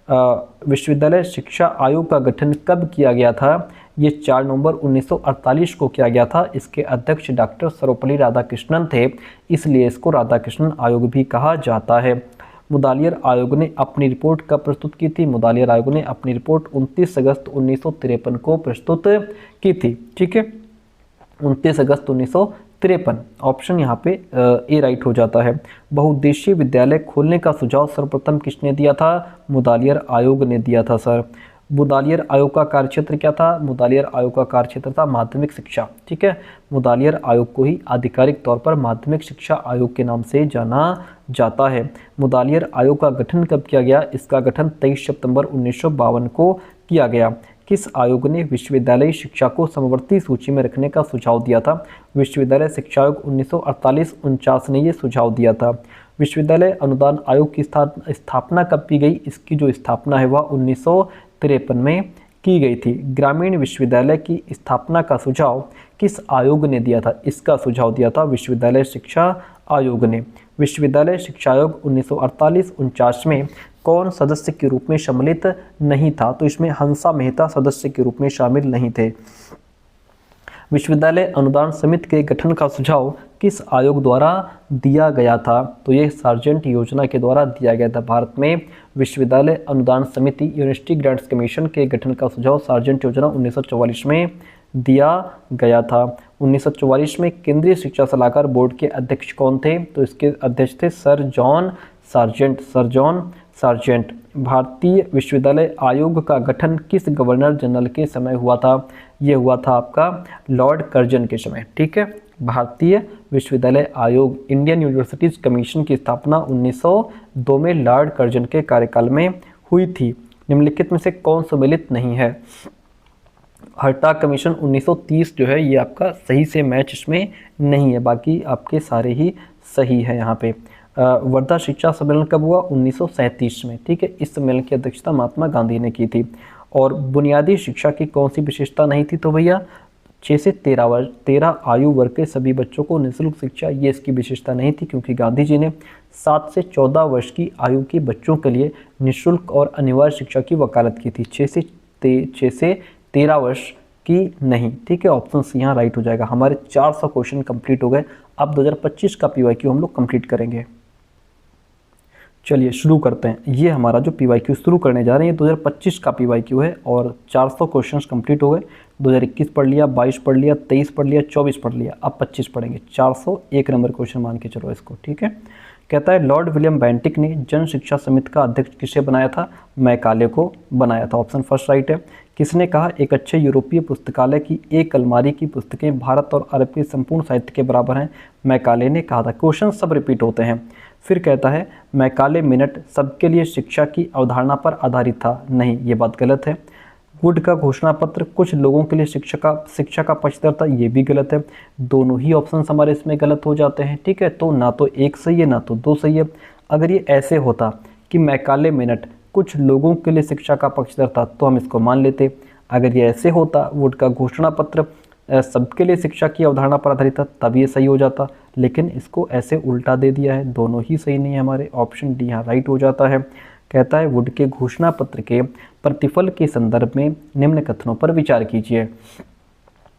विश्वविद्यालय शिक्षा आयोग का गठन कब किया गया था? ये 4 नवंबर 1948 को किया गया था। इसके अध्यक्ष डॉक्टर सर्वपल्ली राधाकृष्णन थे, इसलिए इसको राधाकृष्णन आयोग भी कहा जाता है। मुदालियर आयोग ने अपनी रिपोर्ट कब प्रस्तुत की थी? मुदालियर आयोग ने अपनी रिपोर्ट 29 अगस्त 1953 को प्रस्तुत की थी। ठीक है, 29 अगस्त 1953, ऑप्शन यहाँ पे ए राइट हो जाता है। बहुउद्देशीय विद्यालय खोलने का सुझाव सर्वप्रथम किसने दिया था? मुदालियर आयोग ने दिया था सर। मुदालियर आयोग का कार्यक्षेत्र क्या था? मुदालियर आयोग का कार्यक्षेत्र था माध्यमिक शिक्षा। ठीक है, मुदालियर आयोग को ही आधिकारिक तौर पर माध्यमिक शिक्षा आयोग के नाम से जाना जाता है। मुदालियर आयोग का गठन कब किया गया? इसका गठन 23 सितंबर 1952 को किया गया। किस आयोग ने विश्वविद्यालयी शिक्षा को समवर्ती सूची में रखने का सुझाव दिया था? विश्वविद्यालय शिक्षा आयोग 1948-49 ने ये सुझाव दिया था। विश्वविद्यालय अनुदान आयोग की स्थापना कब की गई? इसकी जो स्थापना है वह 1953 में की गई थी। ग्रामीण विश्वविद्यालय की स्थापना का सुझाव किस आयोग ने दिया था? इसका सुझाव दिया था विश्वविद्यालय शिक्षा आयोग ने। विश्वविद्यालय शिक्षा आयोग 1948-49 में कौन सदस्य के रूप में सम्मिलित नहीं था? तो इसमें हंसा मेहता सदस्य के रूप में शामिल नहीं थे। विश्वविद्यालय अनुदान समिति के गठन का सुझाव किस आयोग द्वारा दिया गया था? तो ये सार्जेंट योजना के द्वारा दिया गया था। भारत में विश्वविद्यालय अनुदान समिति, यूनिवर्सिटी ग्रांट्स कमीशन के गठन का सुझाव सार्जेंट योजना 1944 में दिया गया था। 1944 में केंद्रीय शिक्षा सलाहकार बोर्ड के अध्यक्ष कौन थे? तो इसके अध्यक्ष थे sir John sergeant. Sir John sergeant. भारतीय विश्वविद्यालय आयोग का गठन किस गवर्नर जनरल के समय हुआ था? ये हुआ था आपका लॉर्ड कर्जन के समय। ठीक है, भारतीय विश्वविद्यालय आयोग, इंडियन यूनिवर्सिटीज कमीशन की स्थापना 1902 में लॉर्ड कर्जन के कार्यकाल में हुई थी। निम्नलिखित में से कौन सम्मिलित नहीं है? हर्टा कमीशन 1930 जो है ये आपका सही से मैच इसमें नहीं है, बाकी आपके सारे ही सही है यहाँ पे। वर्धा शिक्षा सम्मेलन कब हुआ? 1937 में। ठीक है, इस सम्मेलन की अध्यक्षता महात्मा गांधी ने की थी। और बुनियादी शिक्षा की कौन सी विशेषता नहीं थी? तो भैया 6 से 13 आयु वर्ग के सभी बच्चों को निःशुल्क शिक्षा, ये इसकी विशेषता नहीं थी, क्योंकि गांधी जी ने 7 से 14 वर्ष की आयु के बच्चों के लिए निःशुल्क और अनिवार्य शिक्षा की वकालत की थी। 6 से 13 वर्ष की नहीं। ठीक है, ऑप्शन यहाँ राइट हो जाएगा। हमारे 400 क्वेश्चन कंप्लीट हो गए। अब 2025 का PYQ हम लोग कंप्लीट करेंगे। चलिए शुरू करते हैं। ये हमारा जो PYQ शुरू करने जा रहे हैं 2025 का PYQ है और 400 क्वेश्चंस कंप्लीट हो गए। 2021 पढ़ लिया, 22 पढ़ लिया, 23 पढ़ लिया, 24 पढ़ लिया, अब 25 पढ़ेंगे। 401 नंबर क्वेश्चन मान के चलो इसको। ठीक है, कहता है लॉर्ड विलियम बेंटिक ने जन शिक्षा समिति का अध्यक्ष किसे बनाया था? मैकाले को बनाया था। ऑप्शन फर्स्ट राइट है। किसने कहा एक अच्छे यूरोपीय पुस्तकालय की एक अलमारी की पुस्तकें भारत और अरब के संपूर्ण साहित्य के बराबर हैं? मैकाले ने कहा था। क्वेश्चन सब रिपीट होते हैं। फिर कहता है मैकाले मिनट सबके लिए शिक्षा की अवधारणा पर आधारित था। नहीं, ये बात गलत है। वुड का घोषणा पत्र कुछ लोगों के लिए शिक्षा का पक्षधर था। ये भी गलत है। दोनों ही ऑप्शन हमारे इसमें गलत हो जाते हैं। ठीक है, तो ना तो एक सही है ना तो दो सही है। अगर ये ऐसे होता कि मैकाले मिनट कुछ लोगों के लिए शिक्षा का पक्षधर था तो हम इसको मान लेते। अगर ये ऐसे होता वुड का घोषणा पत्र सबके लिए शिक्षा की अवधारणा पर आधारित था तब ये सही हो जाता, लेकिन इसको ऐसे उल्टा दे दिया है। दोनों ही सही नहीं है हमारे। ऑप्शन डी यहाँ राइट हो जाता है। कहता है वुड के घोषणा पत्र के प्रतिफल के संदर्भ में निम्न कथनों पर विचार कीजिए।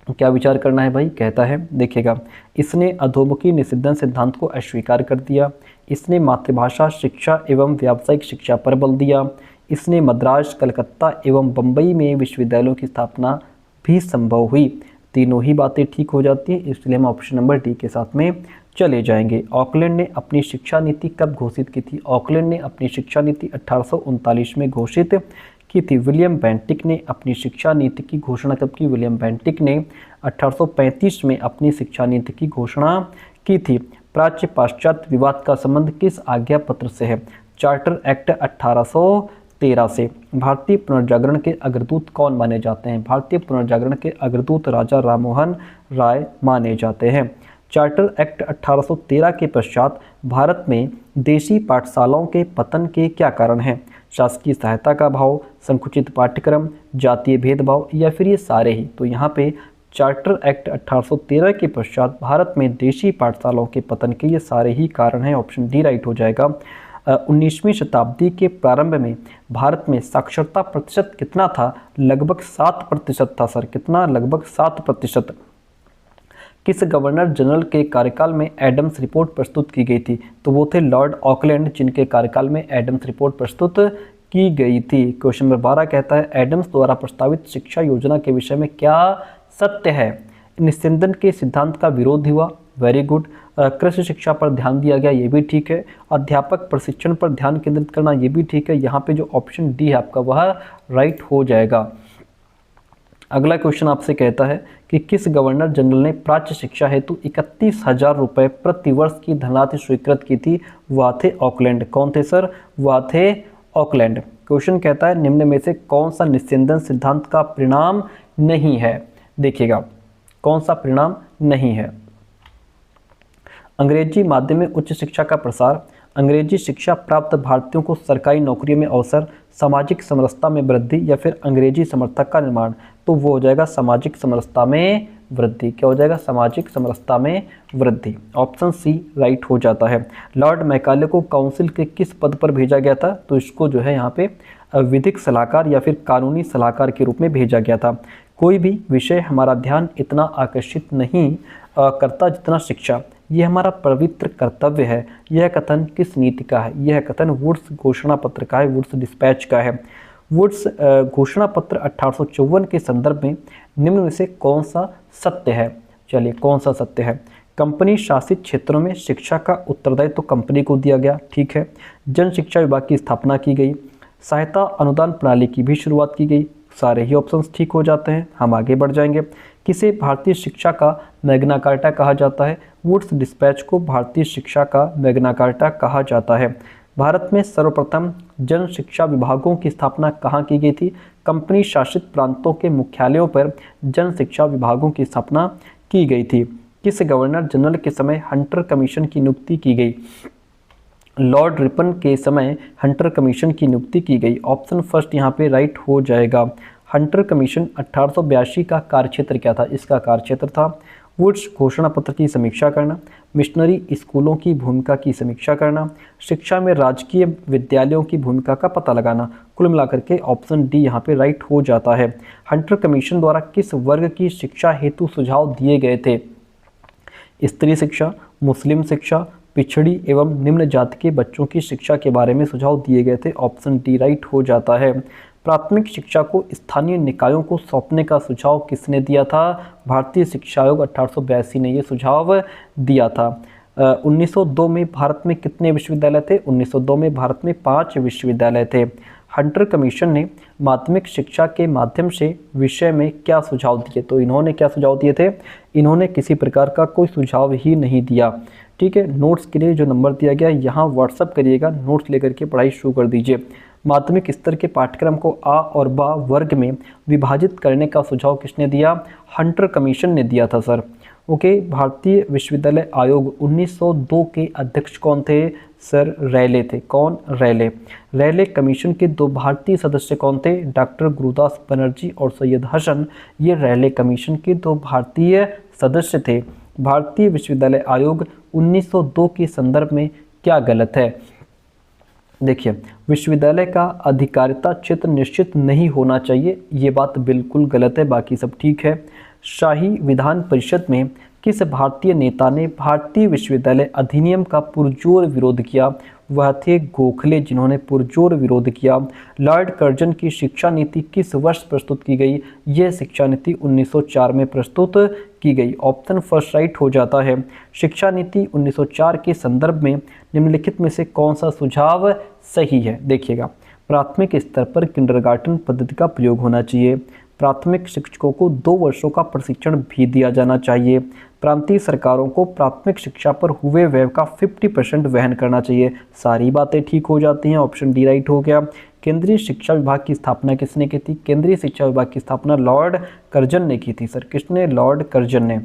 क्या विचार करना है भाई? कहता है देखिएगा, इसने अधोमुखी निषिद्धन सिद्धांत को अस्वीकार कर दिया। इसने मातृभाषा शिक्षा एवं व्यावसायिक शिक्षा पर बल दिया। इसने मद्रास, कलकत्ता एवं बम्बई में विश्वविद्यालयों की स्थापना भी संभव हुई। तीनों ही बातें ठीक हो जाती हैं, इसलिए हम ऑप्शन नंबर डी के साथ में चले जाएंगे। ऑकलैंड ने अपनी शिक्षा नीति कब घोषित की थी? ऑकलैंड ने अपनी शिक्षा नीति 1839 में घोषित की थी। विलियम बेंटिक ने अपनी शिक्षा नीति की घोषणा कब की? विलियम बेंटिक ने 1835 में अपनी शिक्षा नीति की घोषणा की थी। प्राच्य पाश्चात्य विवाद का संबंध किस आज्ञा पत्र से है? चार्टर एक्ट 1813 से। भारतीय पुनर्जागरण के अग्रदूत कौन माने जाते हैं? भारतीय पुनर्जागरण के अग्रदूत राजा राममोहन राय माने जाते हैं। चार्टर एक्ट 1813 के पश्चात भारत में देशी पाठशालाओं के पतन के क्या कारण हैं? शासकीय सहायता का अभाव, संकुचित पाठ्यक्रम, जातीय भेदभाव या फिर ये सारे ही? तो यहाँ पे चार्टर एक्ट 1813 के पश्चात भारत में देशी पाठशालाओं के पतन के ये सारे ही कारण हैं। ऑप्शन डी राइट हो जाएगा। 19वीं शताब्दी के प्रारंभ में भारत में साक्षरता प्रतिशत कितना था? लगभग 7% था सर। कितना? लगभग 7%। किस गवर्नर जनरल के कार्यकाल में एडम्स रिपोर्ट प्रस्तुत की गई थी? तो वो थे लॉर्ड ऑकलैंड, जिनके कार्यकाल में एडम्स रिपोर्ट प्रस्तुत की गई थी। क्वेश्चन नंबर 12 कहता है एडम्स द्वारा प्रस्तावित शिक्षा योजना के विषय में क्या सत्य है? निस्यंदन के सिद्धांत का विरोध हुआ। Very good. कृषि शिक्षा पर ध्यान दिया गया, ये भी ठीक है। अध्यापक प्रशिक्षण पर ध्यान केंद्रित करना, ये भी ठीक है। यहाँ पे जो ऑप्शन डी है आपका वह राइट हो जाएगा। अगला क्वेश्चन आपसे कहता है कि किस गवर्नर जनरल ने प्राच्य शिक्षा हेतु 31,000 रुपये प्रतिवर्ष की धनराशि स्वीकृत की थी? वह थे ऑकलैंड। कौन थे सर? वह थे ऑकलैंड। क्वेश्चन कहता है निम्न में से कौन सा निस्यंदन सिद्धांत का परिणाम नहीं है? देखिएगा कौन सा परिणाम नहीं है। अंग्रेजी माध्यम में उच्च शिक्षा का प्रसार, अंग्रेजी शिक्षा प्राप्त भारतीयों को सरकारी नौकरियों में अवसर, सामाजिक समरसता में वृद्धि या फिर अंग्रेजी समर्थक का निर्माण? तो वो हो जाएगा सामाजिक समरसता में वृद्धि। क्या हो जाएगा? सामाजिक समरसता में वृद्धि। ऑप्शन सी राइट हो जाता है। लॉर्ड मैकाले को काउंसिल के किस पद पर भेजा गया था? तो इसको जो है यहाँ पे विधिक सलाहकार या फिर कानूनी सलाहकार के रूप में भेजा गया था। कोई भी विषय हमारा ध्यान इतना आकर्षित नहीं करता जितना शिक्षा, ये हमारा पवित्र कर्तव्य है। यह कथन किस नीति का है? यह कथन वुड्स घोषणा पत्र का है, वुड्स डिस्पैच का है। वुड्स घोषणा पत्र 1854 के संदर्भ में निम्न में से कौन सा सत्य है? चलिए कौन सा सत्य है? कंपनी शासित क्षेत्रों में शिक्षा का उत्तरदायित्व तो कंपनी को दिया गया, ठीक है। जन शिक्षा विभाग की स्थापना की गई, सहायता अनुदान प्रणाली की भी शुरुआत की गई। सारे ही ऑप्शंस ठीक हो जाते हैं। हम आगे बढ़ जाएंगे। किसे भारतीय शिक्षा का मैग्ना कार्टा कहा जाता है? वुड्स डिस्पैच को भारतीय शिक्षा का मैग्ना कार्टा कहा जाता है। भारत में सर्वप्रथम जन शिक्षा विभागों की स्थापना कहाँ की गई थी? कंपनी शासित प्रांतों के मुख्यालयों पर जन शिक्षा विभागों की स्थापना की गई थी। किस गवर्नर जनरल के समय हंटर कमीशन की नियुक्ति की गई? लॉर्ड रिपन के समय हंटर कमीशन की नियुक्ति की गई। ऑप्शन फर्स्ट यहाँ पे राइट हो जाएगा। हंटर कमीशन 1882 का कार्यक्षेत्र क्या था? इसका कार्यक्षेत्र था वुड्स घोषणा पत्र की समीक्षा करना, मिशनरी स्कूलों की भूमिका की समीक्षा करना, शिक्षा में राजकीय विद्यालयों की भूमिका का पता लगाना। कुल मिलाकर के ऑप्शन डी यहाँ पे राइट हो जाता है। हंटर कमीशन द्वारा किस वर्ग की शिक्षा हेतु सुझाव दिए गए थे? स्त्री शिक्षा, मुस्लिम शिक्षा, पिछड़ी एवं निम्न जाति के बच्चों की शिक्षा के बारे में सुझाव दिए गए थे। ऑप्शन डी राइट हो जाता है। प्राथमिक शिक्षा को स्थानीय निकायों को सौंपने का सुझाव किसने दिया था? भारतीय शिक्षा आयोग 1882 ने ये सुझाव दिया था। 1902 में भारत में कितने विश्वविद्यालय थे? 1902 में भारत में 5 विश्वविद्यालय थे। हंटर कमीशन ने माध्यमिक शिक्षा के माध्यम से विषय में क्या सुझाव दिए? तो इन्होंने क्या सुझाव दिए थे? इन्होंने किसी प्रकार का कोई सुझाव ही नहीं दिया, ठीक है। नोट्स के लिए जो नंबर दिया गया यहाँ व्हाट्सअप करिएगा, नोट्स लेकर के पढ़ाई शुरू कर दीजिए। माध्यमिक स्तर के पाठ्यक्रम को आ और बा वर्ग में विभाजित करने का सुझाव किसने दिया? हंटर कमीशन ने दिया था सर। ओके। भारतीय विश्वविद्यालय आयोग 1902 के अध्यक्ष कौन थे? सर रैले थे। कौन? रैले। रैले कमीशन के 2 भारतीय सदस्य कौन थे? डॉक्टर गुरुदास बनर्जी और सैयद हसन। ये रैले कमीशन के 2 भारतीय सदस्य थे। भारतीय विश्वविद्यालय आयोग 1902 के संदर्भ में क्या गलत है? देखिए, विश्वविद्यालय का अधिकारिता क्षेत्र निश्चित नहीं होना चाहिए, ये बात बिल्कुल गलत है, बाकी सब ठीक है। शाही विधान परिषद में किस भारतीय नेता ने भारतीय विश्वविद्यालय अधिनियम का पुरजोर विरोध किया? वह थे गोखले, जिन्होंने पुरजोर विरोध किया। लॉर्ड कर्जन की शिक्षा नीति किस वर्ष प्रस्तुत की गई? यह शिक्षा नीति 1904 में प्रस्तुत की गई। ऑप्शन फर्स्ट राइट हो जाता है। शिक्षा नीति 1904 के संदर्भ में निम्नलिखित में से कौन सा सुझाव सही है? देखिएगा, प्राथमिक स्तर पर किंडरगार्टन पद्धति का प्रयोग होना चाहिए। प्राथमिक शिक्षकों को 2 वर्षों का प्रशिक्षण भी दिया जाना चाहिए। प्रांतीय सरकारों को प्राथमिक शिक्षा पर हुए व्यय का 50% वहन करना चाहिए। सारी बातें ठीक हो जाती हैं। ऑप्शन डी राइट हो गया। केंद्रीय शिक्षा विभाग की स्थापना किसने की थी? केंद्रीय शिक्षा विभाग की स्थापना लॉर्ड कर्जन ने की थी। सर किसने? लॉर्ड कर्जन ने।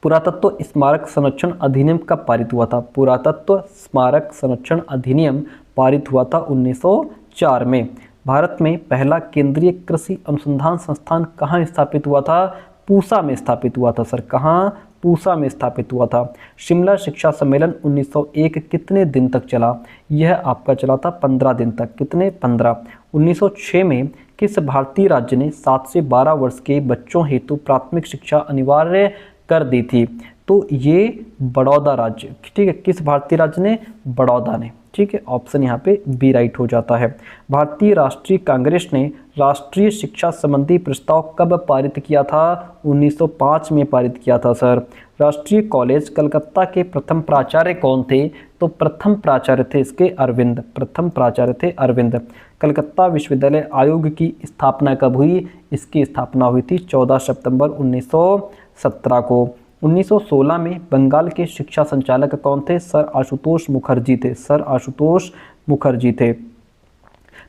पुरातत्व स्मारक संरक्षण अधिनियम कब पारित हुआ था? पुरातत्व स्मारक संरक्षण अधिनियम पारित हुआ था 1904 में। भारत में पहला केंद्रीय कृषि अनुसंधान संस्थान कहाँ स्थापित हुआ था? पूसा में स्थापित हुआ था। सर कहाँ? पूसा में स्थापित हुआ था। शिमला शिक्षा सम्मेलन 1901 कितने दिन तक चला? यह आपका चला था 15 दिन तक। कितने? 15। 1906 में किस भारतीय राज्य ने 7 से 12 वर्ष के बच्चों हेतु प्राथमिक शिक्षा अनिवार्य कर दी थी? तो ये बड़ौदा राज्य, ठीक है। किस भारतीय राज्य ने? बड़ौदा ने, ठीक है। ऑप्शन यहाँ पे बी राइट हो जाता है। भारतीय राष्ट्रीय कांग्रेस ने राष्ट्रीय शिक्षा संबंधी प्रस्ताव कब पारित किया था? 1905 में पारित किया था। सर राष्ट्रीय कॉलेज कलकत्ता के प्रथम प्राचार्य कौन थे? तो प्रथम प्राचार्य थे इसके अरविंद। प्रथम प्राचार्य थे अरविंद। कलकत्ता विश्वविद्यालय आयोग की स्थापना कब हुई? इसकी स्थापना हुई थी 14 सितंबर 1917 को। 1916 में बंगाल के शिक्षा संचालक कौन थे? सर आशुतोष मुखर्जी थे। सर आशुतोष मुखर्जी थे।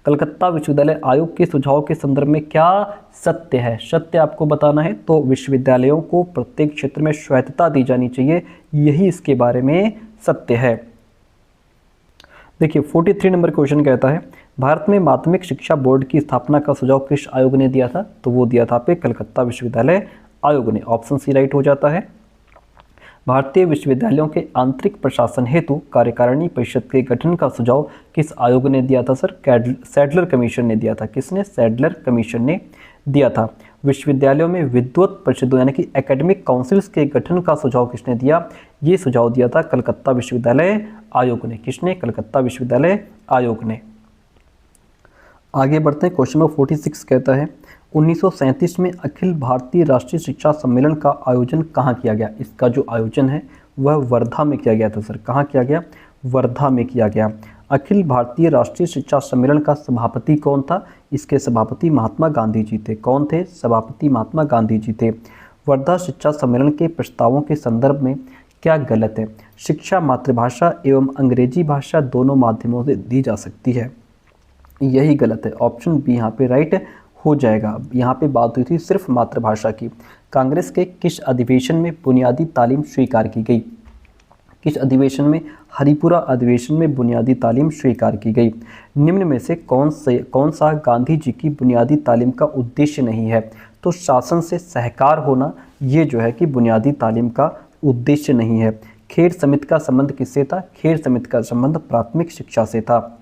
कलकत्ता विश्वविद्यालय आयोग के सुझाव के संदर्भ में क्या सत्य है? सत्य आपको बताना है। तो विश्वविद्यालयों को प्रत्येक क्षेत्र में स्वायत्तता दी जानी चाहिए, यही इसके बारे में सत्य है। देखिए 43 नंबर क्वेश्चन कहता है, भारत में माध्यमिक शिक्षा बोर्ड की स्थापना का सुझाव किस आयोग ने दिया था? तो वो दिया था पे कलकत्ता विश्वविद्यालय आयोग ने। ऑप्शन सी राइट हो जाता है। भारतीय विश्वविद्यालयों के आंतरिक प्रशासन हेतु कार्यकारिणी परिषद के गठन का सुझाव किस आयोग ने दिया था? सर सैडलर कमीशन ने दिया था। किसने? सैडलर कमीशन ने दिया था। विश्वविद्यालयों में विद्वत परिषदों यानी कि एकेडमिक काउंसिल्स के गठन का सुझाव किसने दिया? ये सुझाव दिया था कलकत्ता विश्वविद्यालय आयोग ने। किसने? कलकत्ता विश्वविद्यालय आयोग ने। आगे बढ़ते हैं। क्वेश्चन नंबर 46 कहता है, 1937 में अखिल भारतीय राष्ट्रीय शिक्षा सम्मेलन का आयोजन कहाँ किया गया? इसका जो आयोजन है वह वर्धा में किया गया था। सर कहाँ किया गया? वर्धा में किया गया। अखिल भारतीय राष्ट्रीय शिक्षा सम्मेलन का सभापति कौन था? इसके सभापति महात्मा गांधी जी थे। कौन थे? सभापति महात्मा गांधी जी थे। वर्धा शिक्षा सम्मेलन के प्रस्तावों के संदर्भ में क्या गलत है? शिक्षा मातृभाषा एवं अंग्रेजी भाषा दोनों माध्यमों से दी जा सकती है, यही गलत है। ऑप्शन बी यहाँ पे राइट हो जाएगा। यहाँ पे बात हुई थी सिर्फ मातृभाषा की। कांग्रेस के किस अधिवेशन में बुनियादी तालीम स्वीकार की गई? किस अधिवेशन में? हरिपुरा अधिवेशन में बुनियादी तालीम स्वीकार की गई। निम्न में से कौन सा गांधी जी की बुनियादी तालीम का उद्देश्य नहीं है? तो शासन से सहकार होना, ये जो है कि बुनियादी तालीम का उद्देश्य नहीं है। खेर समिति का संबंध किससे था? खेर समिति का संबंध प्राथमिक शिक्षा से था।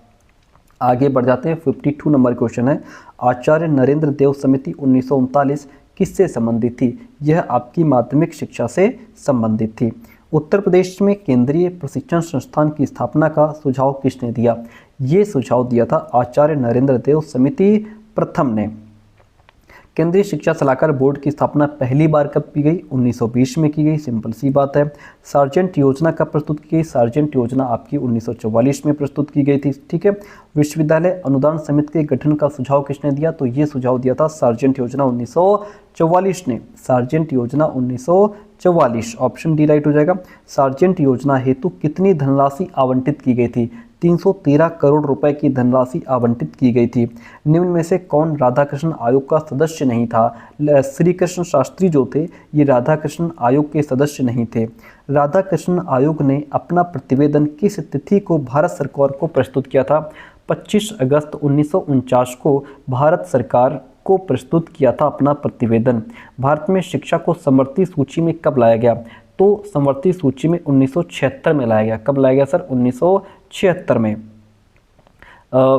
आगे बढ़ जाते हैं। 52 नंबर क्वेश्चन है, आचार्य नरेंद्र देव समिति 1939 किससे संबंधित थी? यह आपकी माध्यमिक शिक्षा से संबंधित थी। उत्तर प्रदेश में केंद्रीय प्रशिक्षण संस्थान की स्थापना का सुझाव किसने दिया? ये सुझाव दिया था आचार्य नरेंद्र देव समिति प्रथम ने। केंद्रीय शिक्षा सलाहकार बोर्ड की स्थापना पहली बार कब की गई? 1920 में की गई। सिंपल सी बात है। सार्जेंट योजना कब प्रस्तुत की गई? सार्जेंट योजना आपकी 1944 में प्रस्तुत की गई थी। ठीक है। विश्वविद्यालय अनुदान समिति के गठन का सुझाव किसने दिया? तो ये सुझाव दिया था सार्जेंट योजना 1944 ने। सार्जेंट योजना 1944। ऑप्शन डी राइट हो जाएगा। सार्जेंट योजना हेतु कितनी धनराशि आवंटित की गई थी? 313 करोड़ रुपए की धनराशि आवंटित की गई थी। निम्न में से कौन राधाकृष्ण आयोग का सदस्य नहीं था? श्री कृष्ण शास्त्री जो थे ये राधाकृष्ण आयोग के सदस्य नहीं थे। राधाकृष्ण आयोग ने अपना प्रतिवेदन किस तिथि को भारत सरकार को प्रस्तुत किया था? 25 अगस्त 1949 को भारत सरकार को प्रस्तुत किया था अपना प्रतिवेदन। भारत में शिक्षा को समवर्ती सूची में कब लाया गया? तो समवर्ती सूची में 1976 में लाया गया। कब लाया गया सर? 1976 में।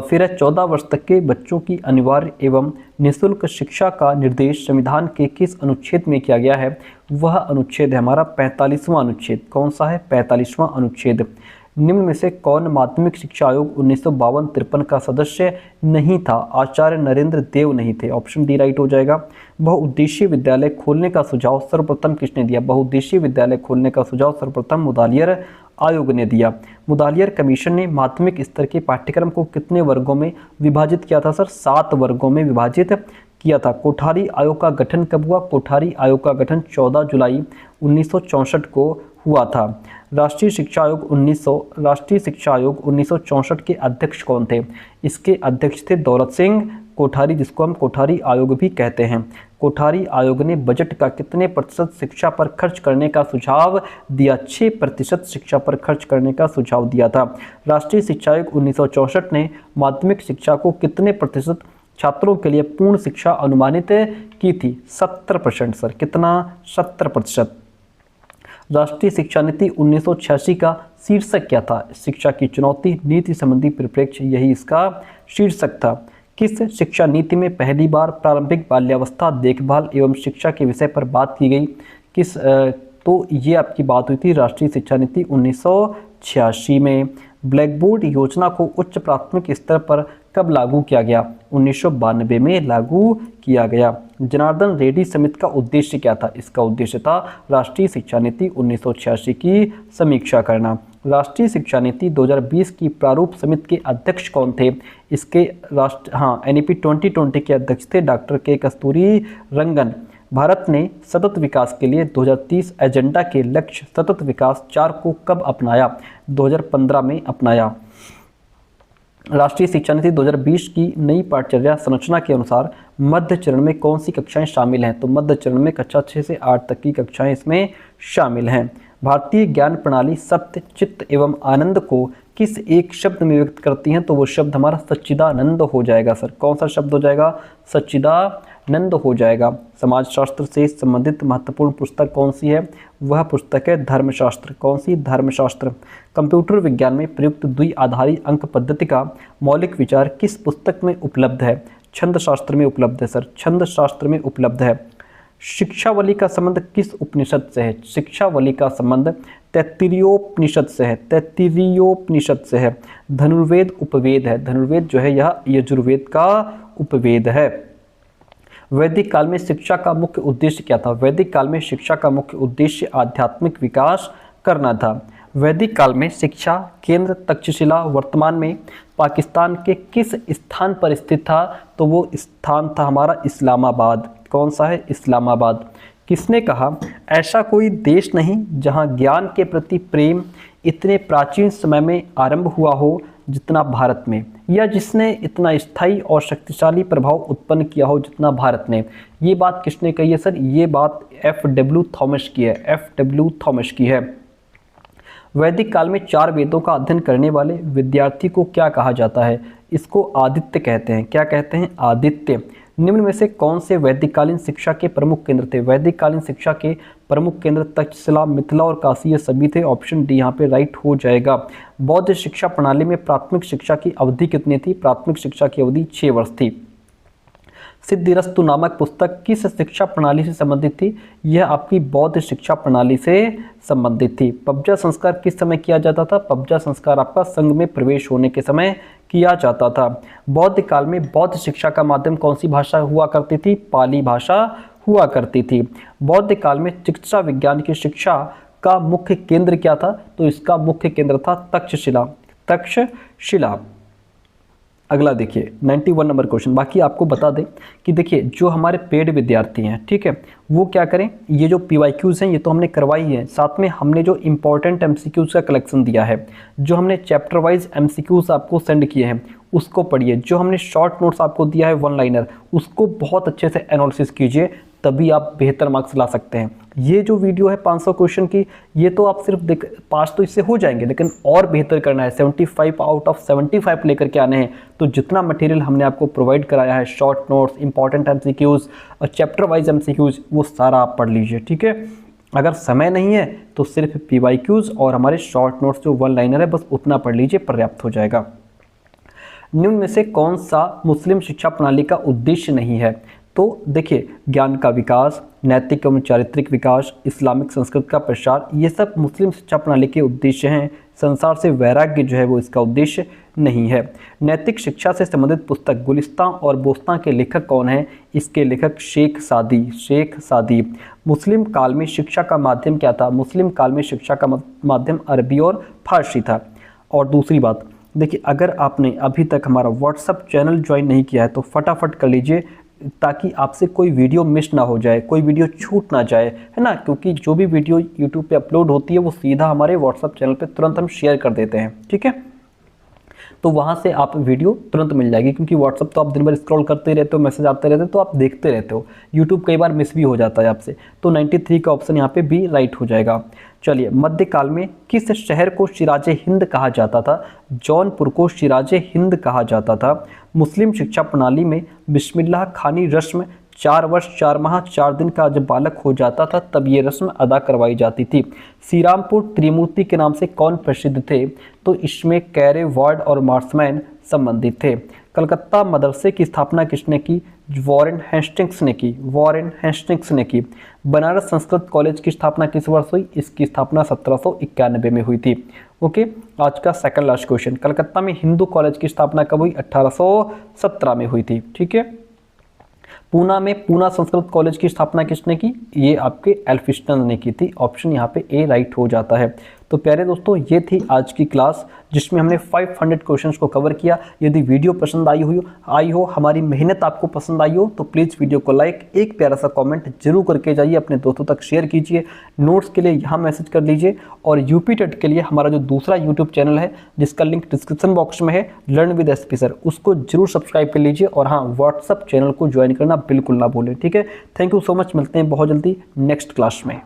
फिर 14 वर्ष तक के बच्चों की अनिवार्य एवं निःशुल्क शिक्षा का निर्देश संविधान के किस अनुच्छेद में किया गया है? वह अनुच्छेद है हमारा 45वां अनुच्छेद। कौन सा है? 45वां अनुच्छेद। निम्न में से कौन माध्यमिक शिक्षा आयोग 1952-53 का सदस्य नहीं था? आचार्य नरेंद्र देव नहीं थे। ऑप्शन डी राइट हो जाएगा। बहुउद्देशीय विद्यालय खोलने का सुझाव सर्वप्रथम किसने दिया? बहुउद्देशीय विद्यालय खोलने का सुझाव सर्वप्रथम मुदालियर आयोग ने दिया। मुदालियर कमीशन ने माध्यमिक स्तर के पाठ्यक्रम को कितने वर्गों में विभाजित किया था? सर 7 वर्गों में विभाजित किया था। कोठारी आयोग का गठन कब हुआ? कोठारी आयोग का गठन 14 जुलाई 1964 को हुआ था। राष्ट्रीय शिक्षा आयोग 1964 के अध्यक्ष कौन थे? इसके अध्यक्ष थे दौलत सिंह कोठारी, जिसको हम कोठारी आयोग भी कहते हैं। कोठारी आयोग ने बजट का कितने प्रतिशत शिक्षा पर खर्च करने का सुझाव दिया? 6% शिक्षा पर खर्च करने का सुझाव दिया था। राष्ट्रीय शिक्षा आयोग 1964 ने माध्यमिक शिक्षा को कितने प्रतिशत छात्रों के लिए पूर्ण शिक्षा अनुमानित की थी? 70%। सर कितना? 70%। राष्ट्रीय शिक्षा नीति 1986 का शीर्षक क्या था? शिक्षा की चुनौती, नीति संबंधी परिप्रेक्ष्य, यही इसका शीर्षक था। किस शिक्षा नीति में पहली बार प्रारंभिक बाल्यावस्था देखभाल एवं शिक्षा के विषय पर बात की गई? तो ये आपकी बात हुई थी राष्ट्रीय शिक्षा नीति 1986 में। ब्लैक बोर्ड योजना को उच्च प्राथमिक स्तर पर कब लागू किया गया? 1992 में लागू किया गया। जनार्दन रेड्डी समिति का उद्देश्य क्या था? इसका उद्देश्य था राष्ट्रीय शिक्षा नीति 1986 की समीक्षा करना। राष्ट्रीय शिक्षा नीति 2020 की प्रारूप समिति के अध्यक्ष कौन थे? इसके NEP 2020 के अध्यक्ष थे डॉक्टर के कस्तूरी रंगन। भारत ने सतत विकास के लिए 2030 एजेंडा के लक्ष्य सतत विकास 4 को कब अपनाया? 2015 में अपनाया। राष्ट्रीय शिक्षा नीति 2020 की नई पाठ्यचर्या संरचना के अनुसार मध्य चरण में कौन सी कक्षाएं शामिल हैं? तो मध्य चरण में कक्षा 6 से 8 तक की कक्षाएं इसमें शामिल हैं। भारतीय ज्ञान प्रणाली सत्य, चित्त एवं आनंद को किस एक शब्द में व्यक्त करती हैं? तो वो शब्द हमारा सच्चिदानंद हो जाएगा। सर कौन सा शब्द हो जाएगा? सच्चिदानंद हो जाएगा। समाजशास्त्र से संबंधित महत्वपूर्ण पुस्तक कौन सी है? वह पुस्तक है धर्मशास्त्र। कौन सी? धर्मशास्त्र। कंप्यूटर विज्ञान में प्रयुक्त द्विआधारी अंक पद्धति का मौलिक विचार किस पुस्तक में उपलब्ध है? छंद शास्त्र में उपलब्ध है। सर छंद शास्त्र में उपलब्ध है। शिक्षावली का संबंध किस उपनिषद से है? शिक्षावली का संबंध तैत्तिरीयोपनिषद से है। तैत्तिरीयोपनिषद से है। धनुर्वेद उपवेद है। धनुर्वेद जो है यह यजुर्वेद का उपवेद है। वैदिक काल में शिक्षा का मुख्य उद्देश्य क्या था? वैदिक काल में शिक्षा का मुख्य उद्देश्य आध्यात्मिक विकास करना था। वैदिक काल में शिक्षा केंद्र तक्षशिला वर्तमान में पाकिस्तान के किस स्थान पर स्थित था? तो वो स्थान था हमारा इस्लामाबाद। कौन सा है? इस्लामाबाद। किसने कहा ऐसा कोई देश नहीं जहां ज्ञान के प्रति प्रेम इतने प्राचीन समय में आरंभ हुआ हो जितना भारत में, या जिसने इतना स्थायी और शक्तिशाली प्रभाव उत्पन्न किया हो जितना भारत ने? ये बात किसने कही है? सर ये बात F.W. थॉमस की है। F.W. थॉमस की है। वैदिक काल में 4 वेदों का अध्ययन करने वाले विद्यार्थी को क्या कहा जाता है? इसको आदित्य कहते हैं। क्या कहते हैं? आदित्य। निम्न में से कौन से वैदिककालीन शिक्षा के प्रमुख केंद्र थे? वैदिककालीन शिक्षा के प्रमुख केंद्र तक्षशिला, मिथिला और काशी, ये सभी थे। ऑप्शन डी यहाँ पे राइट हो जाएगा। बौद्ध शिक्षा प्रणाली में प्राथमिक शिक्षा की अवधि कितनी थी? प्राथमिक शिक्षा की अवधि 6 वर्ष थी। सिद्धिरस्तु नामक पुस्तक किस शिक्षा प्रणाली से संबंधित थी? यह आपकी बौद्ध शिक्षा प्रणाली से संबंधित थी। पबजा संस्कार किस समय किया जाता था? पबजा संस्कार आपका संघ में प्रवेश होने के समय किया जाता था। बौद्ध काल में बौद्ध शिक्षा का माध्यम कौन सी भाषा हुआ करती थी? पाली भाषा हुआ करती थी। बौद्ध काल में चिकित्सा विज्ञान की शिक्षा का मुख्य केंद्र क्या था? तो इसका मुख्य केंद्र था तक्षशिला। तक्षशिला। अगला देखिए 91 नंबर क्वेश्चन। बाकी आपको बता दें कि देखिए जो हमारे पेड विद्यार्थी हैं, ठीक है, वो क्या करें, ये जो PYQs हैं ये तो हमने करवाई है, साथ में हमने जो इंपॉर्टेंट MCQs का कलेक्शन दिया है, जो हमने चैप्टर वाइज MCQs आपको सेंड किए हैं उसको पढ़िए, जो हमने शॉर्ट नोट्स आपको दिया है 1 लाइनर उसको बहुत अच्छे से एनालिसिस कीजिए, तभी आप बेहतर मार्क्स ला सकते हैं। ये जो वीडियो है 500 क्वेश्चन की, ये तो आप सिर्फ पास तो इससे हो जाएंगे, लेकिन और बेहतर करना है, 75 आउट ऑफ 75 लेकर के आने हैं। तो जितना मटेरियल हमने आपको प्रोवाइड कराया है, शॉर्ट नोट्स, इंपॉर्टेंट MCQs और चैप्टर वाइज MCQs, वो सारा आप पढ़ लीजिए, ठीक है। अगर समय नहीं है तो सिर्फ PYQs और हमारे शॉर्ट नोट्स जो 1 लाइनर है बस उतना पढ़ लीजिए, पर्याप्त हो जाएगा। निम्न में से कौन सा मुस्लिम शिक्षा प्रणाली का उद्देश्य नहीं है? तो देखिए, ज्ञान का विकास, नैतिक एवं चारित्रिक विकास, इस्लामिक संस्कृति का प्रसार, ये सब मुस्लिम शिक्षा प्रणाली के उद्देश्य हैं। संसार से वैराग्य जो है वो इसका उद्देश्य नहीं है। नैतिक शिक्षा से संबंधित पुस्तक गुलिस्तां और बोस्तां के लेखक कौन हैं? इसके लेखक शेख सादी। मुस्लिम काल में शिक्षा का माध्यम क्या था? मुस्लिम काल में शिक्षा का माध्यम अरबी और फारसी था। और दूसरी बात, देखिए, अगर आपने अभी तक हमारा व्हाट्सएप चैनल ज्वाइन नहीं किया है तो फटाफट कर लीजिए, ताकि आपसे कोई वीडियो मिस ना हो जाए, कोई वीडियो छूट ना जाए, है ना। क्योंकि जो भी वीडियो यूट्यूब पे अपलोड होती है वो सीधा हमारे व्हाट्सएप चैनल पे तुरंत हम शेयर कर देते हैं, ठीक है। तो वहाँ से आप वीडियो तुरंत मिल जाएगी, क्योंकि व्हाट्सएप तो आप दिन भर स्क्रॉल करते रहते हो, मैसेज आते रहते हो, तो आप देखते रहते हो। यूट्यूब कई बार मिस भी हो जाता है आपसे, तो 93 का ऑप्शन यहाँ पे भी राइट हो जाएगा। चलिए, मध्यकाल में किस शहर को सिराजे हिंद कहा जाता था? जौनपुर को सिराजे हिंद कहा जाता था। मुस्लिम शिक्षा प्रणाली में बिस्मिल्लाह खानी रस्म 4 वर्ष 4 माह 4 दिन का जब बालक हो जाता था तब ये रस्म अदा करवाई जाती थी। श्रीरामपुर त्रिमूर्ति के नाम से कौन प्रसिद्ध थे? तो इसमें कैरे, वार्ड और मार्समैन संबंधित थे। कलकत्ता मदरसे की स्थापना किसने की? वॉरेन हेस्टिंग्स ने की। बनारस संस्कृत कॉलेज की स्थापना किस वर्ष हुई? इसकी स्थापना 1791 में हुई थी। ओके, आज का सेकंड लास्ट क्वेश्चन, कलकत्ता में हिंदू कॉलेज की स्थापना कब हुई? 1817 में हुई थी, ठीक है। पूना में पूना संस्कृत कॉलेज की स्थापना किसने की? ये आपके एल्फिंस्टन ने की थी। ऑप्शन यहाँ पे ए राइट हो जाता है। तो प्यारे दोस्तों, ये थी आज की क्लास जिसमें हमने 500 क्वेश्चंस को कवर किया। यदि वीडियो पसंद आई हो, हमारी मेहनत आपको पसंद आई हो, तो प्लीज़ वीडियो को लाइक, एक प्यारा सा कमेंट जरूर करके जाइए, अपने दोस्तों तक शेयर कीजिए। नोट्स के लिए यहाँ मैसेज कर लीजिए, और यूपी टेट के लिए हमारा जो दूसरा यूट्यूब चैनल है जिसका लिंक डिस्क्रिप्शन बॉक्स में है, लर्न विद एसपी सर, उसको जरूर सब्सक्राइब कर लीजिए। और हाँ, व्हाट्सअप चैनल को ज्वाइन करना बिल्कुल ना भूलें, ठीक है। थैंक यू सो मच, मिलते हैं बहुत जल्दी नेक्स्ट क्लास में।